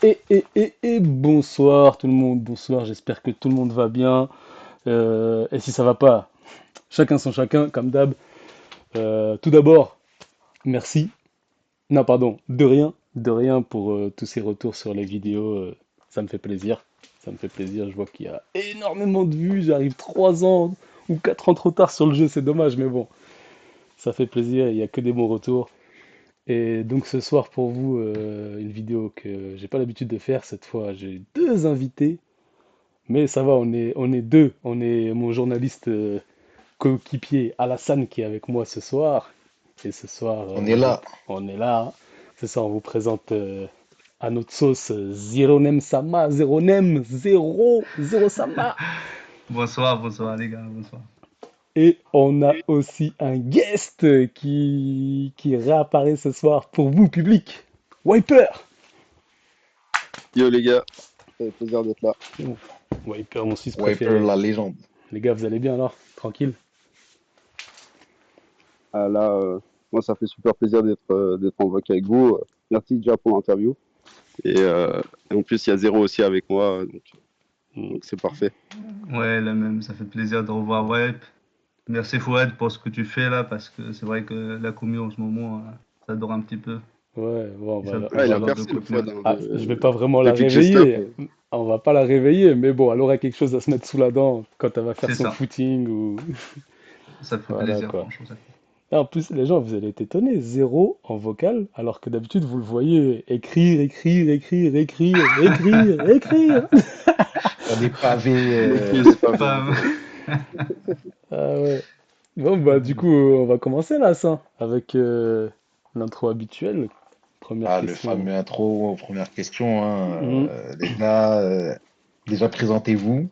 Et bonsoir tout le monde, bonsoir, j'espère que tout le monde va bien. Et si ça va pas, chacun son chacun, comme d'hab. Tout d'abord, merci. Non, pardon, de rien pour tous ces retours sur les vidéos. Ça me fait plaisir, ça me fait plaisir. Je vois qu'il y a énormément de vues, j'arrive 3 ans ou 4 ans trop tard sur le jeu, c'est dommage, mais bon, ça fait plaisir, il n'y a que des bons retours. Et donc ce soir pour vous, une vidéo que j'ai pas l'habitude de faire. Cette fois, j'ai deux invités. Mais ça va, on est deux. On est mon journaliste coéquipier Alassane qui est avec moi ce soir. Et ce soir, On est là. on est là, hein. Ce soir, on vous présente à notre sauce Zironem Sama, Zironem, zéro Sama. Bonsoir, bonsoir les gars, bonsoir. Et on a aussi un guest qui réapparaît ce soir pour vous, public. Wiper. Yo les gars, ça fait plaisir d'être là. Oh, Wiper, mon suisse Wiper, préféré. la légende. Les gars, vous allez bien alors? Tranquille? Ah, là, moi ça fait super plaisir d'être en voc avec vous. Merci déjà pour l'interview. Et en plus il y a Zéro aussi avec moi, Hmm. donc c'est parfait. Ouais, la même, ça fait plaisir de revoir Web. Merci Fouad pour ce que tu fais là, parce que c'est vrai que la commu en ce moment, ça dort un petit peu. Ouais, bon, Et ça, Ah, il ça a donne de percé le contenir. Fouad hein, ah, je vais pas vraiment la depuis que j'ai stop. réveiller. On va pas la réveiller, mais bon, elle aura quelque chose à se mettre sous la dent quand elle va faire C'est son ça, footing ou ça fait voilà plaisir, quoi. franchement. Et en plus, les gens, vous allez être étonnés, zéro en vocal, alors que d'habitude vous le voyez écrire, écrire, écrire, écrire, écrire, écrire. T'as des pavés. Il écrit des pavés, hein. Pas... Ah ouais. Bon bah du coup, on va commencer là, ça, avec l'intro habituelle. Première Ah, le question. fameux intro, première question, hein. Hmm, Les gars, déjà présentez-vous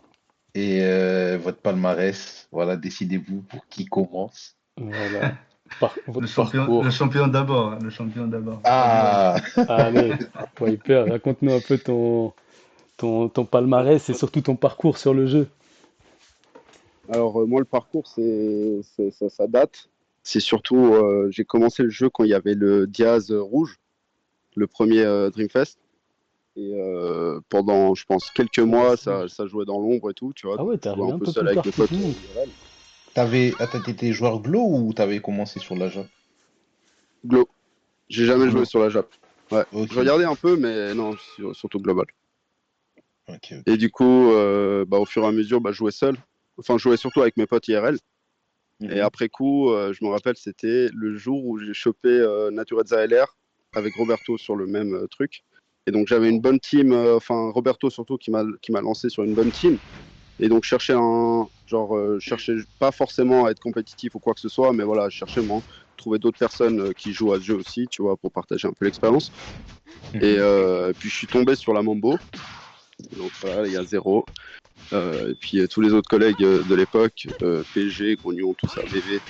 et votre palmarès. Voilà, décidez-vous pour qui commence. voilà. Le Votre champion, le parcours. champion d'abord, hein, le champion d'abord, pas de bol. Ah, Allez, Wiper, raconte-nous un peu ton palmarès et surtout ton parcours sur le jeu. Alors moi le parcours ça date. C'est surtout j'ai commencé le jeu quand il y avait le Diaz rouge, le premier Dreamfest. Et pendant je pense quelques mois ça jouait dans l'ombre et tout, tu vois, Ah donc ouais, t'es je jouais arrivé un un peu peu plus seul avec tard des que tout potes le monde. IRL. t'étais joueur Glow ou t'avais commencé sur la Jap? Glo. J'ai jamais joué Glow. sur la Jap. Ouais. Ok, Je regardais un peu, mais non, surtout global. ok, Et ok. du coup, au fur et à mesure, je jouais seul. Enfin, je jouais surtout avec mes potes IRL. Et Mhm. après coup, je me rappelle, c'était le jour où j'ai chopé Naturezza LR avec Roberto sur le même truc. Et donc, j'avais une bonne team, enfin, Roberto surtout qui m'a lancé sur une bonne team. Et donc, je cherchais pas forcément à être compétitif ou quoi que ce soit, mais voilà, je cherchais moi, trouver d'autres personnes qui jouent à ce jeu aussi, tu vois, pour partager un peu l'expérience. Et Mhm. puis, je suis tombé sur la Mambo. Donc, voilà, il y a Zéro. Et puis tous les autres collègues de l'époque, PG, Grognon, tout ça, VV.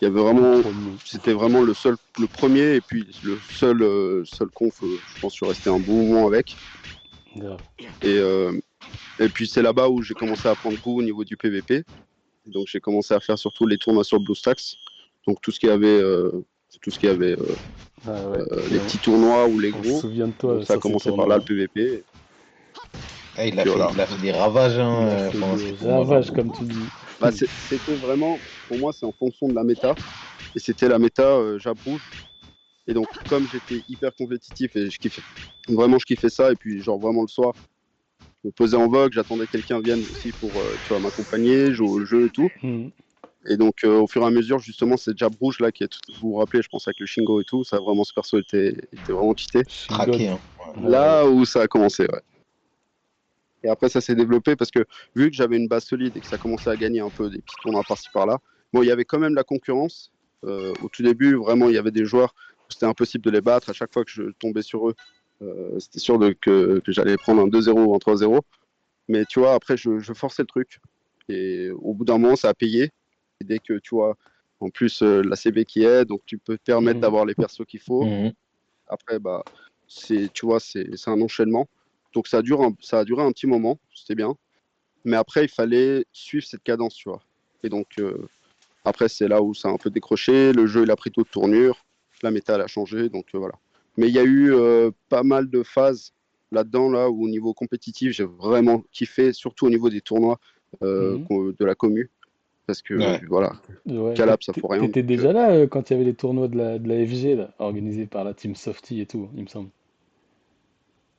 Il y avait vraiment, Grognon. c'était vraiment le premier et puis le seul conf. Je pense que je suis resté un bon moment avec. Grave. Et, euh, et puis c'est là-bas où j'ai commencé à prendre goût au niveau du PVP. Donc j'ai commencé à faire surtout les tournois sur BlueStacks. Donc tout ce qui avait Ah ouais. Et les petits tournois ou les on se gros. souvient de Donc toi ça a sur ces commencé par là le tournois. PVP. Et Ah, puis voilà. il a fait des ravages Il a hein, fait pendant ces des tournois-là. ravages, comme tu dis. Bah, c'était vraiment, pour moi, c'est en fonction de la méta. Et c'était la méta Jab Rouge. Et donc, comme j'étais hyper compétitif et je kiffais, vraiment, je kiffais ça. Et puis, genre, vraiment, le soir, je me posais en vogue, j'attendais que quelqu'un vienne aussi pour, tu vois, m'accompagner, jouer au jeu et tout. Hmm. Et donc, au fur et à mesure, justement, cette Jab Rouge là, vous vous rappelez, je pense, avec le Shingo et tout, ça vraiment, ce perso était vraiment cheaté. Shingod. Traqué, hein. Ouais, ouais. Là où ça a commencé, ouais. Et après, ça s'est développé parce que vu que j'avais une base solide et que ça commençait à gagner un peu des petits tournois par-ci par-là, bon, il y avait quand même la concurrence. Au tout début, vraiment, il y avait des joueurs où c'était impossible de les battre. À chaque fois que je tombais sur eux, c'était sûr que j'allais prendre un 2-0 ou un 3-0. Mais tu vois, après, je forçais le truc. Et au bout d'un moment, ça a payé. Et dès que tu vois, en plus, la CB qui est, donc tu peux te permettre Hmm. d'avoir les persos qu'il faut. Mhm. Après, bah, tu vois, c'est un enchaînement. Donc ça a duré un petit moment, c'était bien. Mais après, il fallait suivre cette cadence, tu vois. Et donc, après, c'est là où ça a un peu décroché. Le jeu, il a pris d'autres tournures. La méta, elle a changé. Donc, voilà. Mais il y a eu pas mal de phases. là-dedans, là, où au niveau compétitif, j'ai vraiment kiffé, surtout au niveau des tournois Mhm. de la commu. Parce que, Ouais. voilà, Ouais, Calab, ça faut rien. t'étais Donc, déjà là quand il y avait les tournois de la FG, là, organisés par la team Softy et tout, il me semble.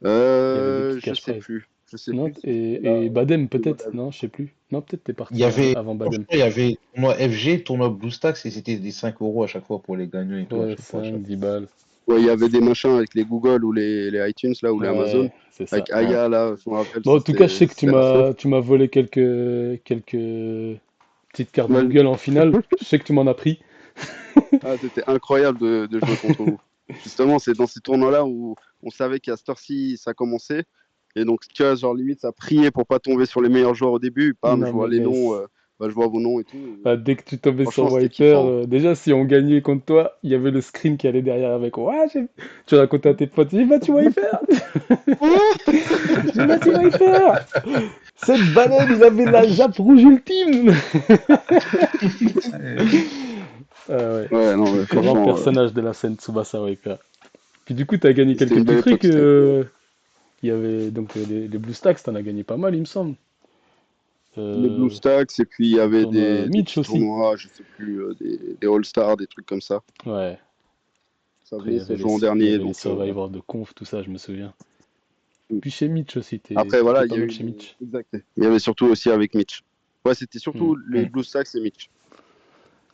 Il y avait des petits je cash sais prizes. plus. Je sais Non, plus si j'étais là. et Badem Je vois là. peut-être? Non, je sais plus. Non, peut-être t'es Il y parti avait, avant Badem. franchement, il y avait tournoi FG, tournoi BlueStacks, et c'était des 5 euros à chaque fois pour les gagnants et tout, à Ouais, chaque fois. À 5, chaque 10 balles. Ouais, il y avait des machins avec les Google ou les iTunes, là, ou les Amazon. Ouais, c'est ça. Avec fois. Ouais. Aya, là, je me rappelle, Bon, en tout cas, je sais que tu c'était la folie. m'as volé quelques petites cartes Ouais, Google en finale. Je sais que tu m'en as pris. ah, c'était incroyable de jouer contre vous. Justement, c'est dans ces tournois-là où on savait qu'à cette heure-ci, ça commençait. Et donc, tu vois, genre, limite, ça priait pour pas tomber sur les meilleurs joueurs au début. Bam, je Non, vois mais les noms, laisse. bah, je vois vos noms et tout. Et Bah, dès que tu tombais sur franchement, c'était Wiper, kiffant. déjà, si on gagnait contre toi, il y avait le screen qui allait derrière avec. Ouais, tu racontais à tes potes, j'ai battu Wiper! J'ai battu Wiper! Cette banane, il avait la jappe rouge ultime! Et- Ah ouais, Ouais, non, mais grand franchement, personnage de la scène Tsubasa Wiper. Puis du coup, t'as gagné c'était quelques une petits belle époque. trucs. C'était incroyable. Il y avait donc les BlueStacks, t'en as gagné pas mal, il me semble. Les Euh, BlueStacks, et puis il y le avait tournoi des Mitch petits aussi. tournois, je sais plus, des All-Stars, des trucs comme ça. Ouais. Ça Après, il venait, y ça avait jouait en il y dernier. avait les Donc, voilà. Survivors de conf, tout ça, je me souviens. Puis chez Mitch aussi, Après, t'étais voilà, il pas y a mal eu chez les. Mitch. Exact. Il y avait surtout aussi avec Mitch. Ouais, c'était Hmm. surtout les BlueStacks et Mitch.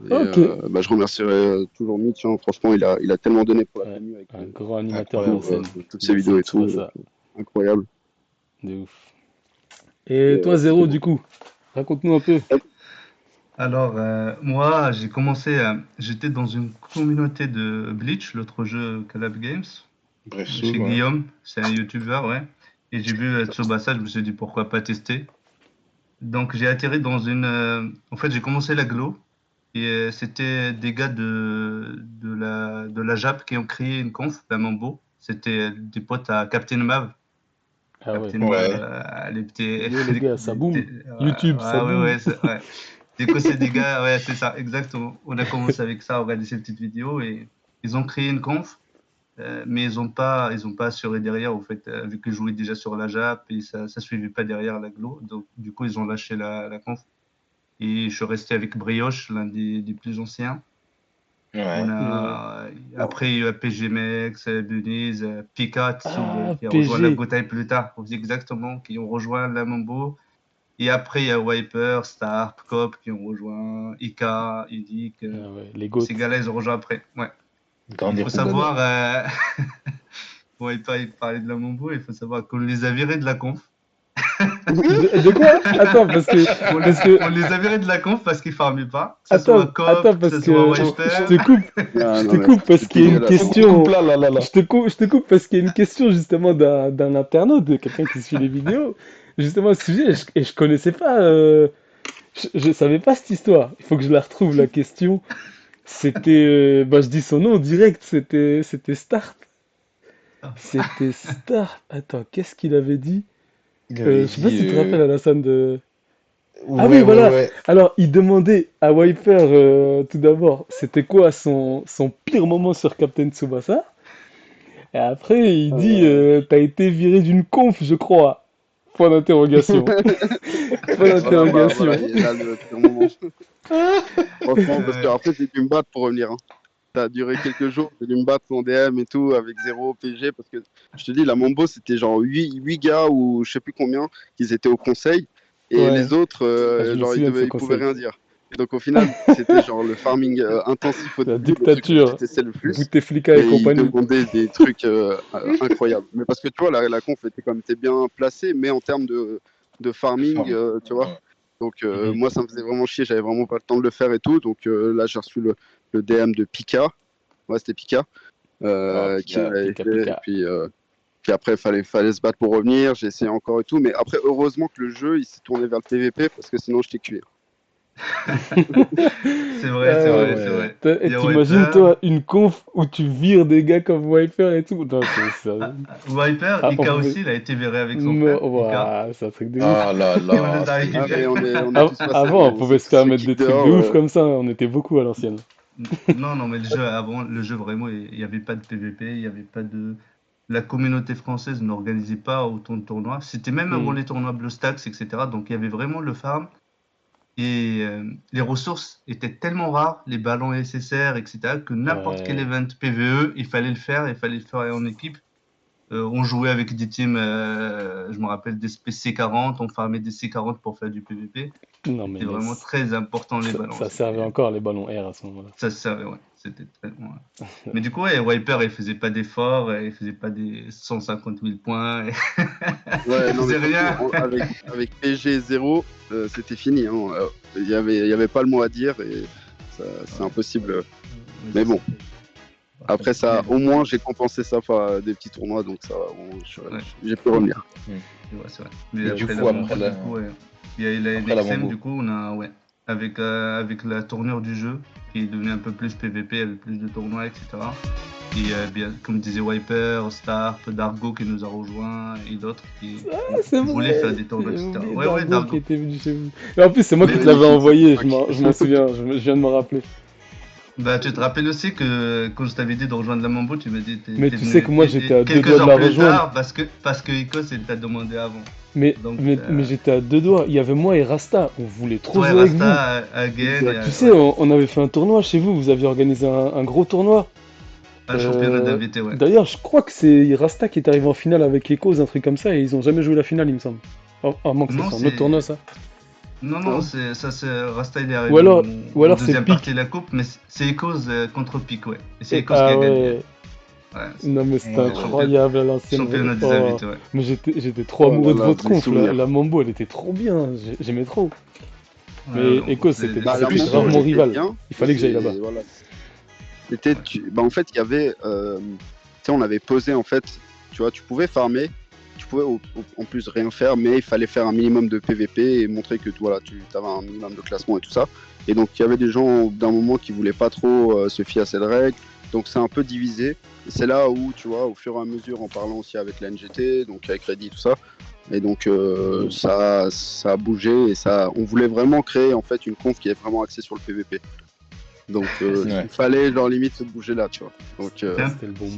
Et Ok. bah, je remercierai toujours Mitch. Hein. Franchement, il a tellement donné pour la Ouais. commu avec Un grand animateur Incroyable. toutes de ses la vidéos scène et tout. Donc, Tsubasa. incroyable. De ouf. Et Et toi, ouais, c'était Zéro, beau. du coup, raconte-nous un peu. Alors, moi, j'ai commencé, j'étais dans une communauté de Bleach, l'autre jeu Calab Games, Bref, chez Soul, ouais. Guillaume, c'est un YouTuber, ouais. Et j'ai vu Tsubasa, je me suis dit pourquoi pas tester. Donc, j'ai atterri dans une. En fait, j'ai commencé la Glo, et c'était des gars de la JAP qui ont créé une conf, la Mambo. C'était des potes à Captain Mav. Ah ouais. Captain Mav, Ouais. les petits. Yo, les gars, ça boum. YouTube, ça Ouais, ouais, boum. ouais, ouais. Du coup, c'est des gars, ouais, c'est ça, exactement. On a commencé avec ça, on regardait ces petites vidéos et ils ont créé une conf, mais ils ont pas assuré derrière, en fait, vu que je jouais déjà sur la JAP et ça suivait pas derrière la Glo. Donc, du coup, ils ont lâché la conf. Et je suis resté avec Brioche, l'un des plus anciens. On Ouais. Ouais. a, après, il y a eu PGMX, Denise, Pika, Tsoub, Ah, qui a rejoint la PG. Gotaï plus tard, exactement, qui ont rejoint la Mambo. Et après, il y a Wiper, Star, Cop qui ont rejoint, Ika, Idik. Ah ouais, les Tous ces GOAT. gars-là, ils ont rejoint après. Ouais. Il Gandhi faut Rougano. savoir, Wiper, il parlait de la Mambo, il faut savoir qu'on les a virés de la conf. De quoi? Attends, On les, parce que, on les a virés de la conf parce qu'ils farmaient pas, que ce soit attends, Cop, que parce ce soit que, je Wiper. te coupe, Ah, je non, te mais coupe parce c'est qu'il y a une dégueulasse. Coupe question, là, là, là, là. je te coupe parce qu'il y a une question justement d'un internaute, de quelqu'un qui suit les vidéos, justement à ce sujet, et je connaissais pas, je savais pas cette histoire. Il faut que je la retrouve, la question. C'était, bah je dis son nom direct, c'était Start. C'était Start. Attends, qu'est-ce qu'il avait dit? Il avait Je sais pas dit. si tu te rappelles, Alassane, de. Ah oui, Ouais, ouais, voilà. ouais. Alors, il demandait à Wiper, tout d'abord, c'était quoi son pire moment sur Captain Tsubasa? Et après, il dit, Euh, t'as été viré d'une conf, je crois. Point d'interrogation. Point voilà, bah voilà, d'interrogation. et là, le pire moment. Franchement, parce Ouais. qu'après, j'ai dû me battre pour revenir. Hein. Ça a duré quelques jours, j'ai dû me battre en DM et tout, avec zéro PG, parce que je te dis, la Mambo, c'était genre huit gars ou je sais plus combien, qui étaient au conseil, et Ouais, les autres, ah, je me genre, souviens de ce ils pouvaient conseil. rien dire. Et donc, au final, c'était genre le farming intensif au La début, le truc que je dictature, détestais le plus, Bouteflika et et ils compagnie. demandaient des trucs incroyables. Mais parce que tu vois, la conf était quand même était bien placée, mais en termes de farming, Femme. tu vois. Ouais. Donc, Mhm. moi, ça me faisait vraiment chier, j'avais vraiment pas le temps de le faire et tout. Donc, là, j'ai reçu le DM de Pika. Ouais, c'était Pika Ah, qui Ah, Pika. m'avait pika fait. Et pika. puis après, fallait se battre pour revenir. J'ai essayé encore et tout. Mais après, heureusement que le jeu, il s'est tourné vers le PVP parce que sinon, j'étais cuit. C'est vrai, c'est Ah Ah vrai, ouais. c'est ouais. vrai. Et Il y a t'imagines, Wiper, toi, une conf où tu vires des gars comme Wiper et tout? Non, c'est ça. Wiper, Ah, on Ika pouvait. aussi, il a été viré avec son frère, Non, Ika, ouah, c'est un truc de ouf. Ah là et on là, les a c'est. Ah, mais récupérés. on est tous passés. Avant, on On s'est pouvait se tous fait permettre des kick trucs de dehors. ouf comme ça. On était beaucoup à l'ancienne. Non, non, mais le jeu, avant, le jeu vraiment, il n'y avait pas de PVP, il n'y avait pas de. la communauté française n'organisait pas autant de tournois. C'était même avant les tournois BlueStacks, etc. Donc il y avait vraiment le farm. Et les ressources étaient tellement rares, les ballons SSR, etc., que n'importe quel event PvE, il fallait le faire en équipe. On jouait avec des teams, je me rappelle des C40, on farmait des C40 pour faire du PvP. Non, mais C'était vraiment très important les ballons. ça servait encore les ballons R à ce moment-là. Ça servait, ouais. C'était très bon. Ouais. Mais du coup, ouais, Wiper, il faisait pas d'efforts, il faisait pas des 150 000 points. Ouais, non, faisait mais rien. avec PG 0, c'était fini. Hein. Il y avait pas le mot à dire et c'est impossible. Mais bon. Après ça, au moins j'ai compensé ça par des petits tournois, donc ça, j'ai pu revenir. Ouais, c'est vrai. Mais du après, coup, ouais. Il y a eu la après la NXM, Mambo. du coup, on a, ouais, avec la tournure du jeu, qui est devenue un peu plus PVP, avec plus de tournois, etc. Et bien, comme disait Wiper, Starp, Dargo qui nous a rejoint et d'autres qui voulaient faire des tournois, etc. Ouais, Dargo qui était venu chez vous. Et en plus, c'est moi qui te l'avais envoyé, je m'en souviens, je viens de me rappeler. Bah, tu te rappelles aussi que quand je t'avais dit de rejoindre la Mambo, tu m'as dit. Mais tu sais que moi j'étais à 2 doigts de la rejoindre. Parce que Icos t'a demandé avant. Mais j'étais à 2 doigts. Il y avait moi et Rasta. On voulait trop jouer avec vous. Tu sais, on avait fait un tournoi chez vous. Vous aviez organisé un gros tournoi. Un championnat d'invités, ouais. D'ailleurs, je crois que c'est Rasta qui est arrivé en finale avec Echoes, un truc comme ça, et ils ont jamais joué la finale, il me semble. Ah, manque, c'est un autre tournoi, ça. Non, c'est Rasta, il est arrivé ou alors deuxième c'est partie de la coupe, mais c'est Echoes contre Pic, ouais. Et c'est Echoes qui a gagné. Ouais, non mais c'était incroyable à l'ancienne. Championnat des invités, ouais. Mais j'étais trop amoureux de votre conf, la Mambo, elle était trop bien, j'aimais trop. Mais Echoes, c'était vraiment mon rival, il fallait que j'aille là-bas. Voilà. En fait, il y avait, on avait posé, en fait, tu vois, tu pouvais farmer, tu pouvais en plus rien faire, mais il fallait faire un minimum de PVP et montrer que voilà, tu avais un minimum de classement et tout ça. Et donc il y avait des gens d'un moment qui voulaient pas trop se fier à cette règle, donc c'est un peu divisé. Et c'est là où, tu vois, au fur et à mesure, en parlant aussi avec la NGT, donc avec Reddy, tout ça, et donc ça a bougé et on voulait vraiment créer en fait une conf qui est vraiment axée sur le PVP. Donc il fallait genre limite se bouger là, tu vois. Donc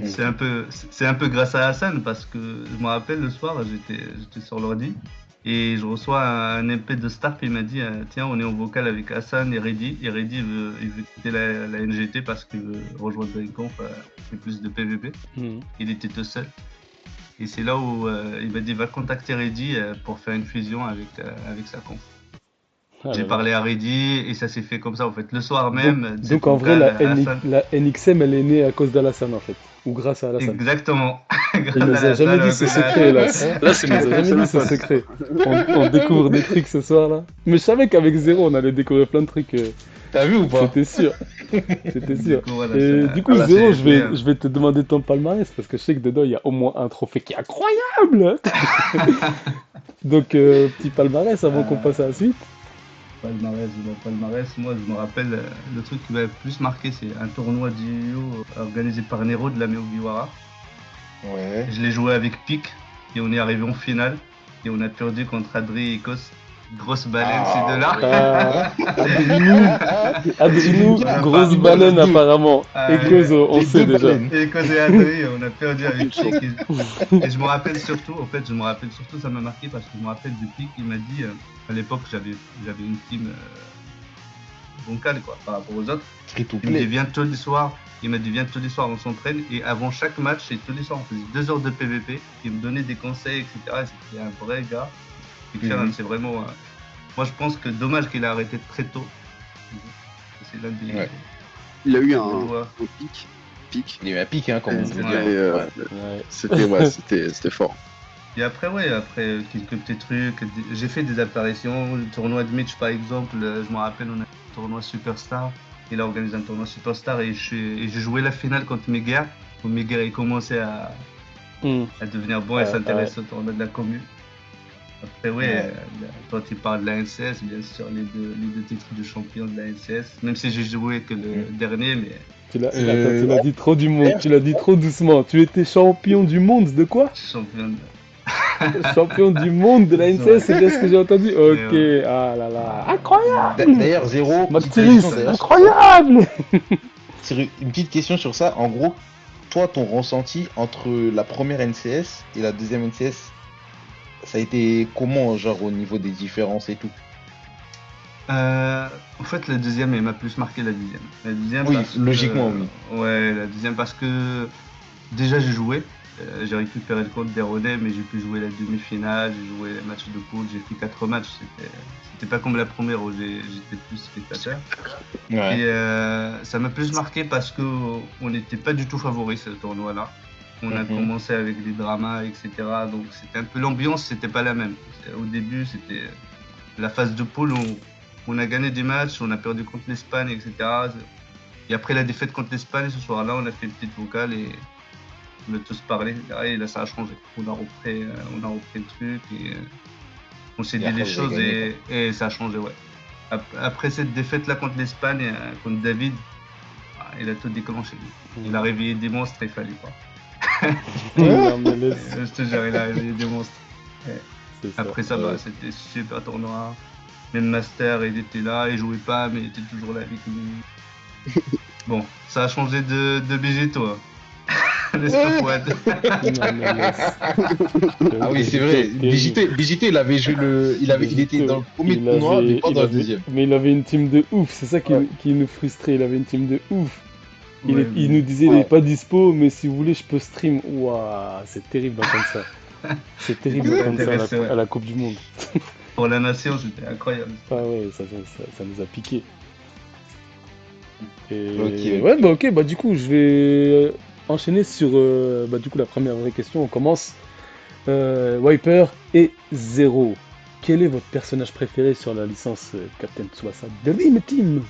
c'est un peu grâce à Hassan parce que je me rappelle le soir, j'étais sur l'ordi et je reçois un MP de Starp et il m'a dit tiens, on est en vocal avec Hassan et Reddy il veut quitter la NGT parce qu'il veut rejoindre une conf et plus de PVP. Il était tout seul. Et c'est là où il m'a dit va contacter Reddy pour faire une fusion avec sa conf. J'ai parlé à Reddy et ça s'est fait comme ça en fait. Le soir même. Donc en vrai, la NXM elle est née à cause d'Alassane en fait. Ou grâce à Alassane. Exactement. Il nous a jamais dit ce secret là. Là, il nous a jamais dit ce secret. On découvre des trucs ce soir là. Mais je savais qu'avec Zero on allait découvrir plein de trucs. T'as vu ou pas? C'était sûr. C'était sûr. Et du coup, Zero, je vais te demander ton palmarès parce que je sais que dedans il y a au moins un trophée qui est incroyable. Donc, petit palmarès avant qu'on passe à la suite. Palmarès, moi je me rappelle le truc qui m'a le plus marqué, c'est un tournoi d'Yu organisé par Nero de la Meogiwara. Ouais. Je l'ai joué avec Pic et on est arrivé en finale et on a perdu contre Adri et Ecos. Grosse baleine, ces deux-là. Adrinou, grosse baleine apparemment. Ecos, on sait déjà. Ecos et Adri, on a perdu avec Pic. Et je me rappelle surtout, ça m'a marqué parce que je me rappelle de Pic, il m'a dit, à l'époque j'avais une team bancale quoi, par rapport aux autres. Il me dit viens tous les soirs, on s'entraîne et avant chaque match et tous les soirs on faisait 2 heures de PVP, il me donnait des conseils, etc. C'était un vrai gars. C'est vraiment. Moi, je pense que dommage qu'il a arrêté très tôt. C'est l'un des. Ouais. Il a eu un pic. Il a eu un pic, hein, comme on dit. C'était fort. Et après, quelques petits trucs. J'ai fait des apparitions. Le tournoi de Mitch, par exemple, je me rappelle, on a un tournoi Superstar. Il a organisé un tournoi Superstar et j'ai joué la finale contre Meguer. Où Meguer il commençait à devenir bon et s'intéresser au tournoi de la commune. Après, toi tu parles de la NCS, bien sûr, les deux titres de champion de la NCS, même si j'ai joué que le dernier, mais... Tu l'as dit trop du monde, tu l'as dit trop doucement. Tu étais champion du monde de quoi? Champion du monde de la NCS, c'est bien ce que j'ai entendu. Ok, ah là là, incroyable. D'ailleurs, Zero, incroyable. Une petite question sur ça, en gros, toi, ton ressenti entre la première NCS et la deuxième NCS, ça a été comment, genre au niveau des différences et tout? En fait, la deuxième, elle m'a plus marqué la deuxième. La deuxième Oui, parce logiquement, oui. Ouais, la deuxième parce que déjà j'ai joué. J'ai récupéré le compte des Rodets, mais j'ai pu jouer la demi-finale, j'ai joué les matchs de poule, j'ai fait 4 matchs. C'était pas comme la première où j'étais plus spectateur. Ouais. Et ça m'a plus marqué parce qu'on n'était pas du tout favoris ce tournoi-là. On a commencé avec des dramas, etc. Donc c'était un peu l'ambiance, c'était pas la même. Au début, c'était la phase de poule où on a gagné des matchs, on a perdu contre l'Espagne, etc. Et après la défaite contre l'Espagne, ce soir-là, on a fait une petite vocale et on a tous parlé. Et là, ça a changé. On a repris le truc et on s'est Et dit après, les vous avez choses gagné, et ça a changé, ouais. Après cette défaite-là contre l'Espagne, contre David, il a tout déclenché. Il a réveillé des monstres, il fallait pas. Non, mais laisse, Je te jure, il a réveillé des monstres. c'est ça. Après ça, bah, c'était super tournoi. Même Master, il était là, il jouait pas, mais il était toujours là avec nous. Bon, ça a changé de BG, toi. N'est-ce pas, Fouad? Non, mais laisse. Ah oui, c'est vrai. Terrible. BJT, il avait joué il était dans le premier Il tournoi, mais avait- pas il dans le avait- deuxième. Mais il avait une team de ouf, c'est ça qui, Ouais. qui nous frustrait. Il avait une team de ouf. Ouais, Il mais nous disait il Ouais. n'est pas dispo, mais si vous voulez, je peux stream. Waouh, c'est terrible d'entendre ça. C'est terrible Il était d'entendre ça intéressé, ouais. à la Coupe du Monde. Pour la nation, c'était incroyable. Ah ouais, ça nous a piqué. Et Ok. ouais, bah ok, bah du coup, je vais enchaîner sur du coup, la première vraie question. On commence. Wiper et Zero. Quel est votre personnage préféré sur la licence Captain Tsubasa Dream Team?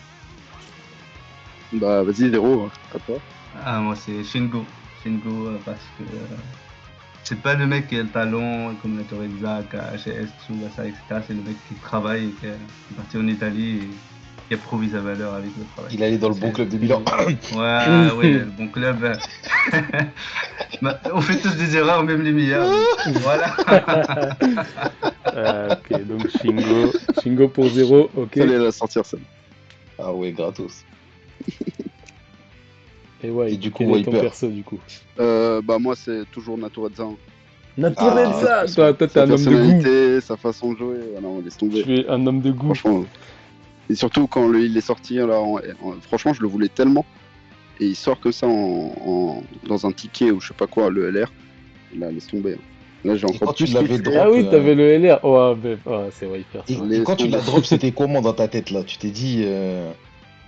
Bah, vas-y, Zéro, hein, à toi. Ah, moi, c'est Shingo. Shingo, parce que c'est pas le mec qui a le talent, comme la Torrezza, KHS, Tsubasa, etc. C'est le mec qui travaille et qui est parti en Italie et qui a prouvé sa valeur avec le travail. Il allait dans le bon club de Milan. Ouais, ouais, le bon club. Bah, on fait tous des erreurs, même les meilleurs. Voilà. Ok, donc Shingo pour Zero, ok. Fallait la sortir, ça. Ah ouais, gratos. Et ouais, Et du coup, quel est ton Wiper. perso du coup? Bah, moi, c'est toujours Naturezza. Hein. Naturezza, Ah, toi t'es Sa un homme de goût. personnalité, sa façon de jouer, non, laisse tomber. Tu es un homme de goût. Franchement. Et surtout, quand il est sorti, là, franchement, je le voulais tellement. Et il sort comme ça dans un ticket ou je sais pas quoi, le LR. Là, laisse tomber. Là, j'ai Et encore quand tu plus l'avais kiffé. drop, Ah oui, t'avais le LR. Oh, c'est Wiper. Et, Ça. et quand tu l'as drop, c'était comment dans ta tête là? Tu t'es dit.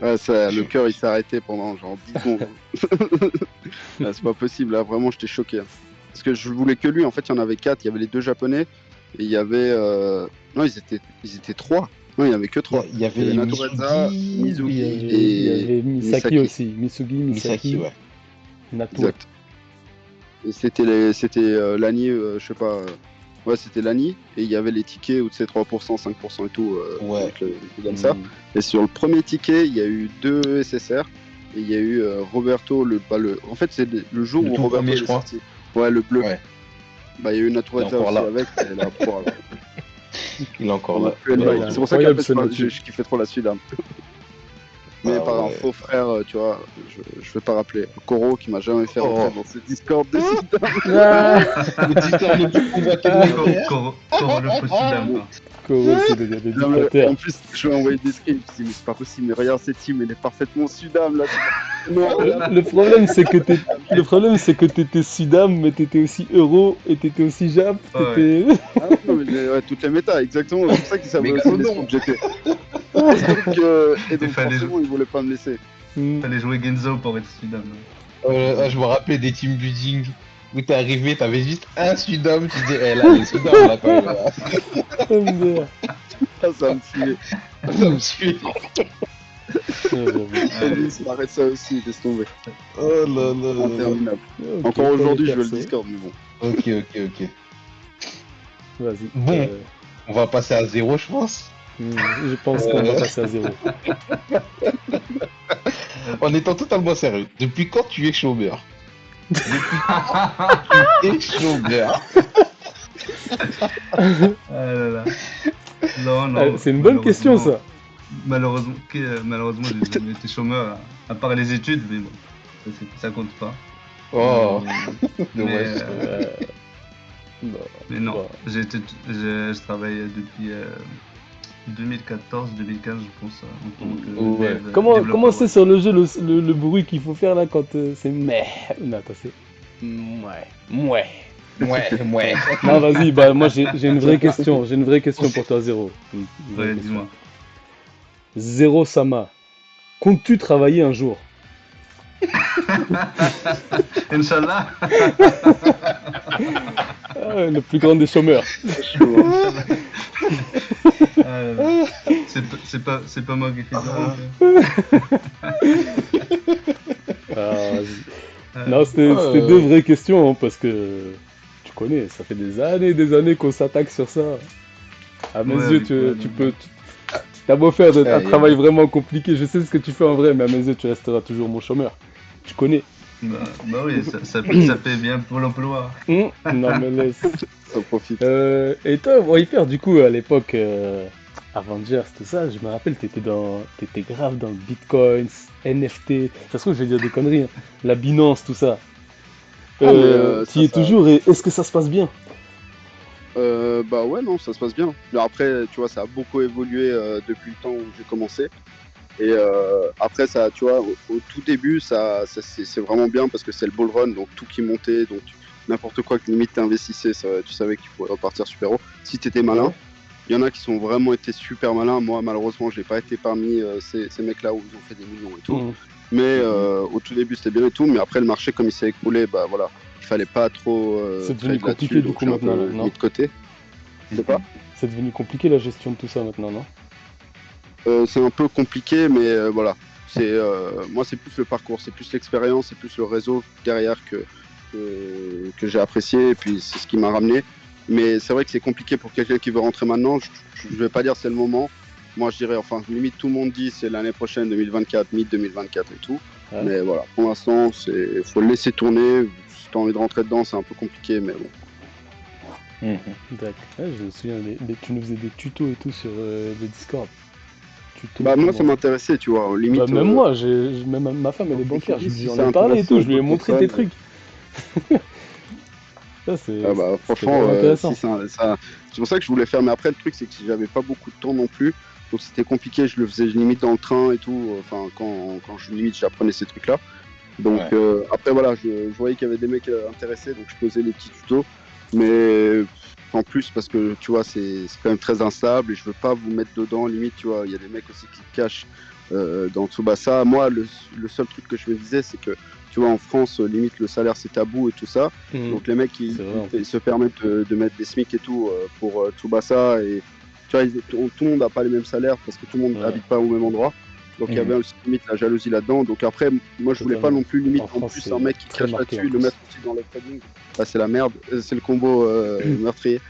Ouais, le cœur, il s'est arrêté pendant genre 10 secondes. Là, c'est pas possible, là, vraiment, j'étais choqué. Hein. Parce que je voulais que lui, en fait, il y en avait 4. Il y avait les 2 japonais et il y avait. Non, ils étaient 3. Non, il n'y en avait que 3. Il y avait Naturezza, Mizugi Il y avait Misaki Misaki. aussi. Misugi, Misaki, Misaki, ouais. Nato. Exact. Et c'était Lani, je sais pas. Ouais, c'était Lani. Et il y avait les tickets où c'est 3%, 5% et tout. Ouais. Avec le comme ça. Et sur le premier ticket, il y a eu 2 SSR. Et il y a eu Roberto, en fait, c'est le jour Le où tout Roberto premier, est je crois. sorti. Ouais, le bleu. Ouais. Bah, il y a eu Naturezza Il est encore aussi là. avec. Et là, Il est encore on a là. pu être Ouais, là. il est C'est pour ça qu'en incroyable, fait, ce Natu. je kiffais trop la Sudam. Mais Ah par un ouais. faux frère, tu vois, je vais pas rappeler. Koro qui m'a jamais fait rentrer dans ce Discord de Sudam. Le Discord le plus convoité de Koro Wiper. le faux Sudam. hein. Koro, c'est le Non, mais dictateur. en plus, je lui ai envoyé des screens. Je me suis dit, mais c'est pas possible, mais regarde cette team, elle est parfaitement Sudam là. Non, là. Le problème, c'est que t'étais Sudam, mais t'étais aussi Euro et t'étais aussi Jap. Ouais. Ah, non, mais ouais, toutes les méta, exactement. C'est pour ça qu'ils savaient Mais aussi gros, les non. screens que j'étais. Et donc, fallait forcément, ils voulaient pas me laisser. Fallait jouer Genzo pour être Sudam. Je me rappelais des team building où t'es arrivé, t'avais juste un Sudam, tu disais, là, les Sudam là quand même. Là. Ah, ça me tuait. Ça me suit. Ça m'arrête ça aussi, laisse tomber. Oh là là. Interminable. Encore aujourd'hui, je veux le Discord, mais bon. Ok. Vas-y. Bon. On va passer à 0, je pense. Je pense qu'on va passer à 0. En étant totalement sérieux, depuis quand tu es chômeur? Depuis quand tu es chômeur? Ah là là. Non. Ah, c'est une bonne question, ça. Malheureusement, j'ai jamais été chômeur, à part les études, mais bon, ça compte pas. Oh, Mais, dommage. Euh, bah, mais non, bah, je travaille depuis 2014-2015, je pense, en tant que Ouais. Comment développeur c'est web. sur le jeu le bruit qu'il faut faire là quand c'est mais non attends c'est ouais ouais. Ouais. Non vas-y bah moi j'ai une vraie question pour toi Zéro. Une vraie Ouais, question. dis-moi. Zéro Sama, comptes-tu travailler un jour? Inch'Allah. Ah, le plus grand des chômeurs. Chaud, hein. Inch'Allah. Euh, c'est pas moi qui fais du rap. Ah, vas-y. Euh, Non c'était deux vraies questions hein, parce que tu connais ça fait des années qu'on s'attaque sur ça. À mes ouais, yeux avec quoi, tu donc, peux t'as beau faire un Ouais, travail vraiment compliqué, je sais ce que tu fais en vrai, mais à mes yeux, tu resteras toujours mon chômeur. Tu connais. bah oui, ça paie bien pour l'emploi. Non, mais laisse. Ça profite. Et toi, Hyper, du coup, à l'époque, Avengers, tout ça, je me rappelle, t'étais grave dans le Bitcoin, NFT. Ça se trouve, je vais dire des conneries, hein. La Binance, tout ça. Ah, mais T'y es toujours et est-ce que ça se passe bien? bah ouais, non, ça se passe bien. Mais après, tu vois, ça a beaucoup évolué depuis le temps où j'ai commencé. Et après, ça, tu vois, au tout début, c'est vraiment bien parce que c'est le bull run, donc tout qui montait, donc n'importe quoi que limite t'investissais, tu savais que tu pourrais repartir super haut. Si t'étais malin, Ouais. il y en a qui sont vraiment été super malins. Moi, malheureusement, j'ai pas été parmi ces mecs-là où ils ont fait des millions et tout. Mhm. Mais au tout début, c'était bien et tout. Mais après, le marché, comme il s'est écroulé, bah voilà, il fallait pas trop C'est devenu trade là-dessus, compliqué du donc coup j'ai un maintenant, là, peu mis non? de côté. C'est pas. C'est devenu compliqué la gestion de tout ça maintenant, non? C'est un peu compliqué, mais voilà. Moi, c'est plus le parcours, c'est plus l'expérience, c'est plus le réseau derrière que j'ai apprécié, et puis c'est ce qui m'a ramené. Mais c'est vrai que c'est compliqué pour quelqu'un qui veut rentrer maintenant. Je vais pas dire c'est le moment. Moi, je dirais, enfin, limite tout le monde dit c'est l'année prochaine, 2024, mi-2024 et tout. Ouais. Mais voilà, pour l'instant, faut le laisser tourner. Si t'as envie de rentrer dedans, c'est un peu compliqué, mais bon. D'accord. Ouais, je me souviens, tu nous faisais des tutos et tout sur le Discord. Tutos, Bah moi, ça comment. m'intéressait, tu vois. Bah, Limite, même moi, même ma femme, je elle est me suis bancaire, dit si j'en ça ai parlé et intéresse tout, je lui ai d'autres montré tes personnes. trucs. Ça, Ah bah c'était franchement, grave si intéressant. c'est pour ça que je voulais faire. Mais après, le truc, c'est que si j'avais pas beaucoup de temps non plus, donc c'était compliqué. Je le faisais limite dans le train et tout. Enfin, quand limite j'apprenais ces trucs-là. Donc Ouais. après voilà, je voyais qu'il y avait des mecs intéressés, donc je posais les petits tutos. Mais en plus parce que tu vois, c'est quand même très instable et je veux pas vous mettre dedans. Limite, tu vois, il y a des mecs aussi qui se cachent dans Tsubasa. Moi, le seul truc que je me disais, c'est que tu vois, en France, limite le salaire c'est tabou et tout ça. Mhm. Donc les mecs C'est vrai en ils plus. se permettent de mettre des SMIC et tout pour Tsubasa et tu vois, tout le monde n'a pas les mêmes salaires parce que tout le monde Ouais, n'habite pas au même endroit. Donc il y avait aussi limite la jalousie là-dedans. Donc après, moi je voulais pas totalement. non plus limite En en France, plus un c'est mec qui très cache marqué en là-dessus, le plus. mettre aussi dans le trading. Bah, c'est la merde, c'est le combo meurtrier.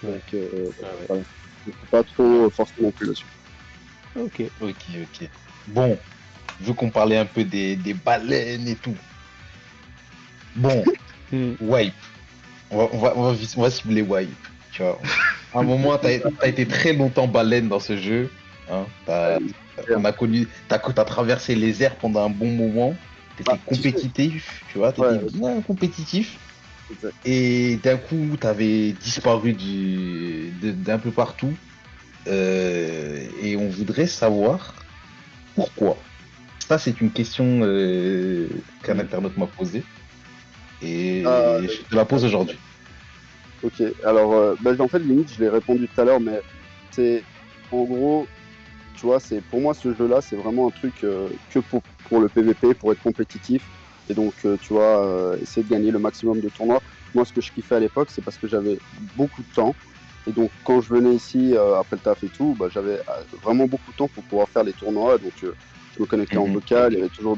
Ouais, Donc ouais, ouais. voilà. Je suis pas trop forcé non plus là-dessus. Ok. Ok. Bon, vu qu'on parlait un peu des baleines et tout. Bon, Mhm. Wipe. On va cibler Wipe. Tu vois. À un moment, t'as été très longtemps baleine dans ce jeu. Hein. On a connu, t'as traversé les airs pendant un bon moment. T'étais Bah, tu sais, compétitif, tu vois, ouais, t'étais bien compétitif. exact. Et d'un coup, t'avais disparu d'un peu partout. Et on voudrait savoir pourquoi. Ça, c'est une question qu'un Mhm. internaute m'a posée. Euh, Et je te la pose aujourd'hui. ok, alors bah, en fait limite je l'ai répondu tout à l'heure, mais c'est en gros, tu vois, c'est pour moi ce jeu-là, c'est vraiment un truc que pour le PVP, pour être compétitif. Et donc, tu vois, essayer de gagner le maximum de tournois. Moi, ce que je kiffais à l'époque, c'est parce que j'avais beaucoup de temps. Et donc, quand je venais ici, après le taf et tout, bah, j'avais vraiment beaucoup de temps pour pouvoir faire les tournois. Donc, je me connectais en Mhm. vocal, il y avait toujours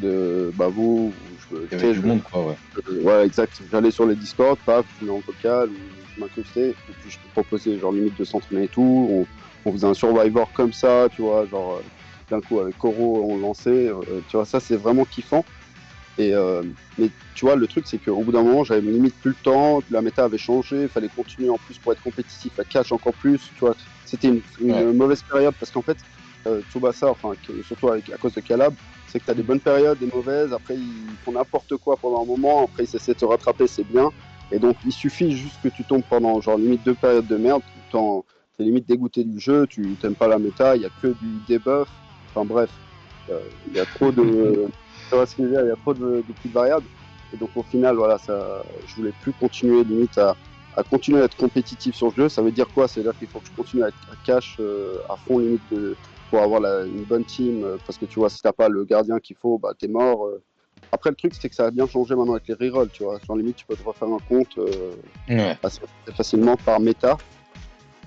bah, vous, Il y tu avait sais, du monde, quoi, ouais. ouais, exact. J'allais sur les Discord, paf, je venais en vocal, je m'incrustais, et puis je te proposais, genre, limite de s'entraîner et tout. On faisait un Survivor comme ça, tu vois, genre, d'un coup, avec Koro, on lançait, tu vois, ça, c'est vraiment kiffant. Et, mais tu vois, le truc, c'est qu'au bout d'un moment, j'avais limite plus le temps, la méta avait changé, il fallait continuer en plus pour être compétitif à cash encore plus, tu vois. C'était Ouais. une mauvaise période parce qu'en fait, Tsubasa, enfin surtout à cause de Calab, c'est que tu as des bonnes périodes, des mauvaises, après ils font n'importe quoi pendant un moment, après ils essaient de se rattraper, c'est bien. Et donc il suffit juste que tu tombes pendant genre limite 2 périodes de merde, t'es limite dégoûté du jeu, tu t'aimes pas la méta, il y a que du debuff, enfin bref, il y a trop de, tu vois ce que je veux dire, il y a trop de petites variables. Et donc au final, voilà, ça, je voulais plus continuer limite à continuer à être compétitif sur le jeu. Ça veut dire quoi? C'est-à-dire qu'il faut que je continue à être à cash à fond limite pour avoir une bonne team. Parce que tu vois, si t'as pas le gardien qu'il faut, bah t'es mort. Après, le truc, c'est que ça a bien changé maintenant avec les rerolls, tu vois. Genre limite, tu peux te refaire un compte Ouais. assez facilement par méta.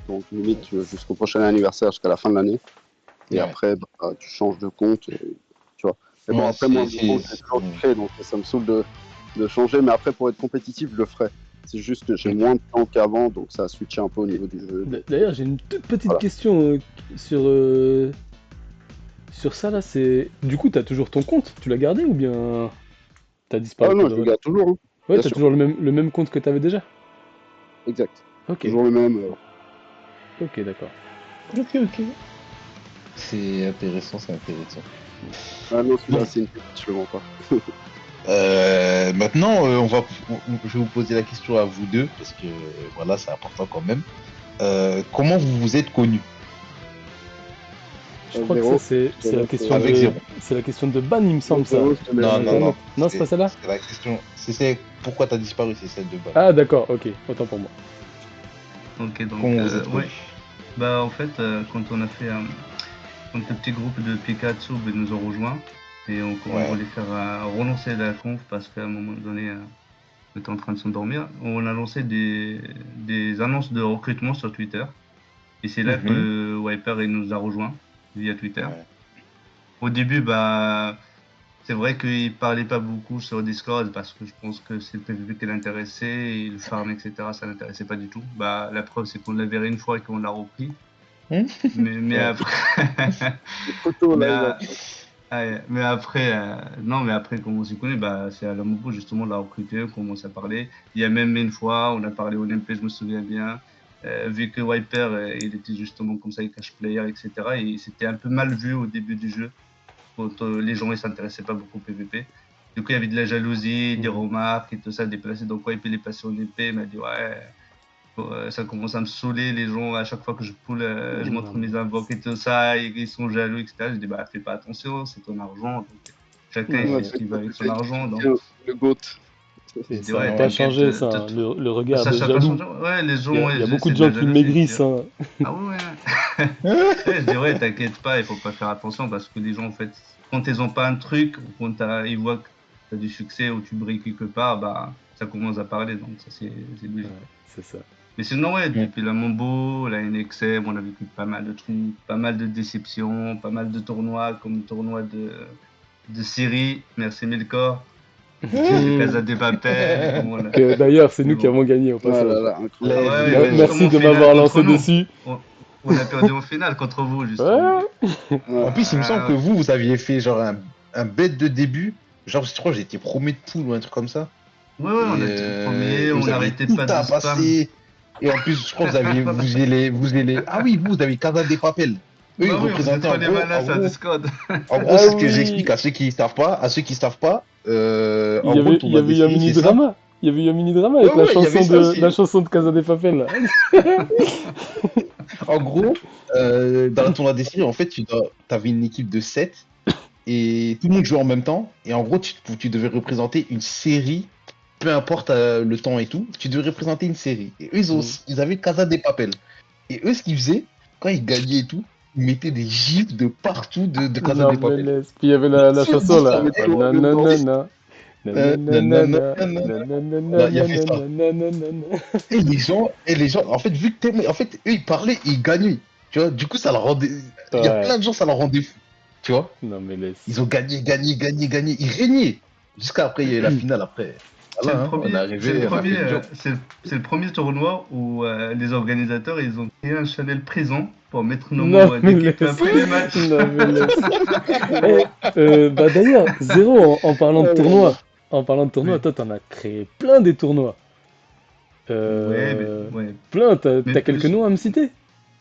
Donc limite jusqu'au prochain anniversaire, jusqu'à la fin de l'année. Et Ouais. après, bah, tu changes de compte, tu vois. Mais bon, Ouais, après, moi, mon compte, j'ai toujours fait, donc ça me saoule de changer. Mais après, pour être compétitif, je le ferai. C'est juste que j'ai moins de temps qu'avant, donc ça a switché un peu au niveau du jeu. D'ailleurs, j'ai une toute petite Voilà. question sur, sur ça là. C'est du coup, t'as toujours ton compte? Tu l'as gardé ou bien t'as Ah disparu non, pour de je le vrai? garde toujours, hein, Ouais, bien t'as sûr. toujours le même compte que t'avais déjà? Exact. Ok, Toujours le même. ok, d'accord. Ok. C'est intéressant, c'est intéressant. Ah non, celui-là, Bon, c'est une pépite, je le mens pas. maintenant, je vais vous poser la question à vous deux, parce que voilà, c'est important quand même. Comment vous vous êtes connus? Je crois que ça Zéro, je te c'est la laisse. question Avec de zéro. c'est la question de ban, il me semble ça. Zéro, je te laisse. Non, non, Internet. non. Non, c'est pas celle-là? C'est la question. C'est pourquoi t'as disparu, c'est celle de base. Ah d'accord, ok, autant pour moi. Ok, donc, Comment vous êtes ouais. connus? Bah, en fait, quand on a fait donc le petit groupe de Pikachu nous ont rejoints et on Ouais. voulait faire relancer la conf parce qu'à un moment donné, on était en train de s'endormir. On a lancé des annonces de recrutement sur Twitter et c'est là Mhm. que Wiper il nous a rejoints via Twitter. Ouais. Au début, bah, c'est vrai qu'il parlait pas beaucoup sur Discord parce que je pense que c'est le PvP qui l'intéressait et le farm, etc. Ça l'intéressait pas du tout. Bah, la preuve, c'est qu'on l'a viré une fois et qu'on l'a repris. Hmm. Mais Ouais. après, Photo mais, live. mais après, non, mais après, comme on s'y connaît, bah, c'est à la Mobo, justement, on l'a recruté, on commence à parler. Il y a même une fois, on a parlé au NMP, je me souviens bien, vu que Wiper, il était justement comme ça, il cache player, etc. Et c'était un peu mal vu au début du jeu, quand les gens ne s'intéressaient pas beaucoup au PvP. Du coup, il y avait de la jalousie, des remarques et tout ça, déplacé. Donc, Wiper, il est passé au NMP, il m'a dit, ouais. Ça commence à me saouler, les gens, à chaque fois que je pull, je montre mes invoques et tout ça, ils sont jaloux, etc. Je dis, bah, fais pas attention, c'est ton argent. Donc, chacun, il Ouais. fait Ouais, ce c'est qu'il veut quoi avec le son gars argent. qui Donc, devient le GOAT? je Et dis, ça n'a ouais, pas t'inquiète, changé ça, le regard ça des n'a pas jaloux. changé. Ouais, les Il y gens, a, il ouais, y a beaucoup c'est de de gens la qui jalousie. Je dis, maigrissent, hein. ah ouais, ouais. Je dis, ouais, t'inquiète pas, il faut pas faire attention parce que les gens, en fait, quand ils ont pas un truc, ou quand ils voient que tu as du succès ou tu brilles quelque part, bah, ça commence à parler. Donc, ça, c'est logique. Ouais, c'est ça. Mais sinon, ouais, Hmm. depuis la Mambo, la NXM, on a vécu pas mal de trucs, pas mal de déceptions, pas mal de tournois, comme le tournoi de Syrie, merci Milkor, de Casa de Papel, comme on a. Que d'ailleurs, c'est Mais nous qui bon. avons gagné au Ah passage. là là, Ah incroyable. ouais, bah Merci justement, de finale m'avoir contre lancé nous. dessus. On a perdu en finale contre vous, justement. Ouais, En Ouais. plus, il me semble que Ah, vous aviez fait genre un bête de début. Genre, je crois que j'étais premier de poule ou un truc comme ça. ouais, ouais, on Et, était premier, et on vous aviez n'arrêtait tout pas de spam. tabassé. Et en plus, je crois que vous allez. Ah oui, vous avez Casa des Papel. Eux, ils Bah oui, on faisait représentaient trop en les gros, malins en sur gros, Discord. en gros, ah c'est ce que j'explique oui, à ceux qui savent pas. À ceux qui savent pas, il en y gros, le avait, il y tournoi des avait eu un séries, mini c'est simple. drama. Il y avait eu un mini drama Ouais, avec ouais, il y avait ça la aussi. chanson de Casa de Papel là. En gros, dans le tournoi des séries, en fait, avais une équipe de 7 et tout le monde jouait en même temps. Et en gros, tu devais représenter une série, peu importe le temps et tout, tu devais représenter une série. Et eux, ils avaient Casa des Papel. Et eux, ce qu'ils faisaient, quand ils gagnaient et tout, ils mettaient des gifs de partout de Casa Non des mais Papel. laisse. Puis il y avait Non, la si, chanson si, ça là. avait Avec Ah, trop. toi en même temps. nanana. Nanana, Nanana. nanana. Voilà, il y avait ça. Nanana. Et les gens, en fait, vu que en fait, eux, ils parlaient et ils gagnaient. Tu vois, du coup, ça leur rendait. Il y a Ouais. plein de gens, ça leur rendait fou. Tu vois, Non mais laisse. ils ont gagné, gagné, gagné, gagné. Ils régnaient. Jusqu'à après, il y a eu la finale. Après, voilà, hein, on est arrivé, on a fait le job. C'est le premier tournoi où les organisateurs ils ont créé un channel prison pour mettre nos Non membres mais d'équipe laisse. après les matchs. Non mais laisse. Eh, bah d'ailleurs, Zéro, en parlant de Oh là là. tournoi, Oui. toi t'en as créé plein des tournois. Ouais, Euh, ouais. plein, Mais t'as quelques plus. noms à me citer?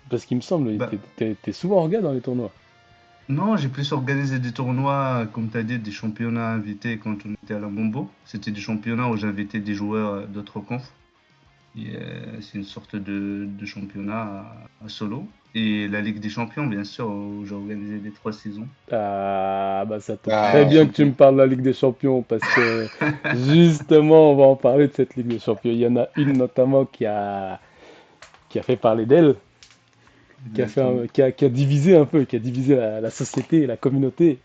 Parce qu'il me semble, Bah, t'es souvent regard dans les tournois. Non, j'ai plus organisé des tournois, comme tu as dit, des championnats invités quand on était à la Bombo. C'était des championnats où j'invitais des joueurs d'autres confs. C'est une sorte de championnat à solo. Et la Ligue des Champions, bien sûr, où j'ai organisé les 3 saisons. Ah, bah ça tombe La très Ligue Ah, des bien que tu me Champions. parles de la Ligue des Champions parce que justement, on va en parler de cette Ligue des Champions. Il y en a une notamment qui a fait parler d'elle, Exactement. qui a divisé un peu, qui a divisé la société et la communauté.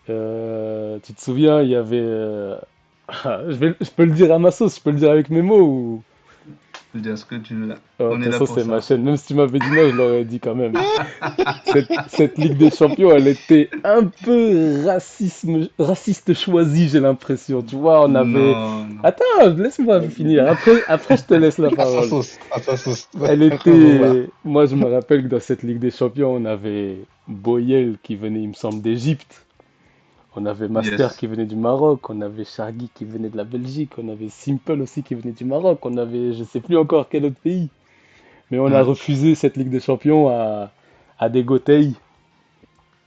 Tu te souviens, il y avait. Je peux le dire à ma sauce, je peux le dire avec mes mots ou. Tu peux dire ce que tu veux. Oh, de On toute est là façon, pour c'est ma ça. chaîne. Même si tu m'avais dit non, je l'aurais dit quand même. Cette Ligue des Champions, elle était un peu raciste choisie, j'ai l'impression. Tu vois, on avait. Non, non. Attends, laisse-moi finir. Après, je te laisse la à sa parole. sauce, à sa sauce. Elle Après, on va voir. était. Moi, je me rappelle que dans cette Ligue des Champions, on avait Boyel qui venait, il me semble, d'Égypte. On avait Master Yes. qui venait du Maroc. On avait Shargi qui venait de la Belgique. On avait Simple aussi qui venait du Maroc. On avait, je sais plus encore quel autre pays. Mais on a Ouais. refusé cette Ligue des Champions à des Gotei,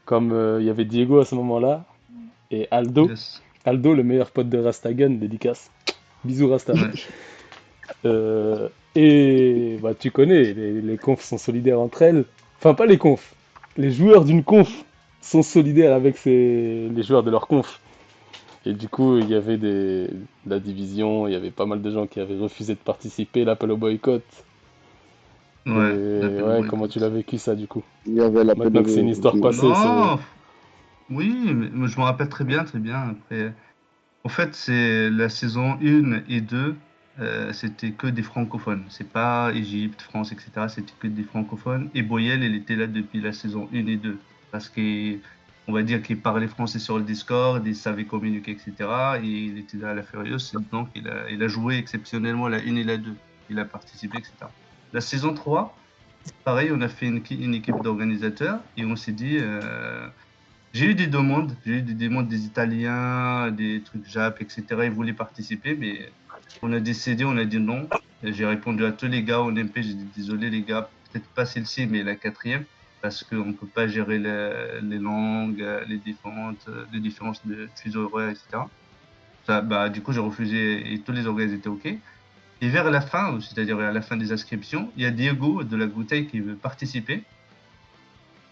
comme il y avait Diego à ce moment-là, et Aldo. Yes. Aldo, le meilleur pote de Rastagan, dédicace. Bisous Rasta. Ouais. Et bah, tu connais, les confs sont solidaires entre elles. Enfin, pas les confs. Les joueurs d'une conf sont solidaires avec les joueurs de leur conf. Et du coup, il y avait de la division, il y avait pas mal de gens qui avaient refusé de participer, l'appel au boycott. Ouais. Et L'appel au ouais, comment tu l'as boycott. vécu ça du coup? Il y avait l'appel Maintenant que c'est une histoire au- passée, c'est. Non. Oui, mais moi, je me rappelle très bien, très bien. Après, en fait, c'est la saison 1 et 2, c'était que des francophones. C'est pas Égypte, France, etc. C'était que des francophones. Et Boyel, il était là depuis la saison 1 et 2. Parce qu'on va dire qu'il parlait français sur le Discord, il savait communiquer, etc. Et il était là à la Furieuse. Donc, il a joué exceptionnellement la 1 et la 2. Il a participé, etc. La saison 3, pareil, on a fait une équipe d'organisateurs et on s'est dit, j'ai eu des demandes des Italiens, des trucs Jap, etc. Ils voulaient participer, mais on a décidé, on a dit non. Et j'ai répondu à tous les gars en MP, j'ai dit désolé les gars, peut-être pas celle-ci, mais la quatrième, parce qu'on ne peut pas gérer les langues, les différences de fuseaux horaires, etc. Ça, bah, du coup, j'ai refusé et tous les organisateurs étaient OK. Et vers la fin, c'est-à-dire à la fin des inscriptions, il y a Diego de la Gouteille qui veut participer.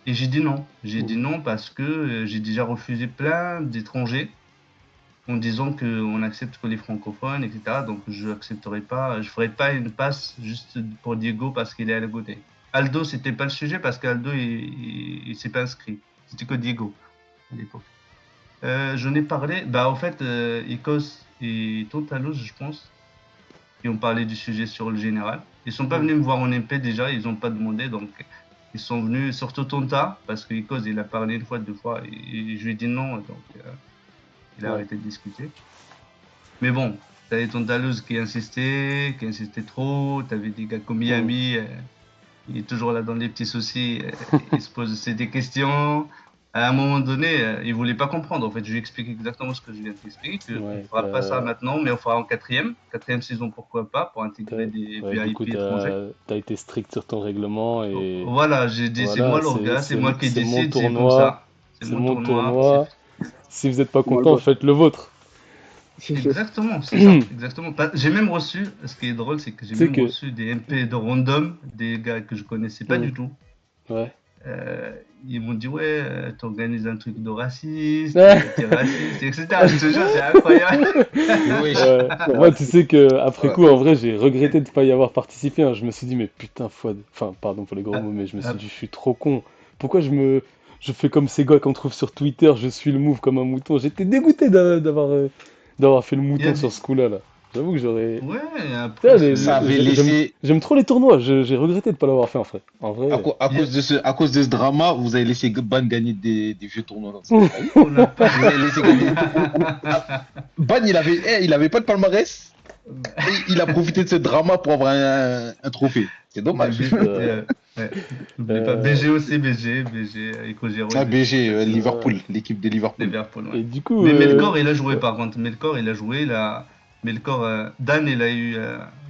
Et j'ai dit non. J'ai dit non parce que j'ai déjà refusé plein d'étrangers en disant qu'on accepte que les francophones, etc. Donc je accepterai pas, je ferai pas une passe juste pour Diego parce qu'il est à la côté. Aldo, c'était pas le sujet parce qu'Aldo, il s'est pas inscrit. C'était que Diego à l'époque. J'en ai parlé, bah en fait, Ecos et Tontalos, je pense, qui ont parlé du sujet sur le général. Ils sont pas venus me voir en MP déjà, ils ont pas demandé, donc ils sont venus, surtout Tonta, parce que Ecos, il a parlé une fois, deux fois, et je lui ai dit non, donc il a Ouais. arrêté de discuter. Mais bon, t'avais Tontalus qui insistait trop, t'avais des gars comme Mm. Miami, il est toujours là dans les petits soucis, il se pose aussi des questions. À un moment donné, il voulait pas comprendre. En fait, je lui explique exactement ce que je viens de t'expliquer, qu'on ne Ouais. fera pas ça maintenant, mais on fera en quatrième saison, pourquoi pas, pour intégrer des Ouais, du coup, VIP étrangers. t'as été strict sur ton règlement et Voilà, j'ai dit, c'est voilà, moi l'orga, c'est moi qui c'est mon décide, c'est comme tournoi, ça. C'est c'est mon mon tournoi, c'est tournoi. Si vous n'êtes pas Moi le content, boss. faites le vôtre. exactement, c'est ça, exactement. J'ai même reçu, ce qui est drôle, c'est que j'ai Tu sais même que. reçu des MP de random, des gars que je connaissais pas Mm. du tout. Ouais. Euh, Ils m'ont dit, ouais, t'organises un truc de raciste, t'es raciste, etc. Je te jure, c'est incroyable. Wesh. Ouais. Moi, tu sais que après coup, en vrai, j'ai regretté de ne pas y avoir participé, hein. Je me suis dit, mais putain, enfin, pardon pour les gros Ah, mots, mais je me suis ah, dit, je suis trop con. Pourquoi je fais comme ces gars qu'on trouve sur Twitter, je suis le move comme un mouton. J'étais dégoûté d'avoir fait le il y a mouton sur des... ce coup-là, là. J'avoue que j'aurais. Ouais, Putain, après, Ça avait j'aime, laissé, j'aime trop les tournois. J'ai regretté de ne pas l'avoir fait en vrai. En à, vrai. à il y a- cause à cause de ce drama, vous avez laissé Ban gagner des vieux tournois comme ça. T'as vu? on n'a pas... Vous avez laissé gagner. Ah, Ban, il avait pas de palmarès et il a profité de ce drama pour avoir un trophée. C'est Mais dommage. Euh, ouais. N'oublie pas, euh, BG aussi, BG, Ecogero, Ah, ils étaient BG, contactés aussi. euh, Liverpool, l'équipe de Liverpool. Liverpool, ouais. et du coup, Mais Melkor, il a joué ouais. par contre. Melkor, il a joué. Melkor, Dan, il a eu,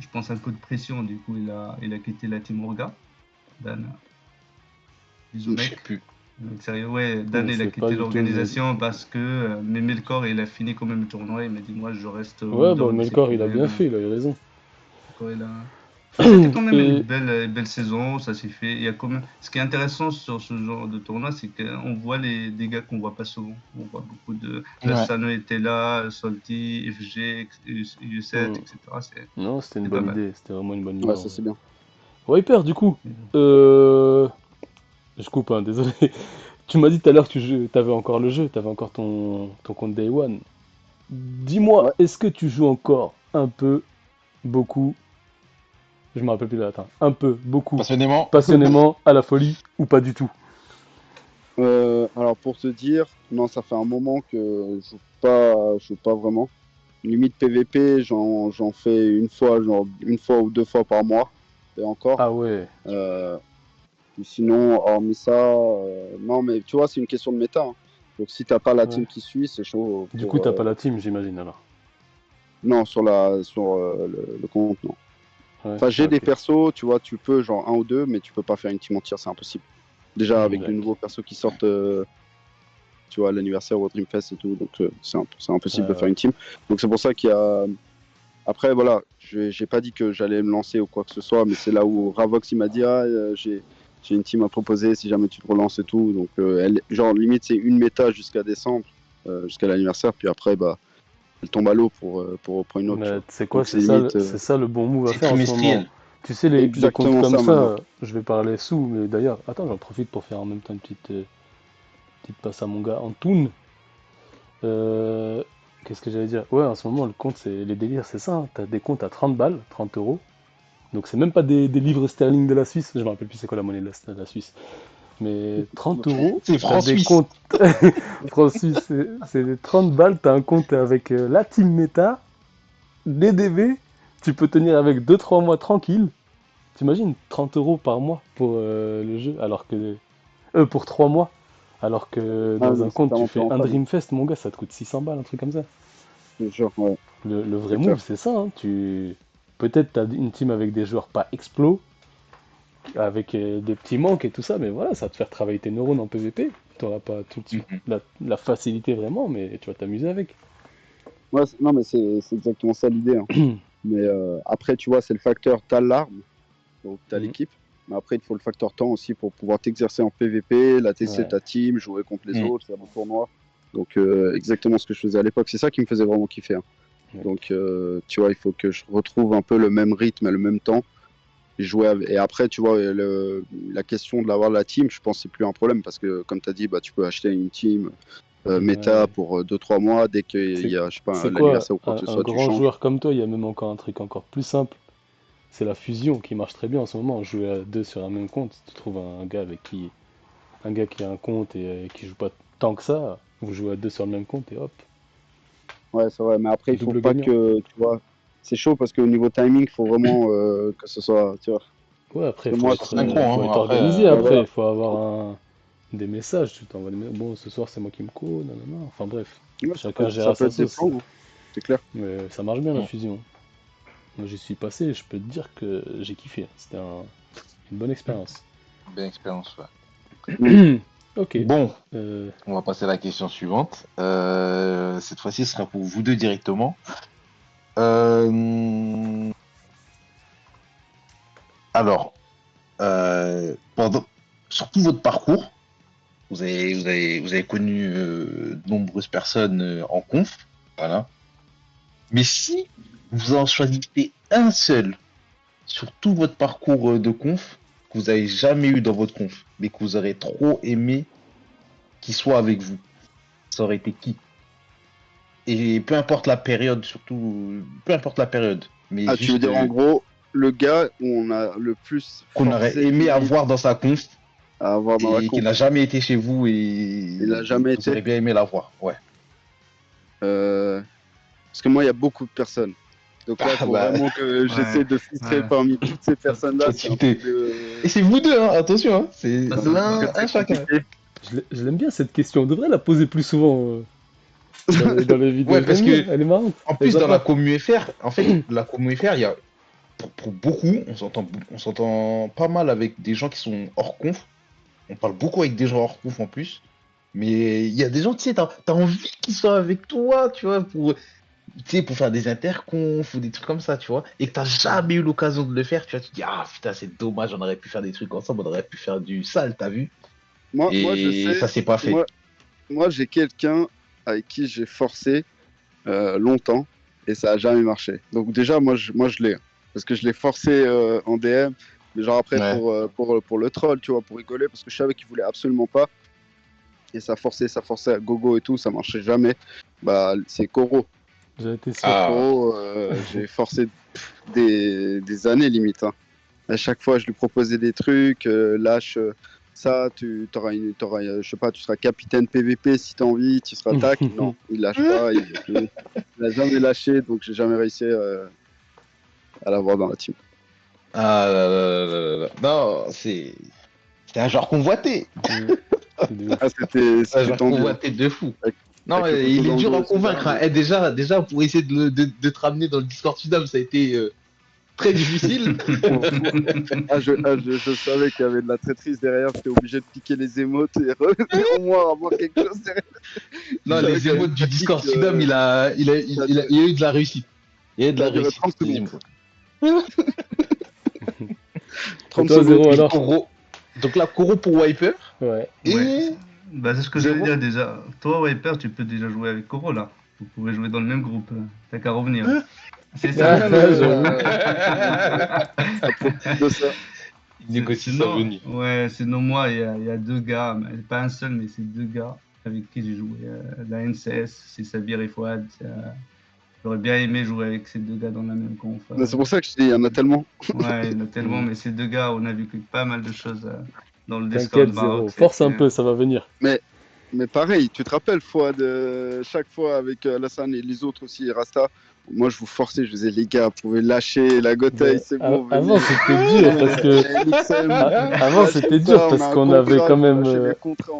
je pense, un coup de pression. Du coup, il a quitté la Team Orga. Dan, bisous Je sais mec. plus. Donc, sérieux, ouais, Dan, Donc, il a c'est pas quitté du tout une... l'organisation parce que Melkor, il a fini quand même le tournoi. Il m'a dit, moi, je reste Ouais, bah, leader Melkor, il a disciplinaire. bien fait, il a eu raison. Melkor, il a... Enfin, c'était quand même une Et belle saison, ça s'est fait. Il y a quand même... Ce qui est intéressant sur ce genre de tournoi, c'est qu'on voit des gars qu'on voit pas souvent. On voit beaucoup de... Ouais. Sano était là, Salty, FG, U7, hmm, etc. non, c'était une C'est pas bonne mal. idée, c'était vraiment une bonne idée Ouais, en ça vrai. c'est bien. Wiper, du coup, euh... je coupe, hein, désolé. Tu m'as dit tout à l'heure que t'avais encore le jeu, t'avais encore ton compte Day One. Dis-moi, Ouais. est-ce que tu joues encore un peu, beaucoup, je me rappelle plus de la date, hein, un peu, beaucoup, Passionnément. passionnément, à la folie, ou pas du tout? Alors pour te dire, non, ça fait un moment que je joue pas vraiment. Limite PVP, j'en fais une fois, genre une fois ou deux fois par mois, et encore. Ah ouais, Euh, Puis sinon, hormis ça, non, mais tu vois, c'est une question de méta, hein. Donc si t'as pas la ouais. team qui suit, c'est chaud Du coup, pour. t'as pas la team, j'imagine alors. Non, sur le compte, non. Ouais, Enfin, j'ai des ok. persos, tu vois, tu peux, genre un ou deux, mais tu peux pas faire une team entière, c'est impossible. Déjà, avec des Exact. nouveaux persos qui sortent, tu vois, à l'anniversaire ou au Dreamfest et tout, donc c'est impossible de Ouais, faire ouais. une team. Donc c'est pour ça qu'il y a. Après, voilà, j'ai pas dit que j'allais me lancer ou quoi que ce soit, mais c'est là où Ravox il m'a dit ah, j'ai une team à proposer si jamais tu te relances et tout. Donc, genre, limite, c'est une méta jusqu'à décembre, jusqu'à l'anniversaire, puis après, bah, elle tombe à l'eau pour une autre, tu Mais vois. tu sais quoi, Donc, c'est limite c'est ça le bon move à C'est faire en ce moment. trimestriel. Tu sais, les comptes exactement comme ça maintenant. ça, je vais parler sous, mais d'ailleurs, attends, j'en profite pour faire en même temps une petite passe à mon gars Antoun. Euh, Qu'est-ce que j'allais dire? Ouais, en ce moment, le compte, c'est les délires, c'est ça, hein. T'as des comptes à 30 balles, 30 euros. Donc, c'est même pas des livres sterling de la Suisse. Je me rappelle plus c'est quoi la monnaie de la Suisse. Mais 30 euros, C'est t'as franc des suisse. comptes. Francs suisses, c'est des 30 balles, t'as un compte avec la team méta, des DB, tu peux tenir avec 2 3 mois tranquille. T'imagines 30 euros par mois pour le jeu, alors que. Pour 3 mois. Alors que Ah, dans mais un c'est compte, tu tellement plus fais un rentable, Dreamfest, mon gars, ça te coûte 600 balles, un truc comme ça. je te jure, ouais, Le vrai c'est clair. move, c'est ça, hein. Peut-être t'as une team avec des joueurs pas explos, avec des petits manques et tout ça, mais voilà, ça va te faire travailler tes neurones en PvP. T'auras pas tout de suite Mhm. la facilité vraiment, mais tu vas t'amuser avec. Ouais, non, mais c'est exactement ça l'idée, hein. Mais après, tu vois, c'est le facteur, t'as l'arme, donc t'as Mhm. l'équipe. Mais après, il te faut le facteur temps aussi pour pouvoir t'exercer en PVP, la tester Ouais. ta team, jouer contre les Mhm. autres, faire des tournois. Donc, exactement ce que je faisais à l'époque. C'est ça qui me faisait vraiment kiffer, hein. Ouais. Donc, tu vois, il faut que je retrouve un peu le même rythme et le même temps. Et après, tu vois, la question de l'avoir la team, je pense que c'est plus un problème parce que, comme tu as dit, bah, tu peux acheter une team méta Ouais. pour 2 3 mois. Dès qu'il C'est y a, je sais pas, c'est quoi l'anniversaire ou quoi que ce un soit, tu grand changes. joueur comme toi, il y a même encore un truc encore plus simple. C'est la fusion qui marche très bien en ce moment. Jouer à deux sur un même compte, tu trouves un gars qui a un compte et qui joue pas tant que ça, vous jouez à deux sur le même compte et hop, Ouais, c'est vrai. Mais après, il faut double pas gagnant. que, tu vois, c'est chaud parce qu'au niveau timing, il faut vraiment que ce soit, tu vois. Ouais, Parce après, que moi, Faut synchro, faut hein. être Après, organisé. ouais, Après, voilà. il faut avoir des messages. Tu t'envoies bon, ce soir, c'est moi qui me co, nanana. Enfin bref, Ouais, chacun gère ça à peut sa être des sauce. plans, hein. C'est clair. Mais ça marche bien la mm, fusion. Moi, j'y suis passé et je peux te dire que j'ai kiffé. C'était une bonne expérience. belle expérience, ouais. Mm. Ok. Bon, Euh, on va passer à la question suivante. Cette fois-ci, ce sera pour vous deux directement. Euh, alors, pendant sur tout votre parcours, vous avez connu de nombreuses personnes en conf, voilà. Mais si vous en choisissez un seul sur tout votre parcours de conf que vous avez jamais eu dans votre conf, mais que vous aurez trop aimé qu'il soit avec vous, ça aurait été qui? Et peu importe la période, surtout, peu importe la période, mais Ah, tu veux juste dire en gros, le gars où on a le plus qu'on aurait forcé aimé limite avoir dans sa conf à avoir dans la et qui conf. n'a jamais été chez vous Il a et jamais que vous été. aurez bien aimé l'avoir. Ouais. Euh, Parce que moi, il y a beaucoup de personnes. Donc là, il Ah faut bah, vraiment que Ouais, j'essaie de filtrer ouais. parmi toutes ces Ça, personnes-là. faut C'est un peu tilter. plus, Et c'est vous deux, hein, attention, hein, ça, c'est c'est très, un très chacun. compliqué. je l'aime bien cette question. On devrait la poser plus souvent dans les vidéos. Ouais, Je parce l'aime bien. que Elle est marrante. en Elle est plus dans la sympa. commu FR, en fait, la commu FR, il y a pour beaucoup, on s'entend pas mal avec des gens qui sont hors conf On parle beaucoup avec des gens hors couf en plus. Mais il y a des gens, tu sais, t'as envie qu'ils soient avec toi, tu vois, pour faire des interconf ou des trucs comme ça, tu vois, et que t'as jamais eu l'occasion de le faire, tu vois, tu te dis, ah putain, c'est dommage, on aurait pu faire des trucs ensemble, on aurait pu faire du sale, t'as vu? Moi, je Et ça sais, s'est pas fait. moi, moi j'ai quelqu'un avec qui j'ai forcé longtemps et ça a jamais marché. Donc déjà, moi, je l'ai. Parce que je l'ai forcé en DM, mais genre après Ouais. pour le troll, tu vois, pour rigoler, parce que je savais qu'il voulait absolument pas. Et ça forçait à gogo et tout, ça marchait jamais. Bah, c'est Koro. J'ai été sûr. Ah, Koro, j'ai forcé des années limite, hein. À chaque fois, je lui proposais des trucs, lâche ça, tu auras je sais pas, tu seras capitaine PVP si t'as envie, tu seras tac. Non, il lâche pas, il a jamais lâché, donc j'ai jamais réussi à l'avoir dans la team. ah là là là là là. Non, c'était un genre convoité. C'est de ouf. Ah, Un c'était genre tendu, hein. convoité de fou. Avec, Non, avec le couteau il est dans le dur dos, à etc. convaincre, hein. Et déjà, pour essayer de te ramener dans le Discord Sudam, ça a été très difficile. Je savais qu'il y avait de la traîtrise derrière, j'étais obligé de piquer les émotes et au moins avoir quelque chose derrière. Non, Je savais les qu'il y avait émotes une du tactique, Discord Sudam, il a eu de la réussite. Il y a eu de ça la a duré réussite. 30 Les secondes. émotes. Et 30 toi, secondes. Zéro, Et alors? Koro. Donc là, Koro pour Wiper. Ouais. Ouais, Et bah, c'est ce que j'allais Zéro. dire déjà. Toi, Wiper, tu peux déjà jouer avec Koro là. Vous pouvez jouer dans le même groupe. T'as qu'à revenir. C'est ça. J'avoue. Ça profite de ça. il négocie sa Sinon, venue. ouais, sinon moi, il y a deux gars, pas un seul, mais c'est deux gars avec qui j'ai joué la NCS, c'est Sabir et Fouad. J'aurais bien aimé jouer avec ces deux gars dans la même conf. Mais c'est pour ça que je dis, il y en a tellement. Ouais, il y en a tellement, Mm. mais ces deux gars, on a vécu pas mal de choses dans le Discord T'inquiète, Maroc. Zéro. Force un peu, ça va venir. Mais pareil, tu te rappelles, Fouad, chaque fois avec Alassane et les autres aussi, et Rasta, moi je vous forçais, je disais, les gars, vous pouvez lâcher la gotaille, Mais c'est bon, avant, venez. c'était dur parce que LXM, avant, lâchez c'était dur ça, on parce a un qu'on avait contrat, quand il faut même, lâcher les contrats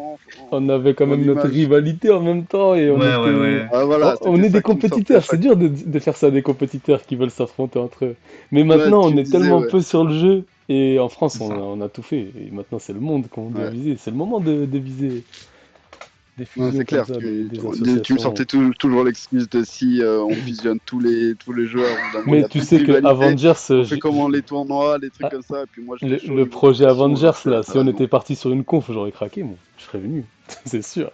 on avait quand en même notre image. rivalité en même temps et on Ouais, ouais, était, ouais. Ah voilà, on c'était est des ça qui me sortait à compétiteurs. C'est chaque dur fois. de faire ça à des compétiteurs qui veulent s'affronter entre eux. Mais Ouais, maintenant, tu on me est disais, tellement ouais. peu sur le jeu et en France, C'est ça. on a tout fait. Et maintenant, c'est le monde qu'on doit Ouais. viser. C'est le moment de viser des Non, fusions c'est comme clair, ça, des tu me associations. sortais toujours l'excuse de si on fusionne tous les joueurs, au bout d'un moment, il Mais n'y a tu plus de sais que rivalité, Avengers, on fait comment les tournois, les trucs comme ça, et puis moi je l'ai chaud au le niveau de la projet pression, Avengers, alors que là, si t'as on raison. était parti sur une conf, j'aurais craqué, moi. Je serais venu, c'est sûr.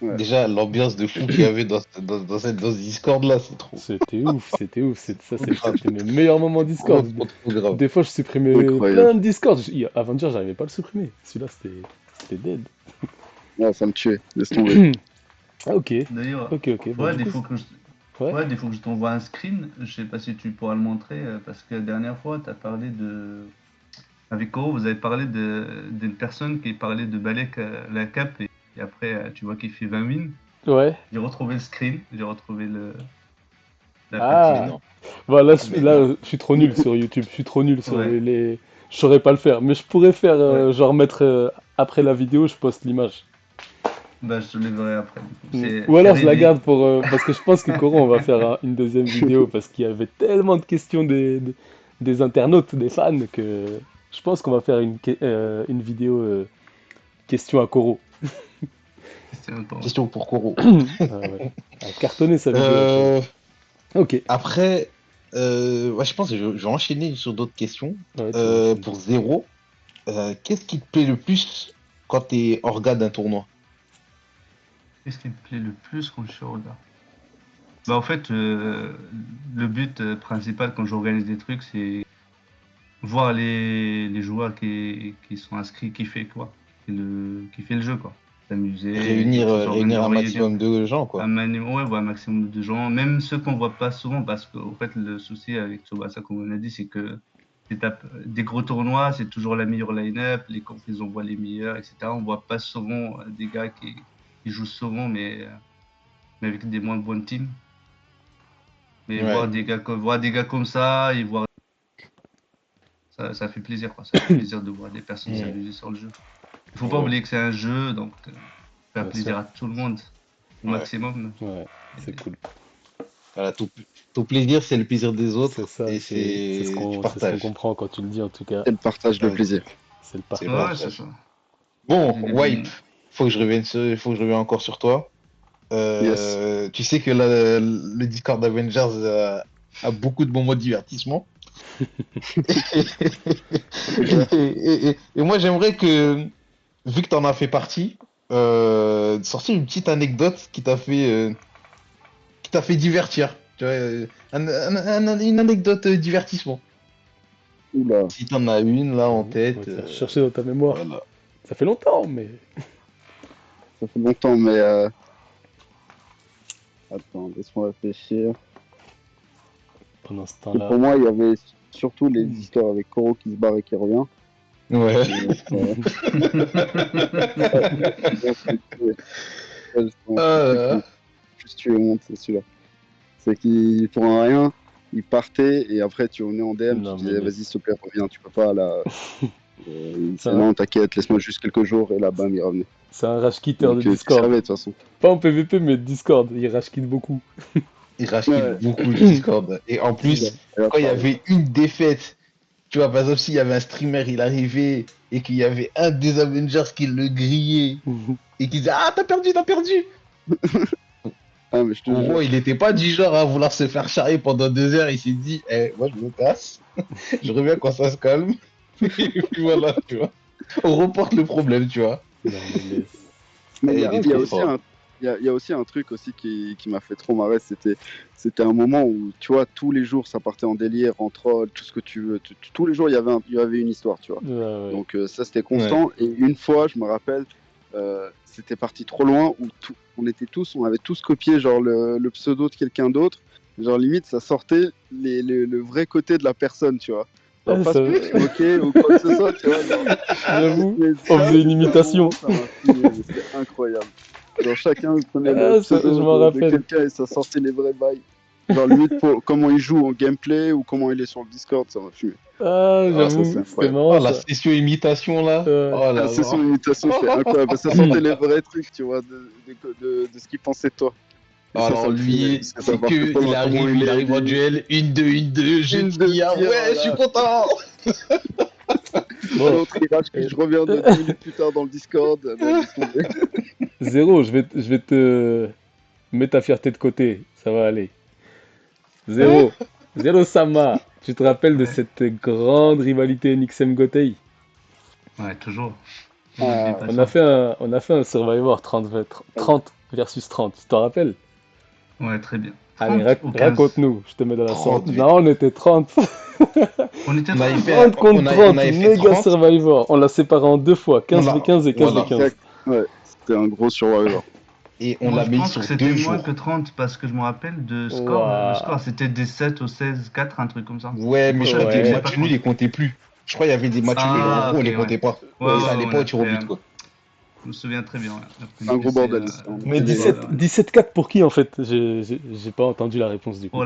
Ouais. Déjà, l'ambiance de fou qu'il y avait dans ce Discord-là, c'est trop. C'était ouf, c'était ouf. Ça, Trop grave. c'était mes meilleurs moments Trop, Discord. trop, trop grave. Des fois, je supprimais Incroyable. plein de Discord. Avengers, j'arrivais pas à le supprimer. Celui-là, c'était dead. Ouais, ça me tuait, laisse tomber. Ah, ok, D'ailleurs, ok. Bah, Fouad, du coup, ouais. Fouad, il faut que je t'envoie un screen. Je sais pas si tu pourras le montrer, parce que la dernière fois, tu as parlé de. Avec Koro, vous avez parlé d'une personne qui parlait de Balek la cap, et après, tu vois qu'il fait 20 wins. Ouais. J'ai retrouvé le screen, j'ai retrouvé la Mais Ah, partie. non, voilà, mais là, non. je suis trop nul sur YouTube. Je suis trop nul sur Ouais, Je saurais pas le faire, mais je pourrais faire, ouais. genre, mettre après la vidéo, je poste l'image. Bah, je te le verrai après. Du coup. Ou C'est alors je la ready. garde pour parce que je pense que Coron on va faire une deuxième vidéo parce qu'il y avait tellement de questions des internautes, des fans que je pense qu'on va faire une vidéo question à Coro. C'est un temps. Question pour Koro. Ah ouais. Elle a cartonné sa vidéo. Euh, Ok. Après, ouais, je pense que je vais enchaîner sur d'autres questions. Ouais, tu enchaînes. Pour Zéro, qu'est-ce qui te plaît le plus quand t'es orga d'un tournoi? Qu'est-ce qui me plaît le plus quand je suis au regard? Bah, en fait, le but principal quand j'organise des trucs, c'est voir les joueurs qui sont inscrits kiffer, quoi. Kiffer le jeu, quoi. S'amuser, Réunir, réunir un réunir maximum de gens, quoi. ouais, voir un maximum de gens, même ceux qu'on voit pas souvent, parce qu'en fait, le souci avec Tsubasa, comme on a dit, c'est que des gros tournois, c'est toujours la meilleure line-up, les confs, ils envoient les meilleurs, etc. On voit pas souvent des gars qui jouent souvent, mais avec des moins bonnes teams. Mais Ouais. voir des gars comme ça, et voir ça fait plaisir, quoi. Ça fait plaisir de voir des personnes Mm. s'amuser sur le jeu. Il faut pas Ouais. oublier que c'est un jeu, donc faire Bien plaisir sûr. à tout le monde au Ouais. maximum. Ouais, c'est cool. Voilà, ton plaisir, c'est le plaisir des C'est autres ça, et c'est tu ce qu'on partages. comprend quand tu le dis en tout cas. Et le partage de Ouais, plaisir. C'est le c'est le Ouais, partage. c'est partage. ça. Bon, Mais Wipe, bon. faut que je revienne encore sur toi. Yes. Tu sais que là, le Discord Avengers a beaucoup de moments de divertissement. C'est clair. Et moi, j'aimerais que, vu que tu en as fait partie, sortir une petite anecdote qui t'a fait divertir. Tu vois, une anecdote divertissement. Oula, Si t'en as une là en On va tête, te faire chercher dans ta mémoire. voilà. Ça fait longtemps, mais. ça fait longtemps, mais attends, laisse-moi réfléchir. Pendant ce Et temps-là. pour moi, il y avait surtout les histoires avec Koro qui se barre et qui revient. Ouais. Et, ouais, justement, c'est le truc qui Euh, m'a plus tué au monde, c'est celui-là. C'est qu'il, pour un rien, il partait et après tu revenais en DM, tu Non, mais disais vas-y, laisse. s'il te plaît, reviens, tu peux pas là. C'est Ça, non, t'inquiète, laisse-moi juste quelques jours et là, bam, il revenait. c'est un rage quitter de Donc tu Discord. savais de toute façon. Pas en PVP, mais Discord. Il rage quitte beaucoup. il rage Ouais, beaucoup le Discord. Et en c'est ça. plus, Et là, quand il y pareil. avait une défaite, tu vois, par exemple, s'il y avait un streamer, il arrivait et qu'il y avait un des Avengers qui le grillait et qui disait ah, t'as perdu, t'as perdu. Ah, mais je te jure. Gros, il était pas du genre à vouloir se faire charrier pendant 2 heures. Il s'est dit, moi je me casse, je reviens quand ça se calme. Et puis voilà, tu vois. On reporte le problème, tu vois. Non, mais laisse. Mais Et il est il y a trop aussi fort. il y a aussi un truc aussi qui m'a fait trop marrer. C'était un moment où, tu vois, tous les jours, ça partait en délire, en troll, tout ce que tu veux. Tous les jours, il y avait une histoire, tu vois. Ouais, ouais. Donc ça, c'était Ouais. constant. Et une fois, je me rappelle, c'était parti trop loin où on avait tous copié genre le pseudo de quelqu'un d'autre. Genre limite, ça sortait le vrai côté de la personne, tu vois. Genre Ah, pas ça... pour se moquer ou quoi que ce soit, tu vois. Genre, J'avoue. mais On ça, faisait une c'était un imitation. moment, ça m'a tué, mais c'était incroyable. Genre chacun prenait le Ah, ça, je pseudo m'en de rappelle. quelqu'un et ça sortait les vrais bails. Genre limite pour comment il joue en gameplay ou comment il est sur le Discord, ça m'a tué. Ah, Ah, Ça, c'est j'avoue, c'était incroyable. marrant oh, la ça. session imitation là. Ouais. Oh Ah, là c'est là. son imitation, c'était incroyable. Parce que ça sortait les vrais trucs, tu vois, de ce qu'il pensait de toi. Et ça Alors me fumait, lui, parce que ça c'est partait que trop loin. Comment il il arrive en est duel, une, deux, je une, deux tire, tirs, ouais, je suis voilà. content. Bon, L'autre, il rage, euh, je reviens 2 minutes plus tard dans le Discord. Non, laisse tomber. Zéro, je vais te mettre ta fierté de côté. Ça va aller. Zéro. Zéro Sama. Tu te rappelles de Ouais, cette grande rivalité NXM Gotei? ouais, toujours. Je n'oublie Ah, pas ça. On a fait un Survivor 30 versus 30. Tu t'en rappelles? Ouais, très bien. Allez, 30 ou 15? raconte-nous. Je te mets dans la sauce. 30 v Non, on était 30. On était On avait 30. fait, 30 contre on 30. avait fait Méga 30, Survivor. On l'a séparé en deux fois. on 15 v l'a, 15 et 15 v voilà, 15. exact. Ouais, c'était un gros survivor. et on Moi, l'a je mis pense que sur c'était deux moins que jours. 30 parce que je me rappelle de score. Le Waouh. score, c'était des 7 au 16-4, un truc comme ça. Ouais, C'est mais pour je ça que crois je que les dis que c'est Ouais. pas matchs nuls, 30. ils comptaient plus. Je crois qu'il y avait des matchs nuls, en Ah, gros, on ok, les ouais. comptait pas. Ouais, Ça ouais, allait ouais, pas au tir au but, quoi. je me souviens très bien. Ouais. Après, Un NIP, gros c'est bordel. C'était Mais le des- bordel. 17, Ouais. 17-4 pour qui en fait? J'ai pas entendu la réponse du coup. Pour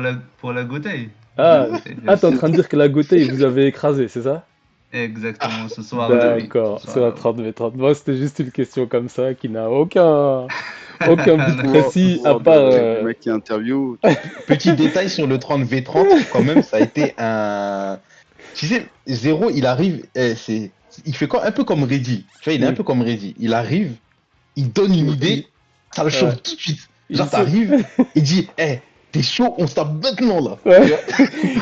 la Gotei. Pour la Ah, Gotei, bien ah t'es en sûr. train de dire que la Gotei vous avez écrasé, c'est ça? Exactement, ce soir-là, oui. Ce D'accord, c'est la soir-là, oui. 30 v 30. Moi, c'était juste une question comme ça qui n'a aucun but précis à pouvoir part. du mec qui interview. Petit détail sur le 30v30, quand même, ça a été un. Tu sais, Zéro, il arrive, il fait quoi, un peu comme Reddy. Tu vois, il est un Oui. peu comme Reddy. Il arrive, il donne une Il, idée, ça le ouais. chauffe tout de suite. Il Genre, se- t'arrives, il dit, t'es chaud, on se tape maintenant là. Ouais.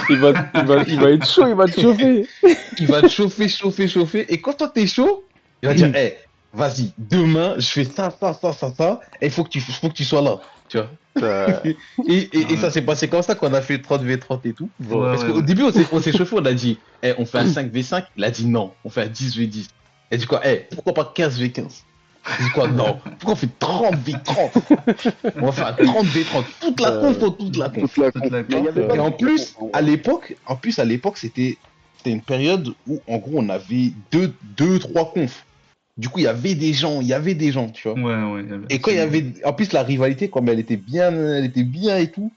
Tu vois, Il va être chaud, il va te chauffer. il va te chauffer, chauffer, chauffer. Et quand toi t'es chaud, il va dire, vas-y, demain, je fais ça, ça, ça, ça, ça, et faut que tu sois là. Tu vois. Ouais. Et ça s'est passé comme ça qu'on a fait 30v30 et tout. Bon. Ouais, Parce ouais, qu'au ouais. début, on s'est chauffé, on a dit, on fait un 5v5. Il a dit non, on fait un 10v10. Elle dit quoi, pourquoi pas 15v15? Il dit quoi, non, pourquoi on fait 30v30? On va faire un 30v30. Toute la conf, Euh, toute la Toute conf. la Toute con. la Mais il n'y conf. avait pas Et en toute la con, plus, en à vrai. l'époque, c'était une période où, en gros, on avait deux, trois confs. Du coup, il y avait des gens, tu vois. Ouais, ouais, il y avait Et quand il y absolument. avait, en plus, la rivalité, comme elle était bien et tout,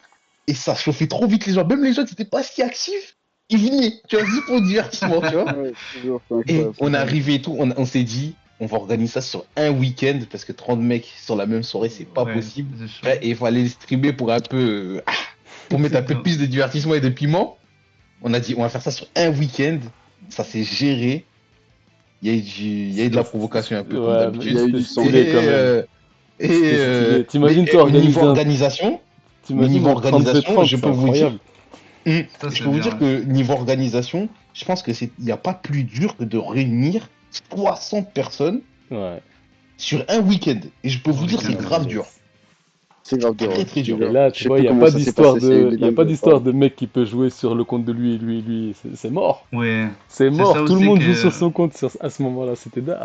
et ça chauffait trop vite les gens. Même les gens qui n'étaient pas si actifs, ils venaient, tu vois, juste pour le divertissement, tu vois. Ouais, toujours, c'est Et incroyable. on est arrivé et tout, on s'est dit, on va organiser ça sur un week-end, parce que 30 mecs sur la même soirée, c'est pas Ouais, possible. c'est chaud. Ouais, et il fallait les streamer pour un peu, pour mettre un peu plus de divertissement et de piment. On a dit, on va faire ça sur un week-end. Ça s'est géré. il y a eu de la provocation un peu comme Ouais, mais Il y a d'habitude. eu c'était du sang. stylé quand Et, même. C'était stylé. T'imagines toi au niveau organiser un... organisation, T'imagines un 30v30, je c'est peux vous dire, incroyable. Ça, je c'est peux vous bien. dire que niveau organisation, je pense que il n'y a pas plus dur que de réunir 60 personnes Ouais. sur un week-end. Et je peux vous dire, c'est week-end. grave dur. C'est grave dur. Très très Je te dur. Et jure. là, Je tu sais vois, il plus n'y a comment pas ça s'est d'histoire passé. S'il y a eu de, des il y a dingueries pas ou d'histoire pas. de mec qui peut jouer sur le compte de lui et lui. C'est mort. Ouais. C'est C'est mort. ça Tout le aussi monde joue que sur son compte à ce moment-là. C'était dingue.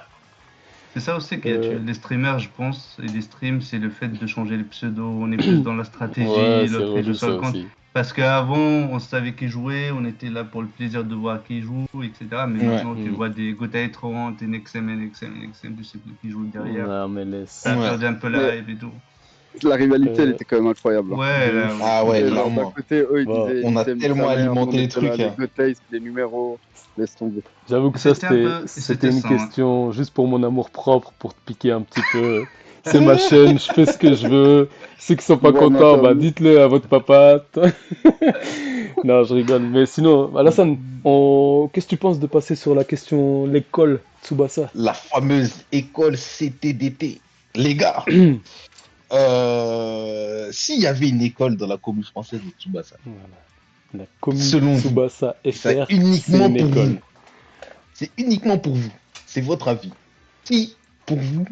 c'est ça aussi que Euh, les streamers, je pense, et les streams, c'est le fait de changer les pseudos. On est plus dans la Ouais, stratégie, c'est l'autre il joue relou sur ça le compte. aussi. Parce qu'avant, on savait qui jouait, on était là pour le plaisir de voir qui joue, etc. Mais Ouais. maintenant, tu vois des Gotha 30, des Nexem, tu sais plus qui joue derrière. Non, mais laisse. Ça a Ouais. perdu un peu Mais la hype et tout. la rivalité, elle Euh, était quand même incroyable, hein. Ouais, de là, ouf. oui. Ah ouais, De Et ouf. genre, d'un clairement. côté, eux, ils Wow. disaient On a Ixem, nique tellement sa mère. Nous, on alimenté le était là, truc, les hein. Gotays, les numéros. Laisse tomber. J'avoue que ça, C'était un peu, c'était c'était une ça. Hein. question juste pour mon amour propre, pour te piquer un petit peu. C'est ma chaîne, je fais ce que je veux. Ceux qui sont pas Voir contents, bah l'interview. dites-le à votre papa. Non, je rigole. Mais sinon, Alassane, qu'est-ce que tu penses de passer sur la question l'école Tsubasa? La fameuse école CTDT. Les gars, s'il y avait une école dans la commune française de Tsubasa, Voilà. La commu selon vous, Tsubasa c'est FR, c'est uniquement une pour vous. école. C'est uniquement pour vous. C'est votre avis. Qui, pour vous,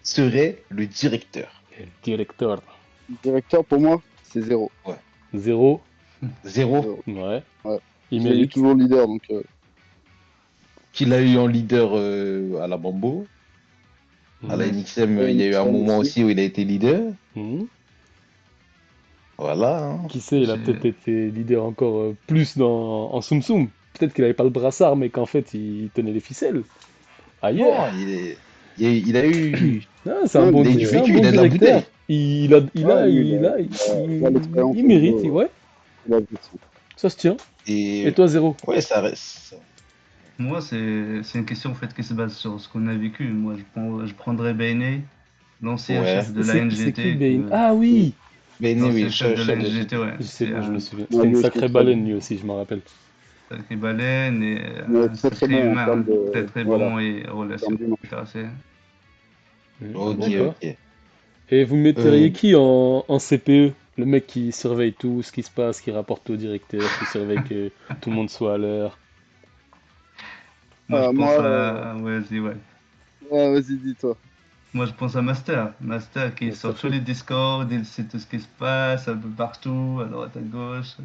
serait le directeur? Et le directeur. Le directeur, pour moi, c'est 0. Zéro. Zéro. 0. Ouais. Ouais. Il Je l'ai eu mérite. toujours leader, donc Qu'il a eu en leader à la Bambo. À la Mhm. NXM, ouais, il y a eu un Nixon moment aussi. aussi où il a été leader. Mhm. Voilà, hein. Qui sait, il a J'ai- peut-être été leader encore plus en Tsum Tsum. Peut-être qu'il avait pas le brassard, mais qu'en fait, il tenait les ficelles. Ailleurs. Non, il a eu, Ah, Non, il il a eu du c'est un vécu, bon il a de la directeur. bouteille. ouais, lui, il a l'expérience Il au mérite. niveau. Ouais, Il a vu ça. ça se tient. Et Et toi, Zéro? ouais, ça reste. Moi, c'est une question en fait qui se base sur ce qu'on a vécu. Moi, je prendrais Bene, l'ancien Ouais. chef de la C'est qui NGT. Bane? Ah oui! Mais oui, L'ancien chef de la chef de NGT, GT. ouais. Je sais, C'est je me un souviens. Ouais, C'était une lui aussi, sacrée très baleine, bon. lui aussi, je me rappelle. sacré baleine et Mais un très très sacré bon en humain, termes hein. Très de. très Voilà, bon et en relation, termes d'humain. etc. Ok, Bon, D'accord. ok. Et vous metteriez Euh, qui en CPE? Le mec qui surveille tout ce qui se passe, qui rapporte au directeur, qui surveille que tout le monde soit à l'heure. moi, je Moi, pense à. Ouais, ouais. ouais, vas-y, dis-toi. Moi, je pense à Master. Master qui est sur tous Masterchef. les Discord, il sait tout ce qui se passe, un peu partout, à droite, à gauche.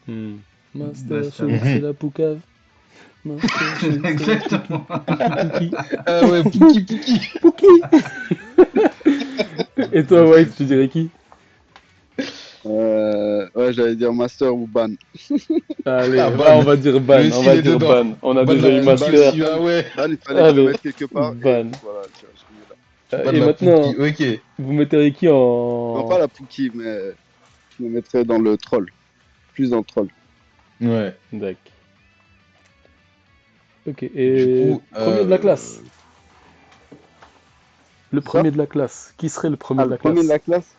Hmm. Master Master. Chef, c'est mhm. la poucave. Master Chef, c'est la pouki. Exactement. Pouki pouki. Ah ouais, Pouki Pouki. Pouki! Et toi, Master White, tu Chef. dirais qui? Ouais, j'allais dire Master ou Ban. Allez, Ah, bah, on Ban. va dire Lui ban, on aussi, il va est dire dedans. ban. On a Ban déjà la eu Pouki Ban, Master. aussi, ah ouais. Ban, il fallait que je le Allez, mette quelque part. Et ban. voilà, tu vois, je l'ai mis là. Ban Et la maintenant, Pouki, ok. vous metteriez qui Non, pas en... la Pookie, mais je le mettrais dans le troll. Plus dans le troll. Ouais. Dac. Ok, Du et coup, premier de la classe. Le C'est ça? premier de la classe. Qui serait le premier Ah, de le la premier de classe? la classe?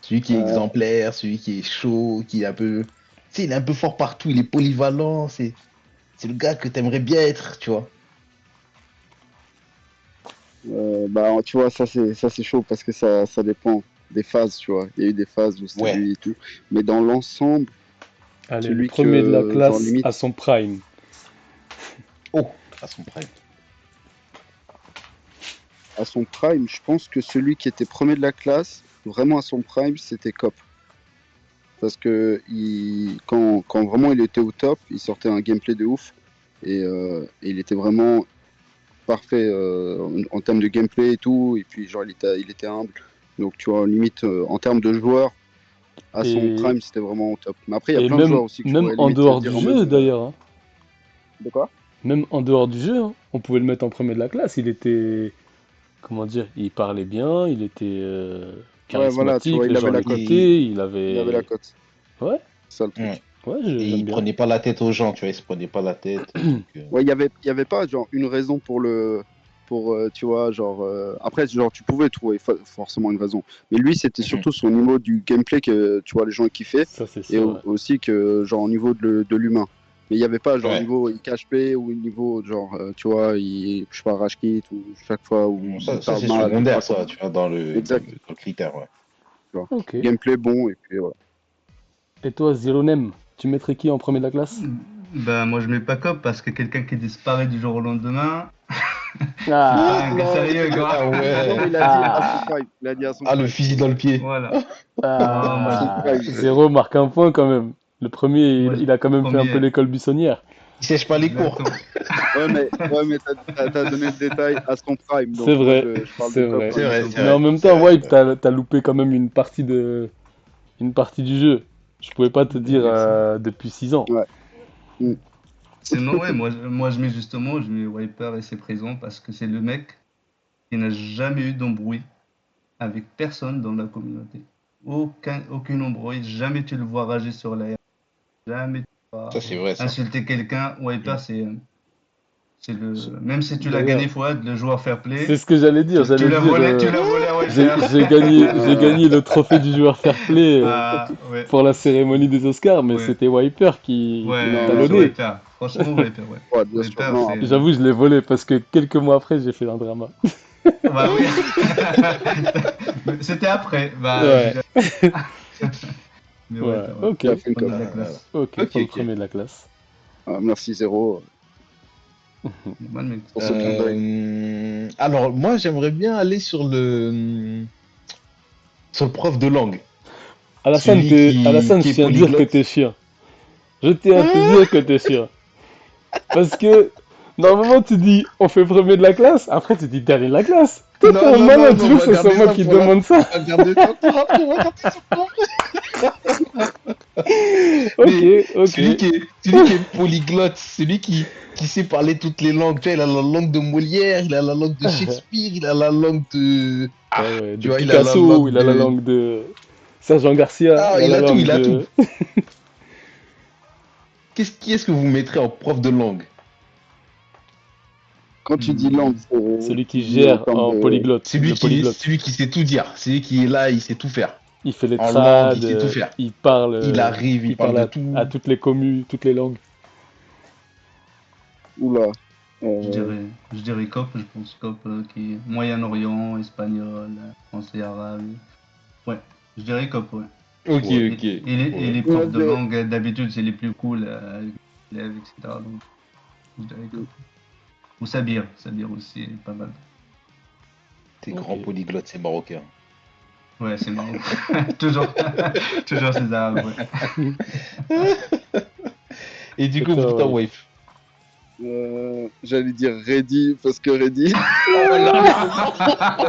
celui qui est Euh, exemplaire, celui qui est chaud, qui est un peu. Tu sais, il est un peu fort partout, il est polyvalent, c'est le gars que t'aimerais bien être, tu vois. bah, tu vois, ça c'est chaud parce que ça dépend des phases, tu vois. Il y a eu des phases où c'était Ouais. lui et tout. Mais dans l'ensemble, Allez, le celui premier de la que, genre, classe à limite, son prime. Oh, à son prime. à son prime, je pense que celui qui était premier de la classe, vraiment à son prime, c'était Cop. Parce que quand vraiment il était au top, il sortait un gameplay de ouf. Et il était vraiment parfait en termes de gameplay et tout. Et puis, genre, il était humble. Donc, tu vois, limite, en termes de joueurs, à son Et, prime, c'était vraiment au top. Mais après, il y a et plein de même, joueurs aussi que je même pourrais en limite dehors du dire en mode. jeu, d'ailleurs. Hein. De quoi? Même en dehors du jeu, hein, on pouvait le mettre en premier de la classe. Il était, comment dire, il parlait bien, il était Ouais, voilà, tu charismatique, vois, les il gens avait la cote. l'écoutaient, il Il avait la avait... cote. Ouais, C'est ça le Ouais. truc. ouais, Et j'aime il bien. prenait pas la tête aux gens, tu vois, il se prenait pas la tête. Donc, Ouais, il y avait pas, genre, une raison pour le. Pour, tu vois, genre. Après, genre, tu pouvais trouver forcément une raison. Mais lui, c'était mhm. surtout son niveau du gameplay que, tu vois, les gens kiffaient. Ça, c'est Et sûr. Ouais. aussi que, genre, au niveau de l'humain. Mais il n'y avait pas genre Ouais. niveau KHP ou niveau genre, tu vois, je sais pas, rage quit ou chaque fois où Bon, il ça parle c'est mal. secondaire, ça, tu vois, Exact. dans le critère, ouais. Tu vois. Ok. Gameplay bon et puis voilà. Et toi, Zilonem, tu mettrais qui en premier de la classe? Ben, moi, je mets pas cop parce que quelqu'un qui disparaît du jour au lendemain, c'est pas un Ah, gars sérieux, quoi. Ah Non, mais ouais. il a dit à son ah, prime. Il a dit à son Ah, le prime. fusil dans le pied. Voilà. Non, À son ah. prime. Zéro marque un point quand même. Le premier, moi, il a quand même fait un peu premier, l'école buissonnière. Il sèche pas les cours. exactement. Ouais, mais t'as donné le détail à son prime. C'est Donc moi, vrai, je parle de c'est cop vrai. quand il était au C'est Mais en vrai, prime. même c'est temps, vrai. Wipe, t'as loupé quand même une partie du jeu. Je pouvais pas te dire Merci. depuis 6 ans. Ouais. Mm. Sinon, ouais, moi, je mets Wiper et ses présents parce que c'est le mec qui n'a jamais eu d'embrouille avec personne dans la communauté. Aucune embrouille, jamais tu le vois rager sur la R, jamais tu vas Ça, c'est vrai, ça. insulter quelqu'un. Wiper, Mm. c'est le. Même si tu l'as D'ailleurs, gagné Fouad, le joueur fair c'est play, ce que j'allais dire. tu J'allais l'as dire, volé, tu l'as volé à j'ai Wiper. j'ai gagné le trophée du joueur fair play Ah, ouais, pour la cérémonie des Oscars, mais ouais, c'était Wiper qui m'a ouais, Non, ouais, non, c'est non. talonné. Wiper. Franchement, Wiper, ouais. Ouais, bien sûr. Wiper, Non, c'est. J'avoue, je l'ai volé parce que quelques mois après, j'ai fait un drama. Bah oui. C'était après. Bah, je Ouais, dirais. Mais ouais, Wiper, ouais. ok, il a fait une Premier cop. de la Ah, là, là. classe. ok, Ok, pour le ok. premier de la classe. Ah, merci Zéro Normal, mec. pour ce clin d'œil. Alors, moi, j'aimerais bien aller sur le prof de langue. Celui Alassane, qui je est tiens à dire que polyglotte. t'es chiant. Je tiens à te dire que t'es chiant. Parce que, normalement, tu dis, on fait premier de la classe, après tu dis dernier de la classe. Toi, t'es Non, un non, malin, non, tu non, on veux que va ce soit garder moi ça qui pour la... demande ça? On va garder ça pour après, on va garder ça pour après. Ok, Mais ok. celui qui est polyglotte, qui sait parler toutes les langues. Tu vois, il a la langue de Molière, il a la langue de Shakespeare, il a la langue de... Ah, Ah ouais, de tu vois, il a la Picasso, langue il a la de... langue de Sergent Garcia, Ah, il a il la a tout, langue il a tout. de... Qui est-ce que vous mettrez en prof de langue? Quand tu dis langue, Hmm. Celui tu qui dis en gère termes en de. polyglotte, le polyglotte. Celui qui sait tout dire, celui qui est là, il sait tout faire. Il fait les En langue, il trades, sait tout faire. Il arrive, il il parle parle de à tout. toutes les communes, toutes les langues. Oula. Je dirais, je dirais COP, je pense COP qui est Moyen-Orient, espagnol, français, arabe. Ouais, je dirais COP, ouais. Ok, Ouais. ok. Et les Ouais. Moi, profs de langue, d'habitude, c'est les plus cool avec les élèves, etc. Donc, je dirais COP. Ou Sabir aussi, est pas mal. T'es Ok. grand polyglotte, c'est marocain. Ouais, c'est marrant. toujours, toujours ces arabes, ouais. Et du Et coup, pour toi, toi, ouais. Wave. j'allais dire Ready parce que Ready, Oh là là.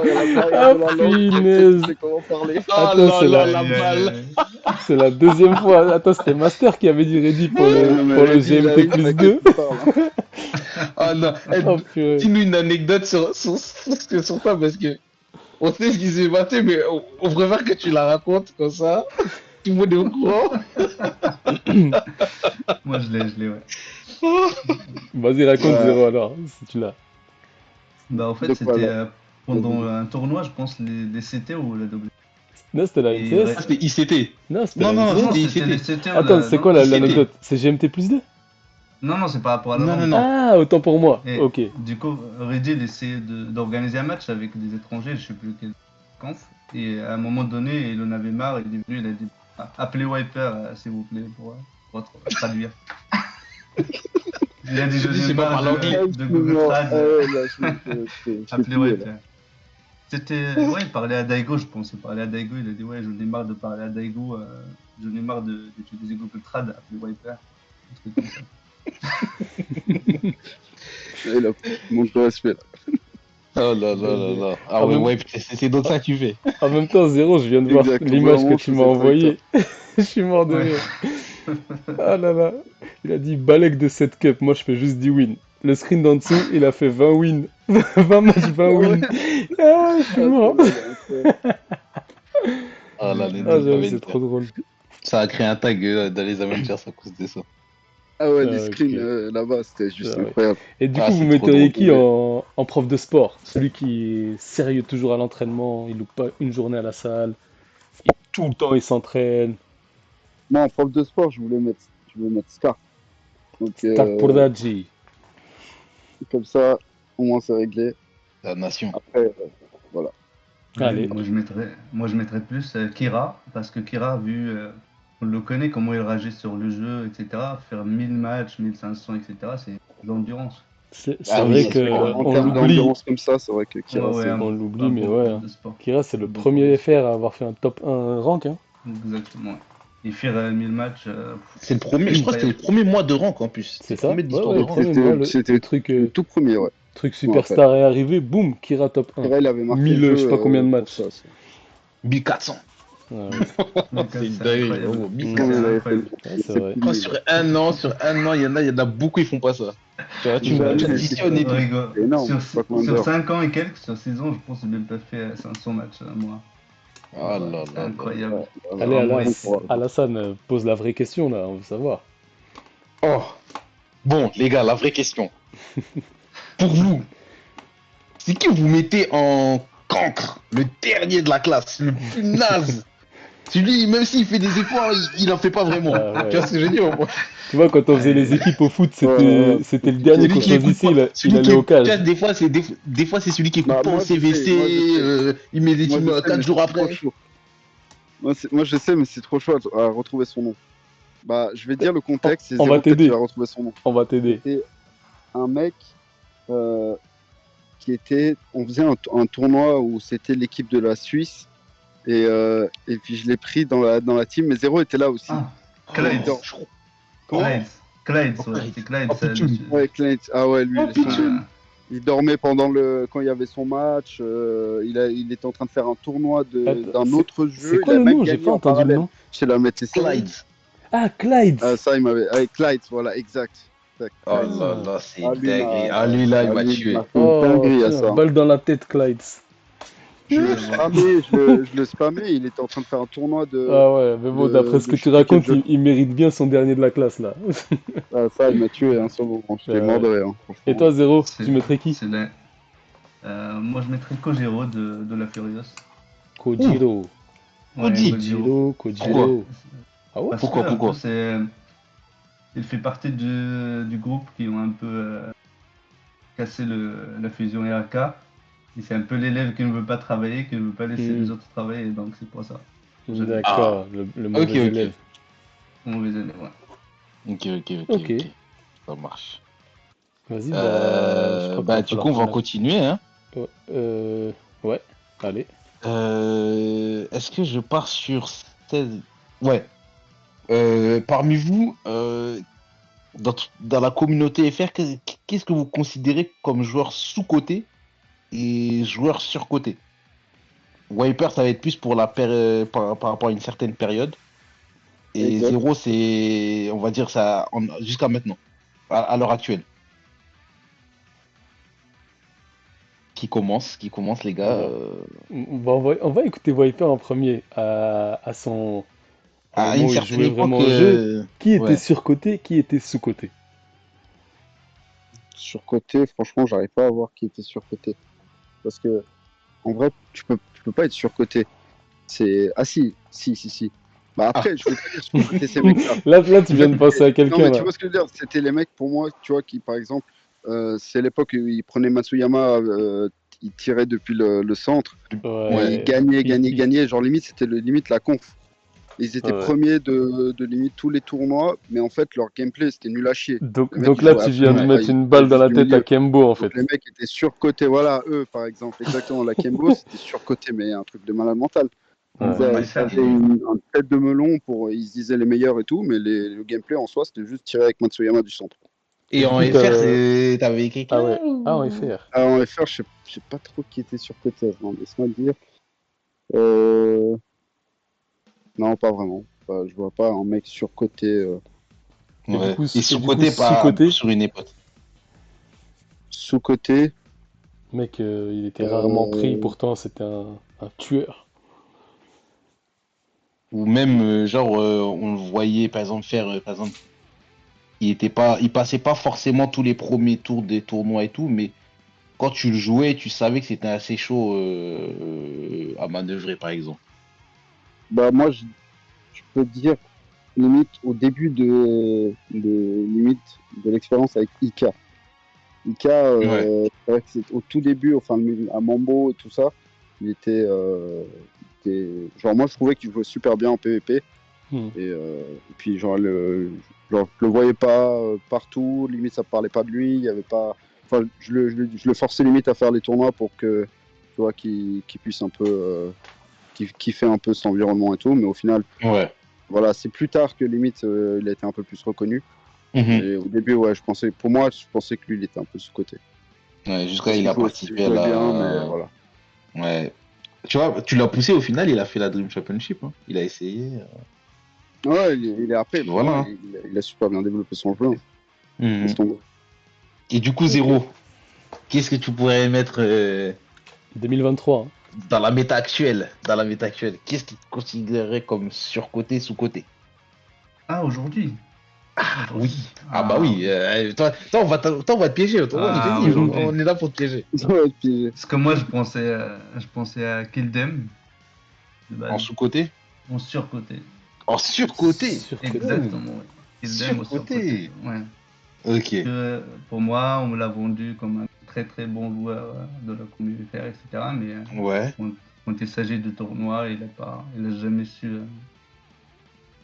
il y a la barrière Ah, de la langue. Tu punaise! sais comment parler. Oh Attends, là là, la Aïe, aïe, balle. aïe. c'est la deuxième fois. Attends, c'était Master qui avait dit ready Ouais, mais pour le Ready, il GMT arrive, plus t'inquiète, 2. il parle. Oh non. Eh, Oh purée. dis-nous une anecdote sur ça parce que on sait ce qui s'est passé, mais on préfère que tu la racontes comme ça. Tout le monde est au courant. Moi, je l'ai, ouais. Vas-y, raconte Ouais, zéro alors, si tu l'as. Bah, en de fait, quoi c'était là? pendant un tournoi, je pense, les CT ou la W. Non, c'était la Et Ah, NCS? c'était ICT. Non, c'était Non, la non, non, c'était NCS. c'était les ICT. CT ou Attends, la. c'est Non, quoi non, ICT. l'anecdote? C'est GMT plus 2? non, non, c'est par rapport à la Non, non, langue. non. Ah, autant pour moi. Et Ok. du coup, Reddy, il essayait d'organiser un match avec des étrangers, je sais plus quel conf. Et à un moment donné, il en avait marre, il est venu, il a dit appelez Wiper, s'il vous plaît, pour traduire. Il a dit Je je dis, n'ai c'est pas marre par l'anglais. Ah, de Google excuse-moi. Trad, Ah ouais, là, je sais appelez plus. Là. Wiper. C'était. Ouais, il parlait à Daigo, je pense. Il parlait à Daigo, il a dit ouais, j'en ai marre de parler à Daigo, j'en ai marre d'utiliser Google Trad, appelez Wiper. Un truc comme ça. Et là, manque de respect. Là. Oh là là là là. Ah En ouais, même, ouais, c'est donc ça que tu fais. en même temps, zéro, je viens de voir Exact. Au bout d'un l'image que moment, je tu m'as faisais le traducteur. envoyée. Je suis mort de Ouais. rire. Ah là là. Il a dit Balek de 7 cup. Moi, je fais juste 10 wins. Le screen d'en dessous, il a fait 20 wins. 20 matchs, 20 Ah ouais. wins. Ah, je suis Ah, mort. celle-là, elle est incroyable. Ah là, les Ah, deux j'avoue, c'est Avengers. trop drôle. Ça a créé un tag dans les Avengers à cause de ça. Ah ouais, les Ah, screens ok. là-bas, c'était juste Ah ouais. incroyable. Et du Ah, coup, vous c'est trop metteriez drôle. qui en prof de sport? Celui qui est sérieux toujours à l'entraînement, il loupe pas une journée à la salle, et tout le temps il s'entraîne. Moi, en prof de sport, je voulais mettre Scar. Donc, Start pour Daji. comme ça, au moins c'est réglé. La nation. Après, voilà. Allez. Moi, je mettrais plus Kira, parce que Kira, on le connaît, comment il réagit sur le jeu, etc. Faire 1000 matchs, 1500, etc., c'est de l'endurance. C'est Ah vrai oui, que En on termes l'oublie. d'endurance comme ça, c'est vrai que Kira, c'est. On l'oublie, mais bon ouais. prof de sport. Kira, c'est le Bon premier prof. FR à avoir fait un top 1 rank. Hein. Exactement. Et faire 1000 matchs, C'est le premier, je crois que c'était le premier mois de rank en plus. C'est C'était le ça? premier de Ouais, l'histoire ouais, de le rank. premier mois, C'était le truc, le tout premier, ouais. truc Je me rappelle. superstar est arrivé, boum, Kira top 1. Kira, il avait marqué 1000, le jeu je sais pas combien de pour matchs. ça. 1400. Ouais, C'est une c'est dinguerie, incroyable. vraiment. Mm. 1400. Combien il C'est avait fait le incroyable. ouais, c'est C'est vrai. plus Oh, lui, sur là. un an, il y en a beaucoup, ils font pas ça. Tu vois, tu Ouais, mais additionnes et tout. c'est énorme. Sur, Je sais pas combien sur d'heures. 5 ans et quelques, sur 6 ans, je pense que j'ai même pas fait 500 matchs, moi. Ah là C'est là là. incroyable. Allez, Vraiment, Alassane, pose la vraie question là, on veut savoir. Oh, bon, les gars, la vraie question. Pour vous, c'est qui vous mettez en cancre, le dernier de la classe, le plus naze? Celui, même s'il fait des efforts, il en fait pas vraiment. Ah, ouais. Tu vois ce que je veux dire? Tu vois, quand on faisait les Allez. équipes au foot, Ouais, c'était le c'est dernier Celui qu'on qui écoute choisissait, pas, il celui qui allait au tu vois, cage. des fois c'est celui qui écoute Bah, pas au moi, je sais, CVC, moi, je sais. il met des Moi, teams je sais, 4 mais jours c'est trop après. chaud. Moi, je sais, mais c'est trop chaud à retrouver son nom. Bah, je vais dire le contexte, c'est On va zéro, peut-être tu vas t'aider, retrouver son nom. on va t'aider. C'était un mec euh, qui était. On faisait un tournoi où c'était l'équipe de la Suisse. Et puis je l'ai pris dans la team, mais Zéro était là aussi. Ah, Clyde. Oh, Comment Clyde, Oh, ouais, c'est Clyde, oh, ça, Pitchoun. Ouais, Clint. Ah ouais, lui, Oh, laisse tomber. Pitchoun. Il dormait quand il y avait son match. Il était en train de faire un tournoi d'un autre C'est jeu. Il quoi a le même nom? J'ai gagné pas en entendu le parallèle. nom. Chez la mais t'es sérieux? Clyde. Ah, Clyde! Ah, ça, il m'avait. Avec Clyde, voilà, exact. Oh Clyde. là Ah. là, c'est Ah, une dinguerie. Ah, lui là, il m'a lui, il m'a tué. fait une Oh, dinguerie à putain, ça. balle dans la tête, Clyde. Je le spammais. Il était en train de faire un tournoi Ah ouais, mais bon, d'après ce de que je tu sais plus quel racontes, jeu. il mérite bien son dernier de la classe là. Ah, ça, il m'a tué, hein, sur le moment. J'étais mort Ouais. de rire, hein, Et franchement. toi, Zéro, c'est tu mettrais qui? c'est la- moi, je mettrais Kojiro de la Furious. Ouh, Kojiro. Ouais, Audi. Kojiro. Pourquoi? Kojiro. Ah ouais? Parce que, un peu, Pourquoi? il fait partie du groupe qui ont un peu cassé la fusion RK. Et c'est un peu l'élève qui ne veut pas travailler, qui ne veut pas laisser les Hmm, autres travailler, et donc c'est pour ça. J'aime bien. Ah, d'accord, le ok, mauvais élève. ok. Mauvais élève, ouais. Ok. Ok, Ça marche. vas-y, bah, je crois qu'il va Du coup, falloir on va qu'on a... continuer, hein. Ouais, ouais, allez. Est-ce que je pars sur 16? Ouais. Parmi vous, dans la communauté FR, qu'est-ce que vous considérez comme joueur sous-coté et joueur surcoté? Wiper, ça va être plus pour par rapport à une certaine période. Et Exact. Zéro, c'est, on va dire, ça jusqu'à maintenant, à l'heure actuelle. Qui commence, les gars. Alors, on va écouter Viper en premier, au À moment une où il certaine jouait vraiment époque, au jeu. Qui était ouais. surcoté, qui était sous-coté? Surcoté, franchement, j'arrive pas à voir qui était surcoté. Parce que, en vrai, tu peux pas être surcoté. Ah si. Bah Ah, après, je vais pas dire surcoté ces mecs-là. Là, tu viens de penser à Non, quelqu'un, mais tu là. vois ce que je veux dire? C'était les mecs, pour moi, tu vois, qui, par exemple, c'est l'époque où ils prenaient Matsuyama, ils tiraient depuis le centre, et ils ouais. Ouais. gagnaient. Genre, limite, c'était limite la conf. Ils étaient Ouais. premiers de limite tous les tournois, mais en fait, leur gameplay, c'était nul à chier. Les mecs, Donc ils là, jouaient tu viens de absolument Ouais. pas, mettre ils une jouaient balle dans juste la du tête à milieu. Kembo, en Donc fait. les mecs étaient surcotés, voilà, eux par exemple, exactement, la Kembo, c'était surcoté, mais un truc de malade mental. Ouais. Ouais, Ils avaient et- une tête de melon, ils se disaient les meilleurs et tout, mais le gameplay en soi, c'était juste tirer avec Matsuyama du centre. Et Et du en coup, FR, t'avais Ah quelqu'un ouais. Ah, en ou... FR. Alors en FR, je sais pas trop qui était surcoté, attends, laisse-moi te dire. Euh, Non, pas vraiment. Je vois pas un mec surcoté. Ouais. Et Et du coup, sous-côté, pas sous-coté, sur une époque. Sous-coté. mec, il était rarement pris, Euh, pourtant, c'était un tueur. Ou même, genre, on le voyait, par exemple, par exemple, il passait pas forcément tous les premiers tours des tournois et tout, mais quand tu le jouais, tu savais que c'était assez chaud à manœuvrer, par exemple. Bah moi, je peux te dire. limite au début limite de l'expérience avec Ika. Ika, c'est vrai que au tout début, enfin à Mambo et tout ça, il genre moi je trouvais qu'il jouait super bien en PvP. Hmm. Et puis genre, genre je le voyais pas partout, limite ça parlait pas de lui, il y avait pas. Enfin, je le forçais limite à faire les tournois pour que tu vois qu'il puisse un peu kiffer un peu cet environnement et tout, mais au final, Ouais. voilà, c'est plus tard que limite il a été un peu plus reconnu. Mhm. Et au début, ouais, pour moi, je pensais que lui, il était un peu sous-côté. Ouais, jusqu'à Parce il qu'il a il participé à jouait bien, mais la. voilà. Ouais. Tu vois, tu l'as poussé au final, il a fait la Dream Championship. Hein. Il a essayé. Ouais, il est après, Puis pour voilà. moi, Hein. il a super bien développé son jeu. Hein. Laisse Mhm. tomber. Et du coup, Ok. Zéro, qu'est-ce que tu pourrais mettre 2023. Hein. dans la méta actuelle? Dans la méta actuelle, qu'est-ce que tu considérerais comme surcoté, sous-côté? Ah, aujourd'hui. Ah oui. Aujourd'hui. Ah bah oui. Toi, on va te piéger. Toi, je t'ai Ah, dit, aujourd'hui. on est là pour te piéger. Ouais, puis, Parce que moi, je pensais à Kildem, de En base, sous-côté? en surcoté. En surcoté? Surcoté. Ouh, Exactement, ouais. Kildem au surcoté. surcoté. Ouais. Ok. Pour moi, on me l'a vendu comme un très très bon joueur de la communauté, etc. Mais Ouais. quand il s'agit de tournois, il a jamais su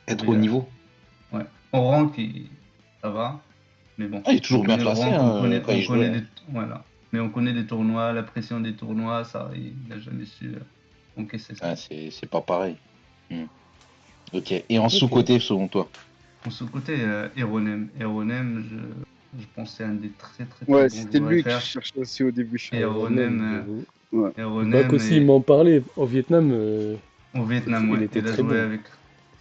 Être trouver. au niveau. Ouais. En rank, ça va, mais bon, Ah, il est on toujours bien connaît le classé rank, hein, quand il jouait. Hein. voilà. Mais on connaît des tournois, la pression des tournois, ça, il n'a jamais su encaisser ça. Ah, c'est pas pareil. Hmm. Ok. Et en Ok. sous-côté, selon toi? Pour ce côté, Eronem, je pensais à un des très très très ouais, bons c'était joueurs lui que je FR. cherchais aussi au début. Iron Eronem, j'avoue. Ouais. Bak Eronem aussi, il m'en parlait. Au Vietnam, au Vietnam, il ouais, était il a très joué bon. avec.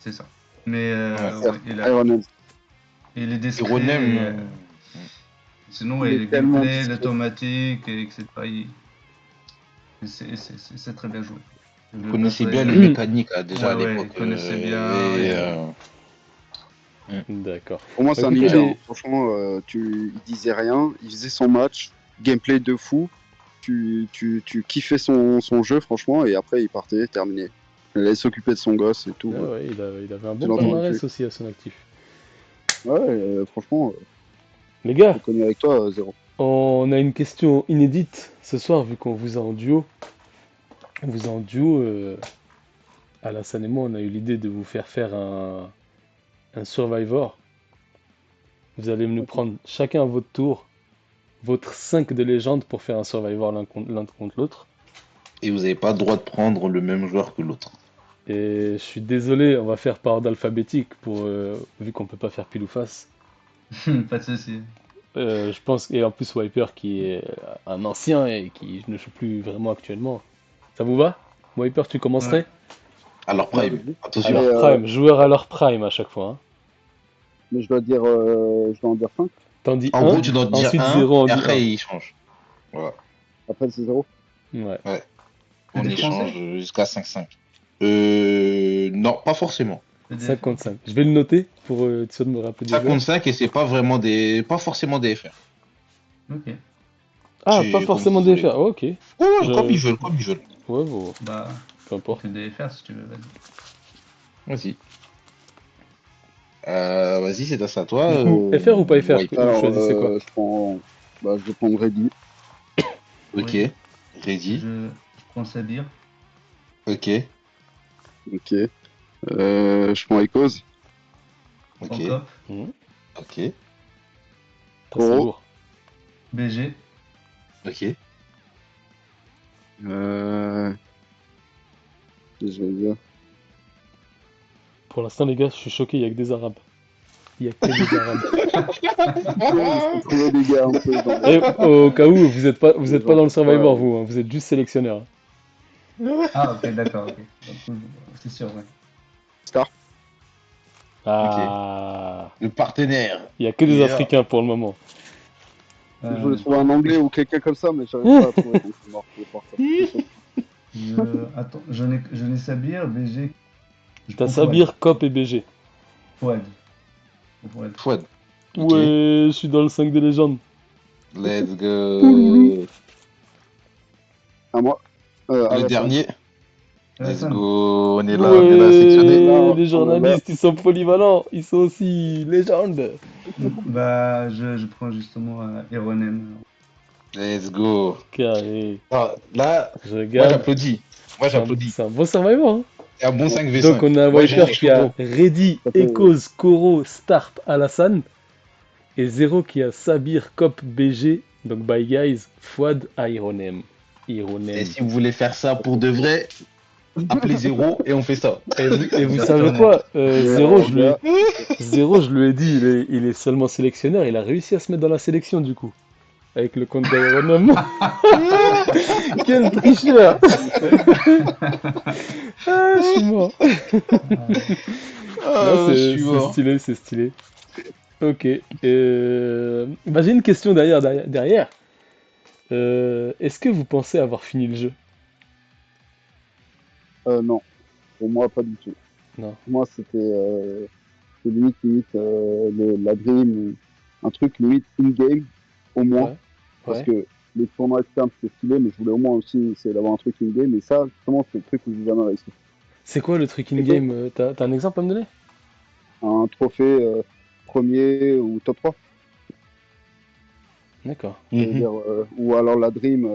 C'est ça. Mais Ouais. ouais, Iron Man. il est discret. Ironem. Sinon, Il ouais, est le tellement gameplay, discret. l'automatique, etc. C'est très bien joué. Je Il le connaissait placerai. bien les mécaniques déjà à Ouais, ouais, il l'époque. connaissait bien. D'accord. Pour moi, Bah, c'est un écoutez, ninja. Hein. Franchement, il disait rien, il faisait son match, gameplay de fou. Tu kiffais son jeu, franchement, et après, il partait, terminé. Il allait s'occuper de son gosse et tout. ah ouais, il avait un C'est bon dans un truc. palmarès aussi à son actif. Ouais, franchement, Les je suis gars, reconnu avec toi, Zéro. on a une question inédite ce soir, vu qu'on vous a en duo. On vous a en duo. Alassane et moi, on a eu l'idée de vous faire un Survivor. Vous allez nous Ok. prendre chacun à votre tour votre 5 de légende pour faire un Survivor l'un contre l'autre. Et vous n'avez pas le droit de prendre le même joueur que l'autre. Et je suis désolé, on va faire par ordre alphabétique vu qu'on peut pas faire pile ou face. Pas de souci. Je pense, et en plus Wiper qui est un ancien et qui ne joue plus vraiment actuellement. Ça vous va? Wiper, tu Ouais. commencerais? Alors Ouais, Prime, vas-y. À attention. Mais, leur prime, joueur à leur prime à chaque fois. Hein. mais je dois en dire 5. T'en dis En un, gros, tu dois te dire ensuite un, zéro en et dit un. après il change. Voilà. Après, c'est 0. Ouais. Ouais. C'est On des échange Français? jusqu'à 5-5. Non, pas forcément. EDF, ok. 55. Je vais le noter pour être sûr de me rappeler des Ça joueurs. compte 5 et c'est pas vraiment pas forcément des FR. Ok. Ah, pas C'est comme forcément vous des voulez. FR. Oh, ok. Ouais, ouais, comme Je... ils veulent, comme ils veulent. Ouais, bon, Bah, peu on importe. fait des FR si tu veux, vas-y. Vas-y. Vas-y, c'est à toi. Du coup, FR ou pas FR? Wipe. Vous Alors, choisissez quoi? je vais prendre Ready. Ok. Ready. Ready. Je prends Sabir. Ok. Ok. Je prends Echoes. Ok. Okop. Hmm, Ok. ça, c'est Koro. lourd. BG. Ok. Euh, je vais dire. Pour l'instant, les gars, je suis choqué, il y a que des Arabes. Il y a que des Arabes. J'essaie de trouver des gars un peu dans Et au cas où, vous les êtes pas gens dans le comme ça. Survivor, vous, hein, vous êtes juste sélectionneur. Ah, ok, d'accord, ok. Donc, c'est sûr, ouais. Star. Ok. Ah, Le partenaire. il y a que des Yeah. Africains pour le moment. Je voulais Euh, trouver un anglais ou quelqu'un comme ça, mais j'arrive pas à trouver. Donc c'est mort, je vais partir. Je saute. Attends, j'en ai Sabir, BG. Je T'as prends Fouad. Sabir, Cop et BG. Fouad. Fouad. Fouad. Ok. Ouais, je suis dans le 5 des légendes. Let's Ouloulou. go. À moi. Le Alassane. dernier. Let's Hassan. go, on est là, sectionné. Là, Ouais, on les est là. journalistes, ils sont polyvalents, ils sont aussi légendes. Bah, je prends justement Ironen. Let's go. Carré. Ah, là, Je moi regarde, j'applaudis. Moi j'applaudis. c'est un bon Survivor, hein. C'est un bon Donc 5v5. on a un Moi je wiper suis qui a chaud. Reddy, Ça fait- Echoes, Koro, Starp, Alassane. Et Zero qui a Sabir, Cop, BG. Donc bye guys, Fouad, Ironem. Et Ironem. si vous voulez faire ça pour de vrai, appelez 0 et on fait ça. Et vous savez Exactement. quoi Mais Zéro, les gars, Zéro, je lui ai dit, il est seulement sélectionneur. Il a réussi à se mettre dans la sélection du coup. Avec le compte d'Ironem. Quel tricheur. Ah, je suis mort. Non, Je c'est suis c'est mort. stylé, c'est stylé. Ok. Bah, j'ai une question derrière. Est-ce que vous pensez avoir fini le jeu? non, pour moi, pas du tout. Non. Pour moi, c'est limite la dream, un truc limite in-game, au moins. Ouais. Parce Ouais. que les tournois externes, c'était stylé, mais je voulais au moins aussi essayer d'avoir un truc in-game. Et ça, justement, c'est le truc où j'ai jamais réussi. C'est quoi le truc in-game? T'as un exemple à me donner? Un trophée premier ou top 3. D'accord. Ça veut dire, ou alors la dream,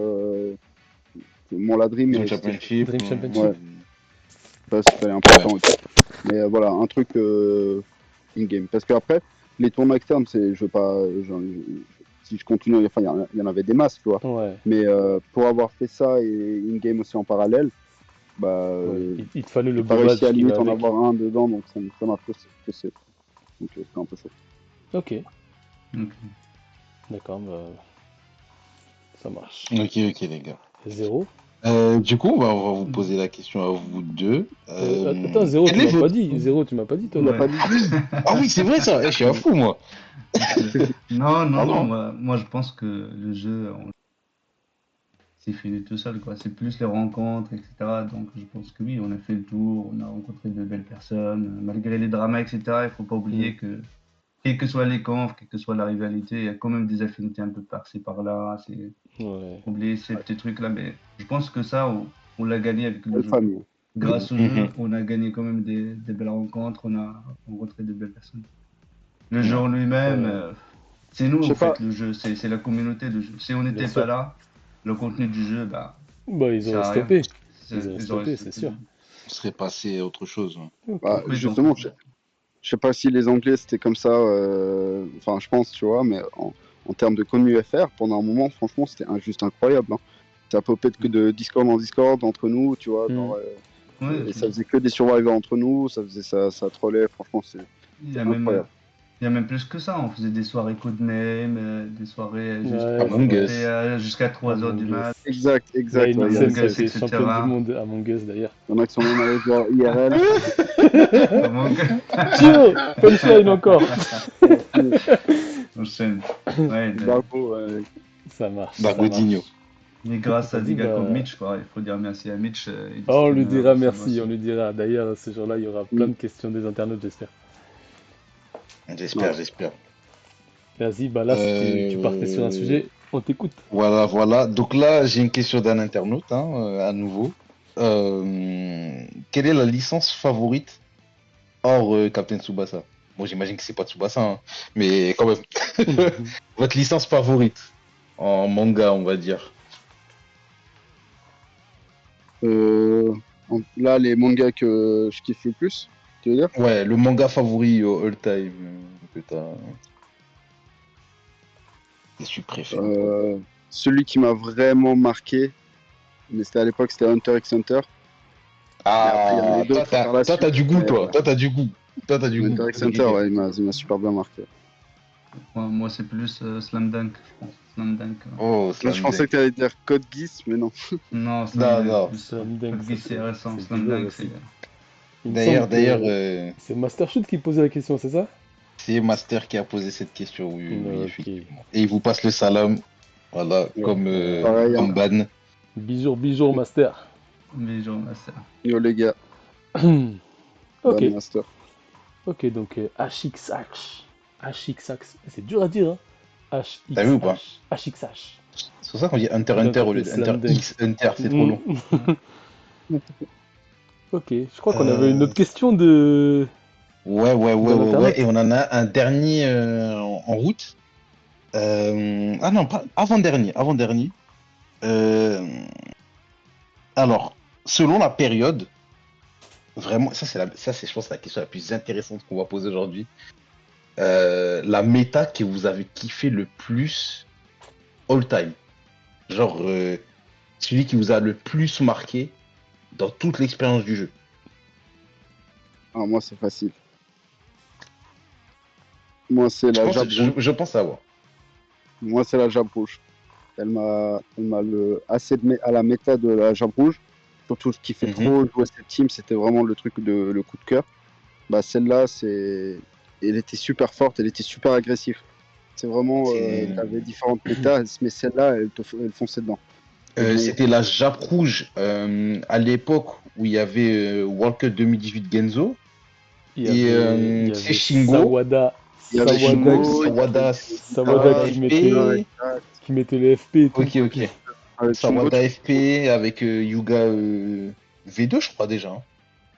la dream, Dream c'était, Championship. Dream ouais, Championship? parce qu'il fallait un peu de temps et tout. Mais voilà, un truc in-game. Parce qu'après, les tournois externes, je veux pas, si je continue, enfin, il y en avait des masses, tu vois. Ouais. Mais pour avoir fait ça et in-game aussi en parallèle, bah, Ouais. Il te fallait le j'ai pas beau réussi à badge qui va limite en avec. avoir un dedans, donc ça m'a frustré. Donc c'était un peu chaud. Ok. Ok. D'accord, bah, ça marche. Ok, les gars. Zéro. Du coup, bah, on va vous poser la question à vous deux. Attends, Zéro, Quel tu est m'as pas votre... dit. Zéro, tu m'as pas dit, toi, Il a là. Ouais. pas dit. Ah oui, c'est vrai ça. Je suis un fou, moi. Non, non, non, Pardon. moi je pense que le jeu, c'est fini tout seul, quoi. C'est plus les rencontres, etc. Donc je pense que oui, on a fait le tour, on a rencontré de belles personnes. Malgré les dramas, etc., il faut pas oublier que, quels que soient les confs, quelle que soit la rivalité, il y a quand même des affinités un peu par-ci, par-là. C'est Ouais. oublier ces petits trucs-là. Mais je pense que ça, on l'a gagné avec le Belle jeu. famille. Grâce au Mhm. jeu, on a gagné quand même des belles rencontres, on a rencontré de belles personnes. Le jeu Ouais. en lui-même, Ouais. c'est nous Je en sais pas. fait, le jeu, c'est la communauté de jeu. Si on Bien n'était pas sûr. là, le contenu du jeu, bah, Bah, il ils sert auraient à rien. stoppé. Ils auraient Ils auraient stoppé, c'est sûr. On serait passé à autre chose. Ok. Bah, complètement. justement, je sais pas si les Anglais c'était comme ça. Enfin, je pense, tu vois, mais en termes de contenu FR, pendant un moment, franchement, c'était juste incroyable. Hein. Ça popait que de Discord en Discord entre nous, tu vois, Hmm. genre, Ouais, et ça faisait que des survivors entre nous, ça trollait, franchement, il y c'était a même, incroyable. il y a même plus que ça. On faisait des soirées codename, des soirées juste Ouais, pour c'est Among vrai. Us. discuter jusqu'à 3 heures du Among mat. Us. La Exact, ouais, NXN Among qui a Us, été championne du etc. monde à Among Us d'ailleurs. y en a qui sont même allés voir IRL. Among Tio, punchline encore. Enchaîne. Ouais, Dargo, Ça marche, ça Dargodinho. marche. mais grâce à Vas-y, des gars comme bah. Mitch, quoi. Il faut dire merci à Mitch et des Oh, on lui streamers, dira ça va merci, on aussi. lui dira. D'ailleurs, ce jour-là, il y aura plein de questions des internautes, j'espère. J'espère, j'espère. Vas-y, bah là, tu partais sur un sujet, on t'écoute. Voilà. Donc là, j'ai une question d'un internaute, hein, à nouveau. Quelle est la licence favorite hors Captain Tsubasa? Bon, j'imagine que c'est pas Tsubasa, hein, mais quand même. Votre licence favorite en manga, on va dire. là, les mangas que je kiffe le plus, tu veux dire? Ouais, le manga favori all time que que tu préfères. Celui qui m'a vraiment marqué, mais c'était à l'époque, c'était Hunter x Hunter. Et après, il y en Ah, avait d'autres par la toi, t'as suite. du goût, Mais toi. Toi, t'as du goût. Toi, t'as du goût. Hunter x Ok, Hunter, ok. ouais, il m'a super bien marqué. Moi, c'est plus Slam Dunk, je pense. Slam Dunk. Oh, Là, je Slam pensais Dunk. que tu allais dire Code Geass, mais non. Non, Slam Non, Dunk non. plus. Slam Dunk, Code Geass, c'est récent. c'est du Slam lourd Dunk, c'est. aussi. Il me semble D'ailleurs, que c'est Master Shoot qui posait la question, c'est ça? c'est Master qui a posé cette question, oui, Ok. effectivement. Et il vous passe le salam, voilà, Ouais. Pareil, hein. comme Ban. Bijour, Master. Mais genre, là, ça. Yo les gars, Ok. Ban Master. Ok, donc HXH. HXH. C'est dur à dire, hein. T'as vu ou pas? HXH. HXH. C'est pour ça qu'on dit Hunter D'un Hunter au côté, lieu de Hunter Slam Dunk. X Hunter, c'est trop long. Ouais. Ok, je crois qu'on avait une Euh, autre question de ouais, l'internet. et on en a un dernier en route. Ah non, pas avant-dernier, avant-dernier. Euh, alors, selon la période, vraiment, ça c'est, je pense, la question la plus intéressante qu'on va poser aujourd'hui. La méta que vous avez kiffé le plus all time. Genre, celui qui vous a le plus marqué dans toute l'expérience du jeu. Ah, moi, c'est facile. Moi, c'est Je la pense, Jab Rouge. je pense savoir. Moi, c'est la Jab Rouge. Elle m'a assez à la méta de la Jab Rouge. Surtout ce qui fait Mhm. trop jouer cette team, c'était vraiment le truc le coup de cœur. Bah, celle-là, elle était super forte, elle était super agressive. C'est vraiment, C'est- tu avais différentes méta, mais celle-là, elle fonçait dedans. Et bon, C'était la Jappe Rouge à l'époque où il y avait World Cup 2018 Genzo Il y c'est avait Shingo, il y avait Shingo, il y avait Sawada Sawada Yuga, FP. exact. qui mettait le FP et tout. Ok, ok. Avec Shingo, Sawada FP avec Yuga V2, je crois déjà, hein.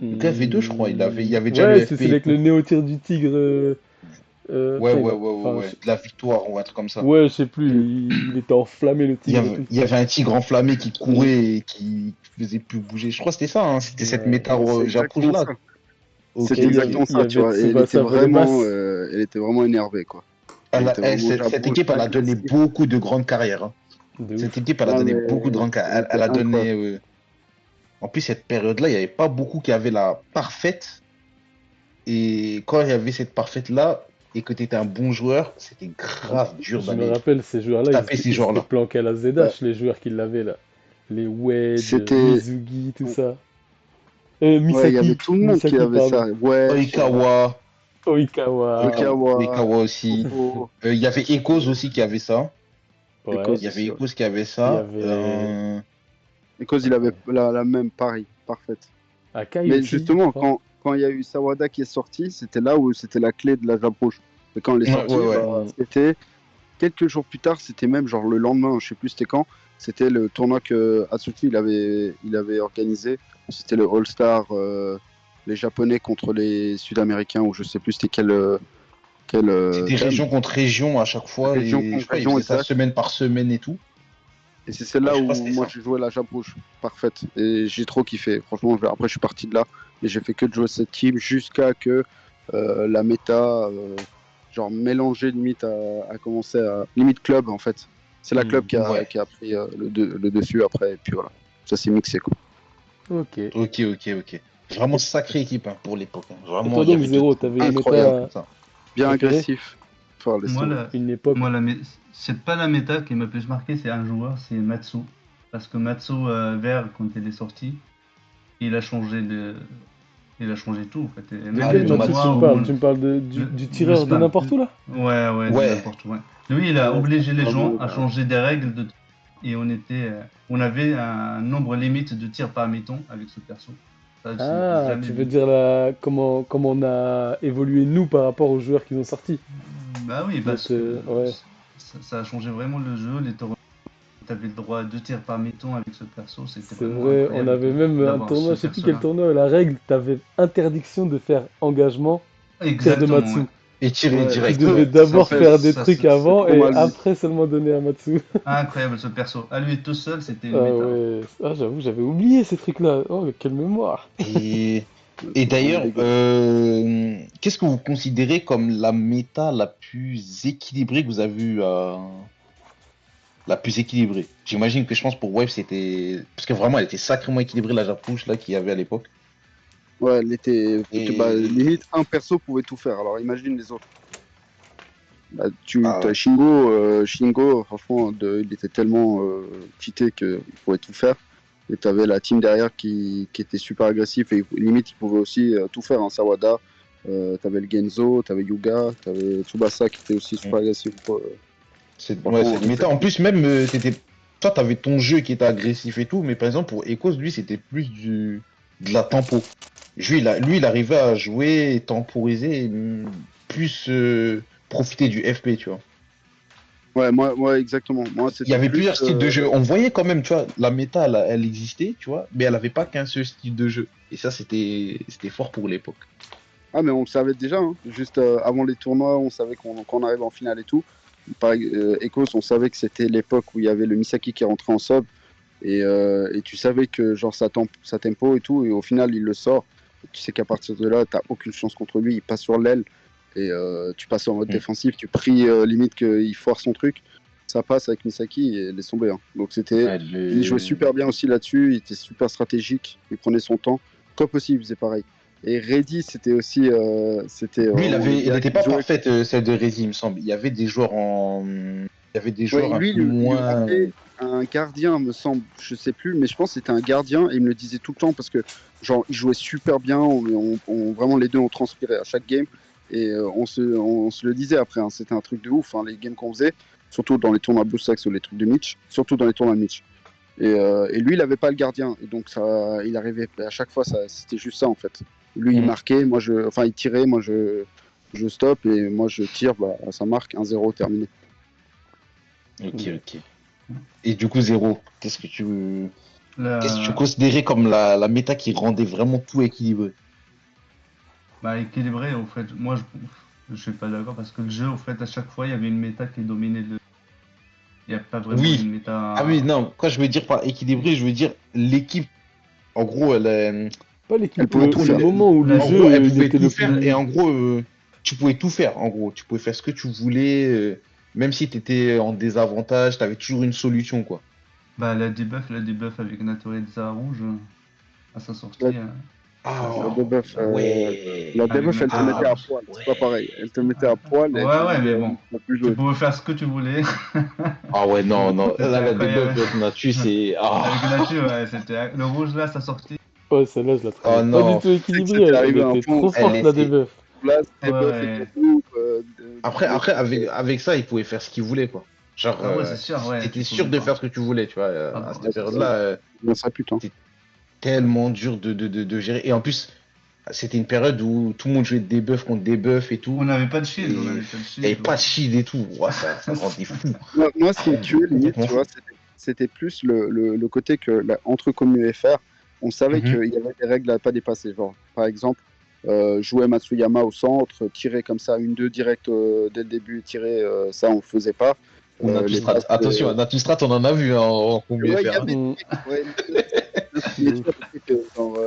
Yuga V2, je crois. Il y avait déjà Ouais, le c'est FP celui et avec le tout. néo-tir du tigre. Putain, Ouais. De la victoire ou un truc comme ça. ouais, je sais plus, il était enflammé le tigre et tout. Il y avait un tigre enflammé qui Mm. courait et qui faisait plus bouger. Je crois que c'était ça, hein. C'était cette Ouais. méta c'est Jappe Rouge exactement là. ça. Ok, C'était Et ok. exactement il y ça, tu avait vois. Et Tsubasa Vredemas. elle était vraiment énervée, quoi. Elle était vraiment Jab Cette Rouge, équipe, elle a donné agressive. beaucoup de grandes carrières, hein. De Cette ouf. équipe, elle a Ah, donné mais beaucoup de grandes carrières. elle était Elle a incroyable. donné. En plus, cette période-là, il n'y avait pas beaucoup qui avaient la parfaite. Et quand il y avait cette parfaite-là, et que tu étais un bon joueur, c'était Ah, grave dur je me d'aller rappelle, ces joueurs-là, taper ces ils étaient joueurs-là. planqués à la Bah, ZH, les joueurs qui l'avaient là. Les Wedge, c'était. Mizugi, tout Ouais, ça. il y avait tout le monde qui Misaki, avait pardon. ça. Wedge, Oikawa, Oikawa. Oikawa, Oikawa aussi. Kubo, Il y avait Echoes aussi qui avait ça. Ouais. Il Echoes y avait aussi. Ouais. Echoes qui avait Il y ça. avait Echoes, il avait la même, pareil, parfaite. Akai Mais aussi, je justement, crois. quand il y a eu Sawada qui est sorti, c'était là où c'était la clé de la Jab Rouge. Et quand elle est sortie, Ouais. bah, Mm. c'était quelques jours plus tard, c'était même genre le lendemain, je sais plus c'était quand, c'était le tournoi que Atsuki il avait organisé. C'était le All-Star, les Japonais contre les Sud-Américains, ou je sais plus c'était quel C'était thème. région contre région à chaque fois. Région Et je contre crois qu'ils région, faisaient ça exact. semaine par semaine et tout. Et c'est Ouais, celle-là je crois que où c'était moi ça. j'ai joué la Jab Rouge, parfaite. Et j'ai trop kiffé. Franchement, après je suis parti de là. Et j'ai fait que de jouer cette team jusqu'à que la méta, genre mélangée limite, a commencé à. Limite club en fait. C'est la club Mm. Ouais. qui a pris le dessus après. Et puis voilà. Ça s'est mixé quoi. Ok. Et Ok. Vraiment sacrée équipe hein, pour l'époque, hein. Vraiment, toi il y donc, avait Zéro, t'avais une Incroyable. rien comme méta ça. Bien préférée? agressif. Enfin, laisse Moi, tomber. Une époque? c'est pas la méta qui m'a plus marqué, c'est un joueur, c'est Matsu. Parce que Matsu, vert, quand il est sorti, il a changé il a changé tout, en fait. Et De Ah, même les quel le Matsu tu tournois me où parles? Matsu. Tu me parles du le tireur de spam. n'importe où là? Ouais, de Ouais. n'importe où. Ouais. Lui, il a Ouais, obligé les vraiment, gens à changer des règles de tir. Et on avait un nombre limite de tirs par mi-temps avec ce perso. Ça, j'ai Ah, jamais tu veux vu. dire là, comment on a évolué nous par rapport aux joueurs qui ont sorti? Bah oui, parce Notre, que ouais, ça a changé vraiment le jeu. Les tournois, t'avais le droit à 2 tirs par mi-temps avec ce perso. C'était c'est vraiment vrai, on incroyable avait même un d'avoir ce tournoi, je sais plus quel perso-là. tournoi, la règle, t'avais interdiction de faire engagement, tir de Exactement, Matsu. ouais. Et tiré ouais, Tu direct, devais ouais. ça, d'abord faire des trucs c'est avant trop et mal vu. après seulement donner à Matsu. Incroyable ce perso. À lui tout seul, c'était une Ah méta. ouais, ah, j'avoue, j'avais oublié ces trucs-là. Oh, mais quelle mémoire. Et, et C'est vraiment d'ailleurs, dégueu. qu'est-ce que vous considérez comme la méta la plus équilibrée que vous avez eue la plus équilibrée? J'imagine que je pense pour Wave, c'était. Parce que vraiment, elle était sacrément équilibrée, la Japouche là, qu'il y avait à l'époque. Ouais, elle était. Bah, Et. limite, un perso pouvait tout faire. Alors imagine les autres. Bah, Ah as ouais. Shingo, franchement, il était tellement cheaté qu'il pouvait tout faire. Et tu avais la team derrière qui était super agressif et limite, il pouvait aussi tout faire. Hein. Sawada, tu avais le Genzo, tu avais Yuga, tu avais Tsubasa qui était aussi super agressif. Ouais, Franchement, cette méta. En plus, même, toi, t'avais ton jeu qui était agressif et tout, mais par exemple, pour Echoes, lui, c'était plus de la tempo. Lui, il arrivait à jouer, et temporiser, et plus profiter du FP, tu vois. Ouais, moi, exactement. Moi, Il y c'était avait plus. plusieurs styles de jeu. On voyait quand même, tu vois, la méta, elle existait, tu vois, mais elle avait pas qu'un seul style de jeu. Et ça, c'était fort pour l'époque. Ah, mais on le savait déjà, hein. Juste avant les tournois, on savait qu'on arrive en finale et tout. Par Ecos, on savait que c'était l'époque où il y avait le Misaki qui rentrait en sub. Et tu savais que genre ça tempo et tout. Et au final, il le sort. Tu sais qu'à partir de là, t'as aucune chance contre lui. Il passe sur l'aile. Et tu passes en mode Mm. défensif. Tu pries limite qu'il foire son truc. Ça passe avec Misaki et laisse tomber, hein. Donc c'était. Ouais, Il jouait super bien aussi là-dessus. Il était super stratégique. Il prenait son temps. Top aussi, il faisait pareil. Et Reddy, c'était aussi. C'était Lui, vraiment le il gars n'était qui pas jouait. parfaite, celle de Rési, il me semble. Il y avait des joueurs il y avait des Ouais, joueurs un lui, peu il lui moins. manquait un gardien, me semble. Je sais plus, mais je pense que c'était un gardien et il me le disait tout le temps parce que, genre, il jouait super bien. Vraiment, les deux ont transpiré à chaque game et on se le disait après, hein. C'était un truc de ouf, hein, les games qu'on faisait, surtout dans les tournois Blue Stacks ou les trucs de Mitch, surtout dans les tournois de Mitch. Et lui, il avait pas le gardien. Et donc, il arrivait à chaque fois, c'était juste ça en fait. Lui, il Mm. marquait, enfin, il tirait, moi, je stoppe et moi, je tire, bah, ça marque 1-0 terminé. Ok, Ouais. ok. Et du coup, Zéro, qu'est-ce que tu La- considérais comme la méta qui rendait vraiment tout équilibré? Bah, équilibré, en fait. Moi, je suis pas d'accord parce que le jeu, en fait, à chaque fois, il y avait une méta qui dominait le. Il n'y a pas vraiment une Oui. Ah oui, méta. non, quand je veux dire par équilibré, je veux dire l'équipe, en gros, Pas Elle l'équipe, pouvait tout le faire. moment où le La- en gros, elle jeu il pouvait était tout le faire et plus. en gros, tu pouvais tout faire. En gros, tu pouvais faire ce que tu voulais, même si tu étais en désavantage, tu avais toujours une solution, quoi. Bah, la debuff avec Natureza rouge à sa La, sortie. la Ah, debuff, ouais. la Avec debuff, elle te Natureza mettait à Ah, rouge. poil. C'est pas ouais. pareil. Elle te mettait à poil et elle te Ouais, disait mais bon. tu vas plus Tu jouer. pouvais faire ce que tu voulais. Ah ouais, non, non. Là, C'était la débuff incroyable. Natu, c'est. Avec Ah, Nature, ouais, c'était. Le rouge là, sa sortie. Ouais, celle-là, je la trouvais oh pas du non. tout Tu sais que équilibrée. c'était Elle arrivé à un était point où trop Elle forte, la était. debuff. place, debuff et Ouais. contre-coup, Après, avec ça, il pouvait faire ce qu'il voulait, quoi. Genre, Ah ouais, c'est sûr, ouais, tu t'étais sûr pouvais de pas. faire ce que tu voulais, tu vois. Ah À bon, cette c'est sûr. période-là, dans sa pute, hein. c'était tellement dur de gérer. Et en plus, c'était une période où tout le monde jouait de debuff contre debuff et On tout. n'avait pas de shield, on Et n'avait il pas de n'y avait shield. pas de shield et tout. Ouah, ça rendait fou. Moi, ce Ça qui me rendait tuait limite, complètement tu vois, fou. c'était plus le côté que entre commu et FR, on savait Mhm. qu'il y avait des règles à pas dépasser. Genre, par exemple, jouer Matsuyama au centre, tirer comme ça, 1-2 direct dès le début, tirer, ça on faisait pas. Ou Les Natustrat. passes, Attention, Natustrat, on en a vu hein, en combi ouais, il y FR. avait des Mm, trucs, ouais, mais de tu vois, ouf. des trucs genre,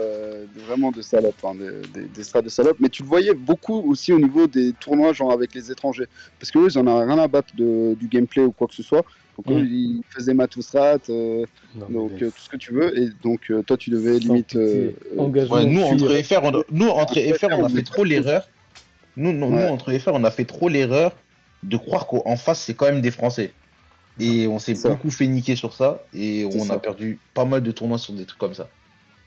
vraiment de salopes, hein, des strats de salopes. Mais tu le voyais beaucoup aussi au niveau des tournois, genre avec les étrangers. Parce qu'eux, ils en ont rien à battre du gameplay ou quoi que ce soit. Donc eux, Mm. ils faisaient maths ou strat, Non, mais donc tout ce que tu veux. Et donc toi, tu devais sans limite pitié. Ouais, Engagement nous, entre pur. FR, nous, un entre FR, préfère, on on a fait voulait pas trop trop. l'erreur. Nous, Ouais, entre FR, on a fait trop l'erreur de croire qu'en face, c'est quand même des Français. Et on s'est c'est ça, beaucoup fait niquer sur ça. Et c'est on a ça. perdu pas mal de tournois sur des trucs comme ça.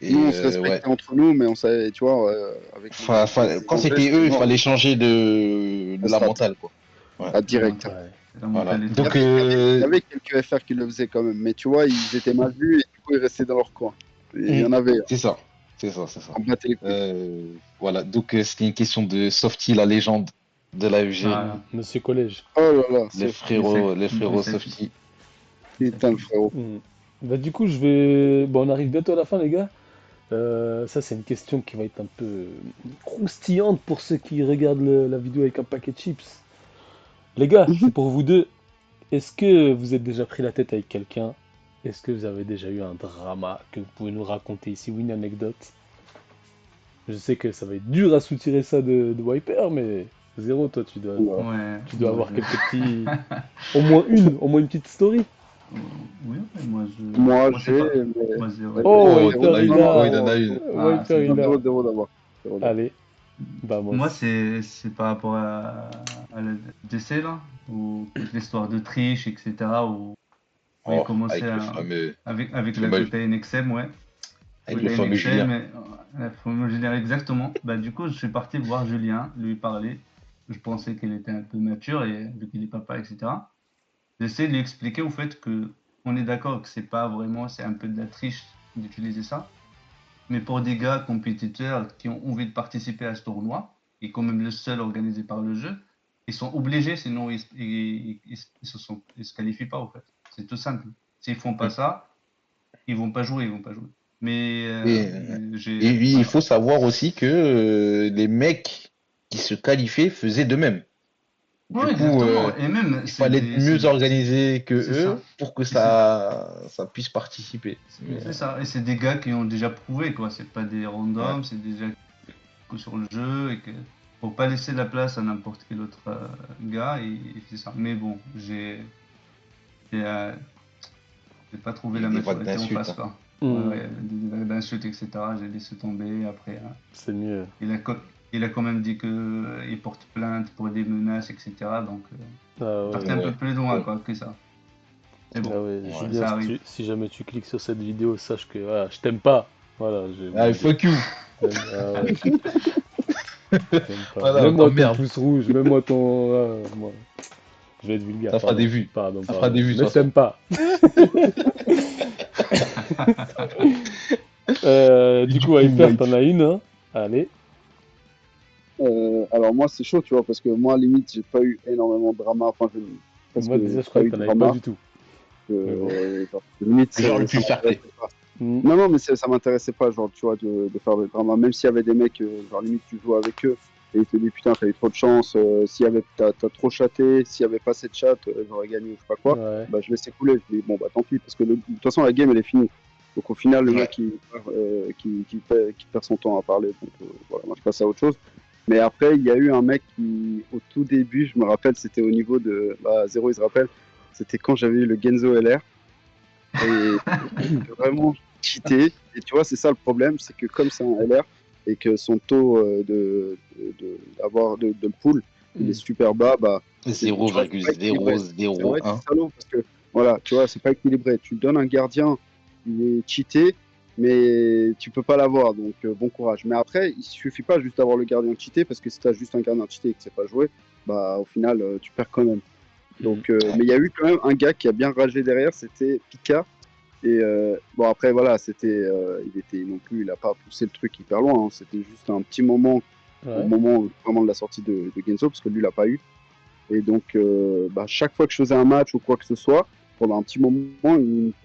Nous, Et on se ouais. respectait entre nous, mais on savait, tu vois, avec les Quand étrangers, c'était c'était eux, il mort, fallait changer de de la strat, mentale, quoi. Ouais, à Ouais, direct. Ouais. c'est la voilà. mentalité. Donc, Il y avait quelques FR qui le faisaient quand même, mais tu vois, ils étaient mal vus et du coup, ils restaient dans leur coin. Et il y en avait, c'est ça. C'est ça, c'est ça. on battait les couilles. Voilà. Donc, c'était une question de Softy, la légende de l'AEG. Voilà. Monsieur Collège. Oh là là, Les frérots Misaki. Softy. putain, le frérot. Mm. Bah, du coup, je vais. Bon, on arrive bientôt à la fin, les gars. Ça, c'est une question qui va être un peu croustillante pour ceux qui regardent la vidéo avec un paquet de chips. Les gars, c'est pour vous deux. Est-ce que vous êtes déjà pris la tête avec quelqu'un? Est-ce que vous avez déjà eu un drama que vous pouvez nous raconter ici ou une anecdote? Je sais que ça va être dur à soutirer ça de Wiper, mais Zéro, toi, Ouais. Ouais, tu dois moi avoir je. quelques petits. Au moins une petite story. Oui, ouais, Moi, moi c'est j'ai. pas. Mais... Moi zéro. Oh, Oh, Zéro, Wiper, t'en as il une. non, non, Oh, il a. en a zéro, une. zéro, Ah, Wiper, c'est non, il bon. a. zéro d'abord. Zéro d'abord. Allez, vamos. Moi c'est par rapport à le décès là, ou l'histoire de triche, etc. Où il Oh, commençait à, avec la cocaïne XM, ouais. avec le Cocaïne fameux XM, Julien. la fameuse générique exactement. Bah, du coup, je suis parti voir Julien, lui parler. Je pensais qu'il était un peu mature et vu qu'il est papa, etc. J'essaie de lui expliquer au fait que on est d'accord que c'est pas vraiment, c'est un peu de la triche d'utiliser ça. Mais pour des gars compétiteurs qui ont envie de participer à ce tournoi, et quand même le seul organisé par le jeu, Ils sont obligés, sinon ils se qualifient pas, en fait. C'est tout simple. S'ils font pas ça, ils vont pas jouer, ils vont pas jouer. Mais Et, et il voilà. faut savoir aussi que les mecs qui se qualifiaient faisaient de même. Du Ouais, coup, exactement. Et même, il fallait être mieux organisé que c'est ça. eux pour que Et c'est ça puisse participer. Mais, c'est ça. Et c'est des gars qui ont déjà prouvé, quoi. C'est pas des ouais. randoms, c'est des gars qui jouent sur le jeu et que faut pas laisser la place à n'importe quel autre gars. Et c'est ça. Mais bon, j'ai, euh, j'ai pas trouvé la Des vagues maturité en d'insultes, face, hein. quoi. Ouais, Hmm, ouais, des vagues d'insultes, etc. J'ai laissé tomber. Après, c'est mieux. il a, il a quand même dit qu'il porte plainte pour des menaces, etc. Donc, Ah il partait ouais. un Ouais. peu plus loin, Ouais. quoi, que ça. Mais bon, Ah ouais, Ouais. Julien, ça arrive. si jamais tu cliques sur cette vidéo, sache que voilà, je t'aime pas. Voilà, Ah, fuck you. Ah ouais, je t'aime pas. Voilà, on Mets-moi ton t'emmerde. pouce rouge, mets-moi ton. Moi, je vais être vulgaire, Ça fera des pardon. vues. Pardon, Ça fera pardon. des vues, de Mais toute je t'aime façon. pas. Et Du du coup, coup, Hyper, Wipe. t'en as une, hein? Allez. Alors moi, c'est chaud, tu vois, parce que moi, limite, j'ai pas eu énormément de drama. Enfin, parce Moi, que déjà, j'ai je pas croyais eu que de t'en avais pas drama. du tout. Mais bon. Genre, limite, Genre le ça plus fair play. m'intéressait pas. Hmm. Non, non, mais ça m'intéressait pas, genre, tu vois, de faire des dramas. Même s'il y avait des mecs, genre, limite, tu joues avec eux et ils te disent, putain, t'as eu trop de chance, t'as trop chaté, s'il y avait pas cette chat, j'aurais gagné ou je sais pas quoi, Ouais. bah, je laissais couler. Je dis, bon, bah, tant pis, parce que de toute façon, la game, elle est finie. Donc, au final, le Ouais. mec, qui perd son temps à parler, donc, voilà, moi, je passe à autre chose. Mais après, il y a eu un mec qui, au tout début, je me rappelle, c'était au niveau de, bah, Zéro, il se rappelle, c'était quand j'avais eu le Genzo LR. Et vraiment cheaté. Et tu vois, c'est ça le problème, c'est que comme c'est un LR et que son taux de le pull, il est Hmm. super bas, bah, tu vois, c'est pas équilibré. C'est vrai, c'est 0,001. salaud parce que, voilà, tu vois, c'est pas équilibré. Tu donnes un gardien, il est cheaté, mais tu peux pas l'avoir, donc bon courage. Mais après, il suffit pas juste d'avoir le gardien cheaté, parce que si t'as juste un gardien cheaté et que c'est pas joué, bah, au final, tu perds quand même. Donc, mais il y a eu quand même un gars qui a bien ragé derrière, c'était Pika. Et bon, après, voilà, il était non plus, il a pas poussé le truc hyper loin, hein. C'était juste un petit moment au Ouais. moment vraiment de la sortie de Genzo, parce que lui, il l'a pas eu. Et donc, bah, chaque fois que je faisais un match ou quoi que ce soit, pendant un petit moment,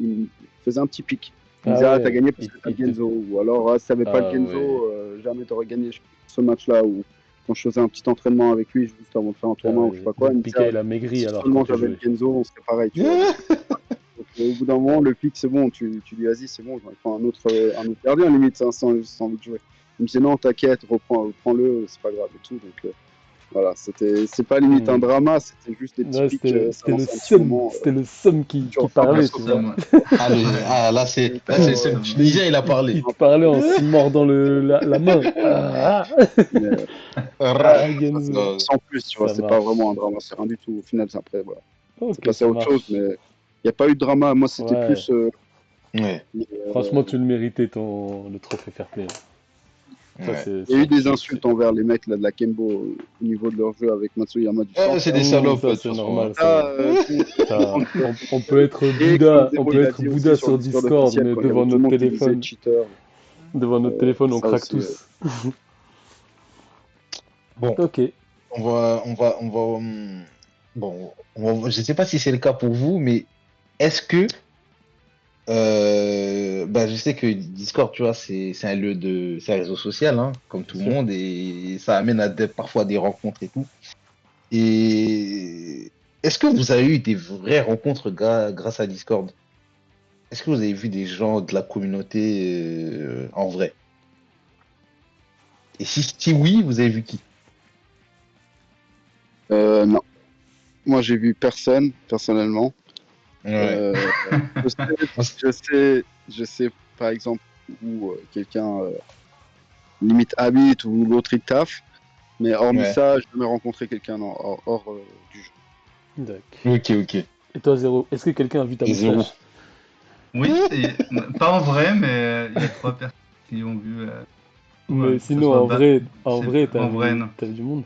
il faisait un petit pic. Il me Ah disait, ah, t'as ouais. gagné parce que t'as le Genzo. Ou alors, ah, si t'avais pas le Ah ouais. Genzo, jamais t'aurais gagné ce match-là. Ou quand je faisais un petit entraînement avec lui, juste avant de faire un Ah tournoi ou je sais ouais. pas quoi, il Donc me disait, Pika, ah, il a maigri si alors quand seulement tu j'avais le jouais. Genzo, on serait pareil, tu vois. Donc, au bout d'un moment, le pic, c'est bon, tu dis, vas-y, c'est bon, j'en ai pas un autre gardien, limite, hein, sans envie de jouer. Il me disait, non, t'inquiète, reprends-le, c'est pas grave et tout. Donc, voilà, c'est pas limite un Hmm. drama, c'était juste des petits Ouais, pics, ça c'était le lançait un petit seum. moment. C'était le seum Tu qui ressens pas Le parlait, trop tu ça. vois. seum. Ah, Ouais. là, c'est le seum Le seum. Mais tunisien, il a parlé. il te parlait en se mordant la main. Mais, Ah, ça, Genzo. sans plus, tu vois, Ça c'est pas vraiment un marche. drama, c'est rien du tout. Au final, c'est après, voilà. C'est Ok, passé ça à autre chose, mais marche. il n'y a pas eu de drama. Moi, c'était Ouais. plus. Ouais, Franchement, tu le méritais, le trophée fair play. Ça, ouais. Il y a eu des c'est- insultes envers les mecs là, de la Kembo au niveau de leur jeu avec Matsuyama du Ah, c'est centre. des salopes, de Ça, toute c'est façon. normal, ça. Ah, Ça, bon, on peut être et comme Bouddha, on Zero, peut il a être dit aussi Bouddha sur le sur Discord Discord, officiel, mais quand il y avait tout le monde qui disait cheater, devant notre téléphone, on ça craque aussi. tous. Bon, Ok. bon, je sais pas si c'est le cas pour vous, mais est-ce que, bah, je sais que Discord, tu vois, c'est un lieu c'est un réseau social, hein, comme Bien tout le sûr. monde, et ça amène à parfois des rencontres et tout. Et est-ce que vous avez eu des vraies rencontres grâce à Discord? Est-ce que vous avez vu des gens de la communauté en vrai? Et si oui, vous avez vu qui? Non, moi j'ai vu personne personnellement. Ouais. Je sais, je sais par exemple où quelqu'un limite habite ou l'autre il taffe, mais hormis Ouais. ça, j'ai jamais rencontré quelqu'un hors du jeu. D'accord. Ok, ok. Et toi, Zéro, est-ce que quelqu'un a vu ta Zéro. moustache? Oui, pas en vrai, mais il y a 3 personnes qui ont vu, Mais que ce sinon, soit en vrai, en vrai, non. t'as vu du monde?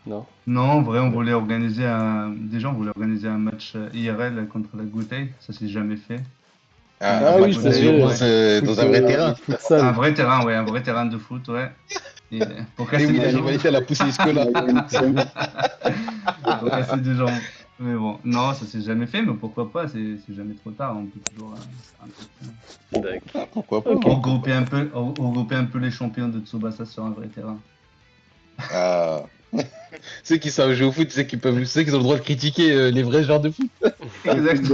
Non? Non, en vrai, Ouais. déjà, on voulait organiser un match IRL contre la Gouteille. Ça s'est jamais fait. Ah, Ah un La oui, match c'est Gouteille, vrai. ouais. dans Foot, un vrai terrain. futsal. Un vrai terrain de foot, ouais. Pour Et casser oui, des la jambes. rivalité, elle a poussé jusque-là. Pour casser des jambes. Mais bon, non, ça s'est jamais fait, mais pourquoi pas, c'est jamais trop tard, on peut toujours faire un truc, D'accord. Ah, pourquoi pas, Ok. hein. regrouper un peu les champions de Tsubasa sur un vrai terrain. Ah. Ceux qui savent jouer au foot, ceux qui ont le droit de critiquer les vrais joueurs de foot. Exact.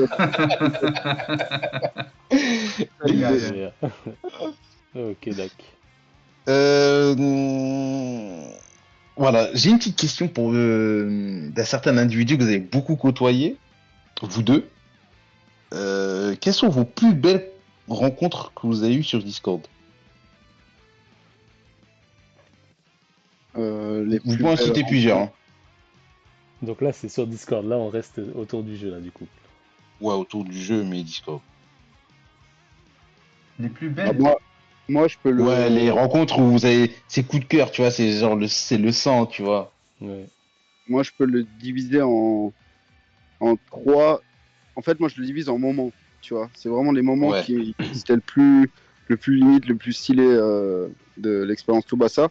Génial. Et, ok, d'accord. Voilà, j'ai une petite question pour d'un certain individu que vous avez beaucoup côtoyé, vous deux. Quelles sont vos plus belles rencontres que vous avez eues sur Discord? Les Vous plus pouvez en belles citer plusieurs. Hein. Donc là, c'est sur Discord. Là, on reste autour du jeu, là, du coup. Ouais, autour du jeu, mais Discord. Les plus Ah, belles. moi, je peux le. Ouais, les rencontres où vous avez ces coups de cœur, tu vois, c'est genre c'est le sang, tu vois. Ouais. Moi, je peux le diviser en trois. En fait, moi, je le divise en moments, tu vois. C'est vraiment les moments Ouais. qui c'était le plus limite, le plus stylé de l'expérience Tsubasa.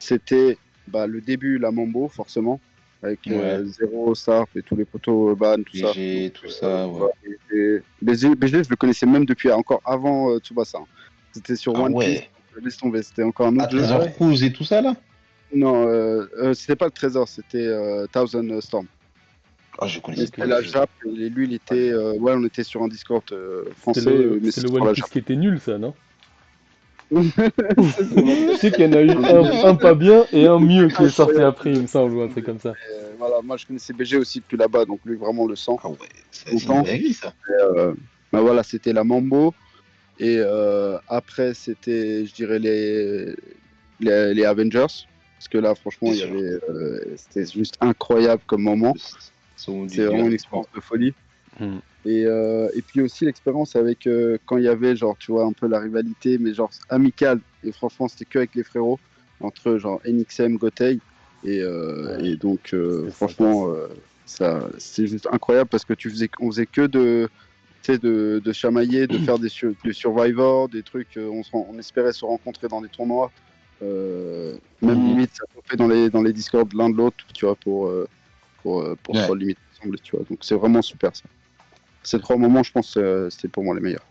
C'était le début, la Mambo, forcément, avec Ouais. Zero, Sarp et tous les poteaux, Ban, tout ça. BG, tout ça, ouais. Et BG, je le connaissais même depuis encore avant Tsubasa. Hein. C'était sur Ah One Piece, ouais. laisse tomber, c'était encore un Ah, autre jeu. Trésor ouais. Cruise et tout ça, là? Non, c'était pas le trésor, c'était Thousand Storm. Ah, je Mais connaissais c'était pas le la jeu. Jap, et lui, il était. Ouais, on était sur un Discord C'était français, mais c'est c'était le sur One la Piece Jap. qui était nul, ça, non? C'est sur la Je sais qu'il y en a eu un pas bien et un mieux qui est sorti Incroyable. après, il me semble, ou un truc comme ça. Voilà, moi, je connaissais BG aussi depuis là-bas, donc lui, vraiment le sang. Ah ouais, c'est une Longtemps. dinguerie, ça. Voilà, c'était la Mambo. Et après, c'était, je dirais, les Avengers. Parce que là, franchement, Bien sûr. c'était juste incroyable comme moment. Son C'est vraiment une expérience de folie. Hmm. Et puis aussi l'expérience avec quand il y avait, genre, tu vois, un peu la rivalité, mais genre amicale. Et franchement, c'était que avec les frérots, entre genre NXM, Gotei. Ouais. Et donc, C'était franchement, sympa, c'est juste incroyable parce que on faisait que tu sais, de chamailler, de faire des Survivors, des trucs. On espérait se rencontrer dans des tournois. Même Mhm. limite, ça fait dans les Discord l'un de l'autre, tu vois, pour se Ouais. limiter ensemble, tu vois. Donc c'est vraiment super ça. Ces trois moments, je pense, c'était pour moi les meilleurs.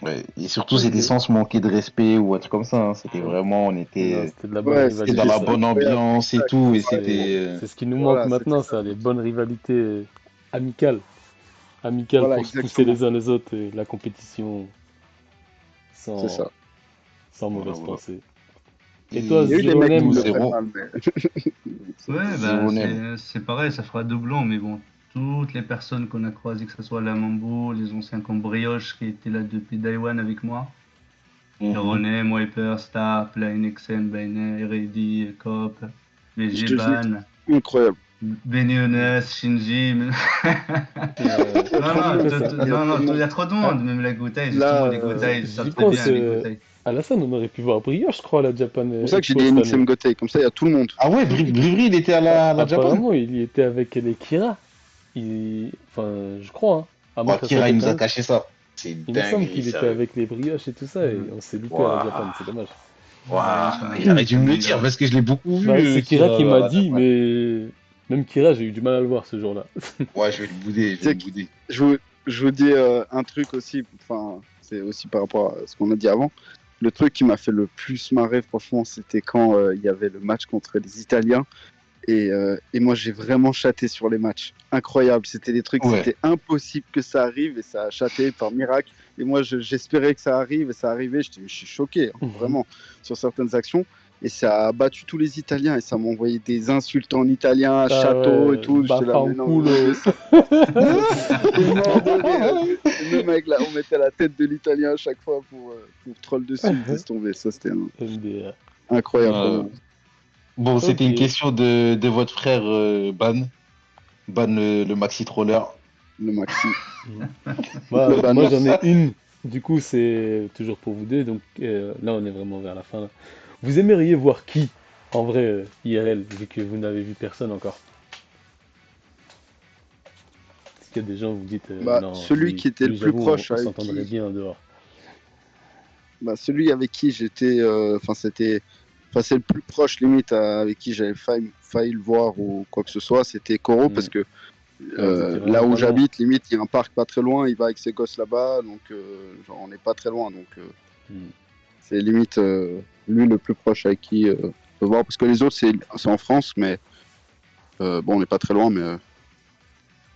Ouais. Et surtout, Ok. c'était sans se manquer de respect ou un truc comme ça. Hein. C'était vraiment, on Non, était, c'était de la bonne Ouais, c'était rivalité, dans la ça. bonne incroyable. ambiance et Exact. tout. Et C'est c'était. c'est ce qui nous manque Voilà, maintenant, c'était ça. ça, les bonnes rivalités amicales. Amicales Voilà, pour se pousser exactement. les uns les autres et la compétition C'est sans, ça. sans Voilà, mauvaise voilà. pensée. Et toi, Il y a Et eu des du mecs qui coup, me Zironem, le prennent zéro. mal, mais. Ouais, bah, Zéro nem. c'est pareil, ça fera doublon, mais bon, toutes les personnes qu'on a croisées, que ce soit la Mambo, les anciens comme Brioche qui étaient là depuis Day One avec moi, Mhm. Ronem, Wiper, Starp, la NXN, Biner, Reddy, Cop, Je VG, te jure, Ban, incroyable. Beniones, Shinji. Non, non, ça, c'est Il y a non, trop de il y monde. a trop de ah, monde, même la Goutai, justement, Là, les Goutai, ils j'y savent très pense, bien, les Goutai. Alassane, on aurait pu voir Brioche, je crois, à la Japan c'est pour ça que j'ai Expo dit cette année. NXM Gotei, comme ça il y a tout le monde. Ah ouais, Brivry, il était à la Japan. Apparemment, il y était avec les Kira. Enfin, je crois, hein. À moins Oh, que ça soit Kira, il nous quelqu'un a d'autre. caché ça. C'est une Il me semble dinguerie, qu'il était sérieux. avec les brioches et tout ça, et on s'est loupé à la Japan, Waouh. c'est dommage. Waouh. Ouais, Il aurait dû ça me le vient dire de- parce que je l'ai beaucoup vu, Bah, c'est Kira Kira, qui m'a à la dit, Japan. mais même Kira, j'ai eu du mal à le voir ce jour-là. Ouais, je vais le bouder, je Tu vais sais le que bouder. je vous dis un truc aussi, enfin, c'est aussi par rapport à ce qu'on a dit avant. Le truc qui m'a fait le plus marrer, franchement, c'était quand il y avait le match contre les Italiens. Et moi, j'ai vraiment chaté sur les matchs. Incroyable. C'était des trucs, Ouais. c'était impossible que ça arrive et ça a chaté par miracle. Et moi, j'espérais que ça arrive et ça arrivait. Je suis choqué, hein, vraiment, sur certaines actions. Et ça a battu tous les Italiens et ça m'a envoyé des insultes en italien, Ah château et ouais, tout. J'étais là, mais non, Bafanculo. mais j'étais mort de rire. Et même avec on mettait la tête de l'italien à chaque fois pour troll dessus. Laisse tomber. Ça, c'était NDA. incroyable, Euh, vraiment. Bon, c'était une Ok. question de votre frère Ban. Ban le maxi troller. Le maxi. Bah, Le moi, Banos. j'en ai une. Du coup, c'est toujours pour vous deux. Donc là, on est vraiment vers la fin, là. Vous aimeriez voir qui, en vrai, IRL, vu que vous n'avez vu personne encore? Est-ce qu'il y a des gens où vous dites, non, Celui qui était le lui plus j'avoue, proche on avec s'entendrait qui bien en dehors. celui avec qui j'étais, enfin c'était Enfin, c'est le plus proche limite avec qui j'avais failli le voir ou quoi que ce soit, c'était Koro parce que Ouais, c'était vraiment là où pas loin. j'habite, limite, il y a un parc pas très loin, il va avec ses gosses là-bas, donc genre, on n'est pas très loin, donc Hmm. c'est limite lui le plus proche avec qui on peut voir, parce que les autres c'est en France, mais bon, on n'est pas très loin, mais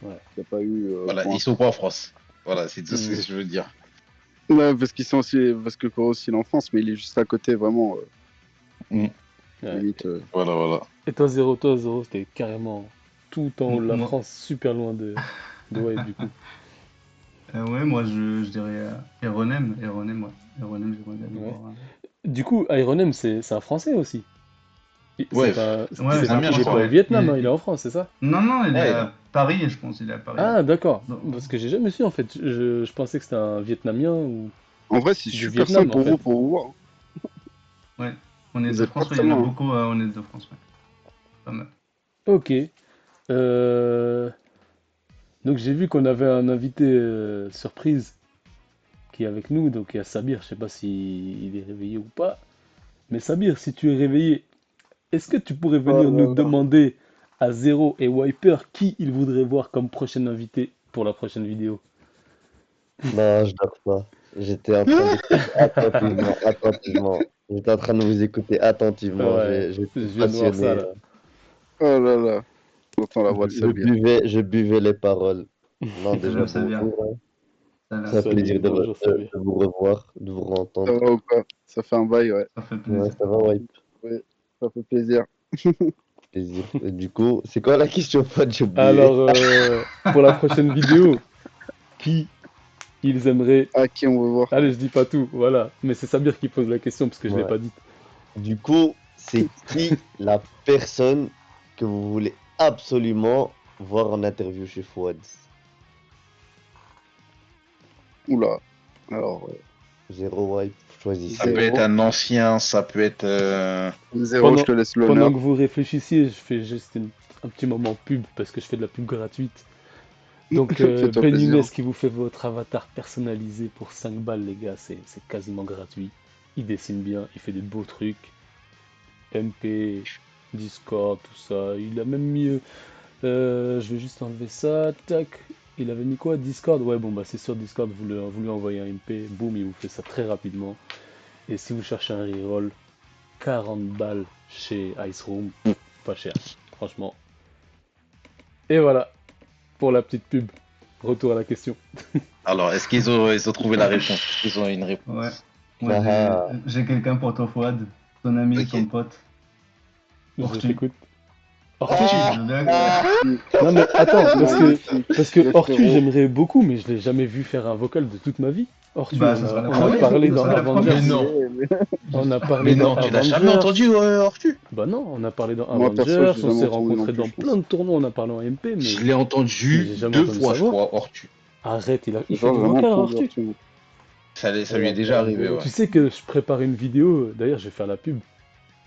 Ouais. il n'y a pas eu. Voilà, pour ils sont pas en France. Voilà, c'est tout ce que je veux dire. Ouais, parce qu'ils sont aussi, parce que Koro aussi il est en France, mais il est juste à côté, vraiment, Ouais. limite. Voilà, voilà. Et toi, Zéro, c'était carrément tout en haut de la Moi- France, super loin de Wipe, du coup. Ouais, moi je dirais Eronem, ouais. Eronem, j'aimerais bien le Ouais. voir. Du coup, Iron M, c'est un Français aussi. Ouais, Ouais, c'est un vietnamien, Il je est pas crois. au Français. Vietnam, hein, il est en France, c'est ça? Non, non, il est Ouais, à Paris, je pense. Il est à Paris. Ah, d'accord. Non. Parce que j'ai jamais su, en fait. Je pensais que c'était un Vietnamien ou En vrai, c'est du super Vietnam, simple en fait. pour vous voir. Ouais, on est Vous de êtes pas France, ouais, très il y en a loin. beaucoup en est de France. Ouais. Pas mal. Ok. Euh, Donc j'ai vu qu'on avait un invité surprise qui est avec nous. Donc il y a Sabir, je sais pas s'il est réveillé ou pas. Mais Sabir, si tu es réveillé, est-ce que tu pourrais Oh venir là nous là. demander à Zero et Wiper qui ils voudraient voir comme prochain invité pour la prochaine vidéo? Non, je dors pas. J'étais en train d'écouter attentivement. J'étais en train de vous écouter attentivement. Ouais, je J'étais viens de voir ça passionné. là. Oh là là. J'entends la Je, voix de je Sabir. buvais, je buvais les paroles. Non, déjà, Salut, ça vient. bonjour, hein. Ça vient. C'est un Salut, plaisir bonjour Sabir. de vous revoir, de vous Ça entendre. va ou pas? Ça fait un bail, ouais. Ça fait Ouais, plaisir. ça va, ouais, Ouais, ça fait plaisir. plaisir. Et du coup, c'est quoi la question, pote? J'ai oublié. Alors, pour la prochaine vidéo, qui ils aimeraient... À qui on veut voir? Allez, je dis pas tout, voilà. Mais c'est Sabir qui pose la question parce que je l'ai Ouais. pas dit. Du coup, c'est qui la personne que vous voulez absolument voir en interview chez Fouad? Oula. Alors, Zéro wipe, Ça peut choisissez. être un ancien, ça peut être. Zéro, je Pendant, te laisse pendant l'honneur. que vous réfléchissiez, je fais juste un petit moment pub parce que je fais de la pub gratuite. Donc, Fais-toi Ben plaisir. Younes qui vous fait votre avatar personnalisé pour 5 balles, les gars, c'est quasiment gratuit. Il dessine bien, il fait des beaux trucs. MP, Discord, tout ça. Il a même mis. Je vais juste enlever ça. Tac. Il avait mis quoi? Discord? Ouais, bon, bah c'est sur Discord, vous lui envoyez un MP. Boum, il vous fait ça très rapidement. Et si vous cherchez un reroll, 40 balles chez Ice Room. Pas cher, franchement. Et voilà, pour la petite pub. Retour à la question. Alors, est-ce ils ont trouvé la réponse? Est-ce qu'ils ont une réponse? Ouais. Moi, Ah, j'ai quelqu'un pour toi, Fouad. Ton ami, Ok. ton pote. Je Ortu. t'écoute. Ortu? Tu Ah, veux bien Non mais attends, Magnifique. parce que Les Ortu frérots. j'aimerais beaucoup, mais je l'ai jamais vu faire un vocal de toute ma vie. Ortu, Bah, ça sera la on a première. parlé Ça dans sera la Avengers. Mais première. non. On a parlé Mais dans non, tu l'as jamais Avengers. entendu, Ortu? Bah non, on a parlé dans Moi, perso, Avengers, j'ai on jamais s'est entendu non rencontrés plus, dans je pense. plein de tournois, on a parlé en MP, mais Je l'ai entendu j'ai jamais 2 entendu fois, sa je voix. crois, Ortu. Arrête, il fait Genre, du j'ai jamais vocal, entendu Ortu. Ortu. Ça lui est déjà arrivé, ouais. Tu sais que je prépare une vidéo, d'ailleurs je vais faire la pub,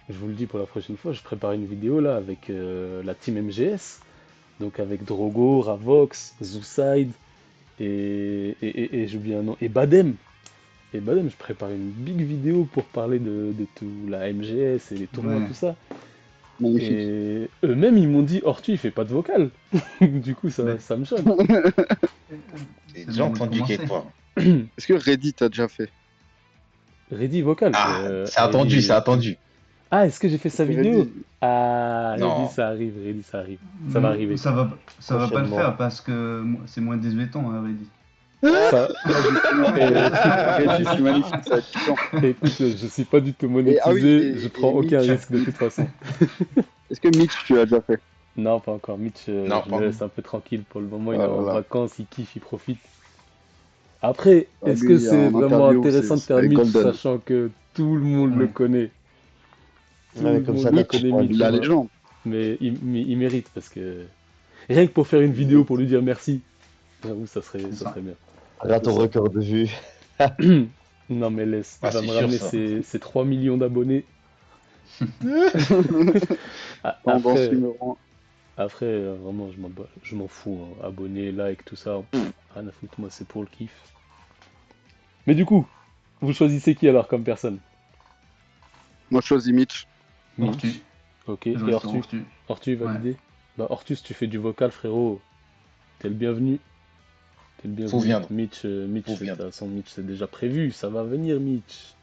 je vous le dis pour la prochaine fois, je prépare une vidéo là avec la team MGS, donc avec Drogo, Ravox, Zooside et j'oublie un nom, et Badem. Et Badem, je prépare une big vidéo pour parler de tout, la MGS et les tournois, Ouais. tout ça. Magnifique. Et eux-mêmes ils m'ont dit, Ortu il fait pas de vocal. Du coup Mais- ça me choque. J'ai C'est déjà le moment de entendu commencer. quelque part. Est-ce que Reddit a déjà fait? Reddy vocal. Ah, c'est attendu, c'est attendu. Ah, est-ce que j'ai fait sa vidéo? Reddit, Ah, Reddy, Non. ça arrive, Reddy, ça arrive. Ça va arriver. Ça va pas le Prochainement. faire parce que c'est moins de 18 ans, hein, Reddy. Ça... Reddit, c'est magnifique, ça va être puissant. Écoute, je suis pas du tout Ah oui, monétisé, je prends aucun Mitch, risque de toute façon. est-ce que Mitch, tu l'as déjà fait? Non, pas encore. Mitch, Non, je pas le laisse un peu tranquille pour le moment, il est Ah là en là. vacances, il kiffe, il profite. Après, Ah, est-ce que lui, c'est en vraiment interview, intéressant de c'est faire Mitch, golden. sachant que tout le monde le Ouais. connaît? Tout Ouais, mais le comme monde ça, le t'as connaît, pas Mitch. envie, La hein. légende. Mais il mérite parce que... Rien que pour faire une vidéo pour lui dire merci, j'avoue, ça serait ça. bien. Regarde ton C'est ça. record de vue. Non mais laisse, il Ah, va c'est me sûr, ramener ça. ses 3 millions d'abonnés. Tendance Après, numéro 1. vraiment, je m'en fous, hein. Abonnés, like, tout ça, rien à foutre, moi c'est pour le kiff. Mais du coup, vous choisissez qui alors comme personne? Moi, je choisis Mitch. Mitch. Ortu. Ok. Je Et reste sur Ortu? Ortu. Ortu, validé? Bah, Ortus, tu fais du vocal, frérot. T'es le bienvenu. T'es le Faut bienvenu. viendre. Mitch, Mitch, Faut de toute viendre. façon, Mitch, c'est déjà prévu. Ça va venir, Mitch.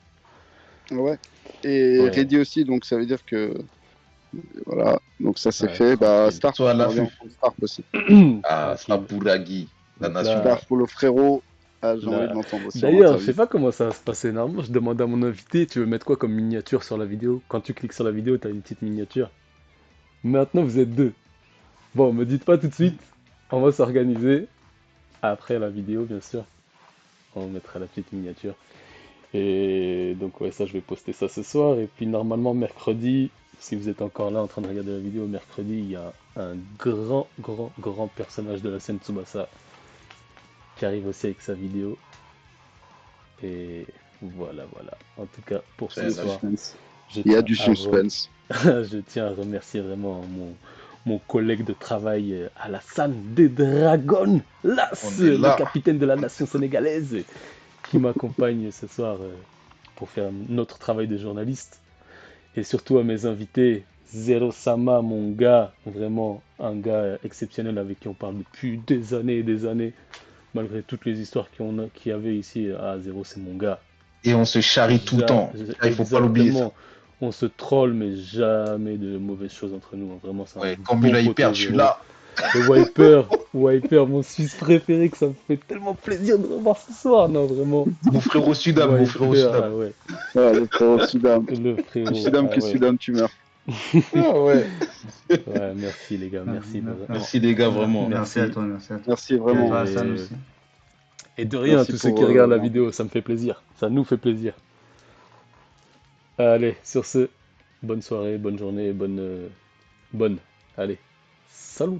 Ouais. Et Ouais. Ready aussi, donc ça veut dire que voilà, donc ça c'est Ouais, fait. Bah tranquille. Starp, Sois à j'aimerais bien l'affût. entendre Starp aussi. Ah, Tranquille. Sapuragi, la Donc nation. là, Starp pour le frérot, ah, j'ai envie là... de l'entendre aussi en D'ailleurs, je interview. sais pas comment ça va se passer. Normalement, je demandais à mon invité, tu veux mettre quoi comme miniature sur la vidéo? Quand tu cliques sur la vidéo, t'as une petite miniature. Maintenant, vous êtes deux. Bon, me dites pas tout de suite. On va s'organiser. Après la vidéo, bien sûr. On mettra la petite miniature. Et donc, ouais, ça, je vais poster ça ce soir. Et puis, normalement, mercredi, si vous êtes encore là en train de regarder la vidéo, mercredi, il y a un grand personnage de la scène Tsubasa qui arrive aussi avec sa vidéo. Et voilà. En tout cas, pour ce C'est la- soir, je Il y a tiens du à, suspense. je tiens à remercier vraiment mon collègue de travail Alassane des Dragons, On Las, est le là. capitaine de la nation sénégalaise, qui m'accompagne ce soir pour faire notre travail de journaliste. Et surtout à mes invités, Zero Sama, mon gars, vraiment un gars exceptionnel avec qui on parle depuis des années et des années, malgré toutes les histoires qu'il y avait ici. Ah, Zero, c'est mon gars. Et on se charrie tout le temps. Ça, il faut pas l'oublier, ça. Exactement. On se troll, mais jamais de mauvaises choses entre nous, hein. Vraiment, c'est un Ouais, quand bon Mula il poteau, perd, je suis Zero. là. Et Wiper, mon Suisse préféré, que ça me fait tellement plaisir de revoir ce soir. Non, vraiment. Mon frérot Sudam, mon frérot Wiper, ah Sudam. ouais. Ah, le frérot Sudam. Le Plus frérot, Sudam ah que ouais. Sudam, tu meurs. Ah ouais. Ouais, merci les gars, merci. Merci les gars, vraiment. Merci à toi, merci à toi. Merci Et à vraiment. toi, Hassan aussi. Et de rien, Merci tous ceux pour qui regardent la l'invite. vidéo, ça me fait plaisir. Ça nous fait plaisir. Allez, sur ce, bonne soirée, bonne journée, bonne. Allez, salut!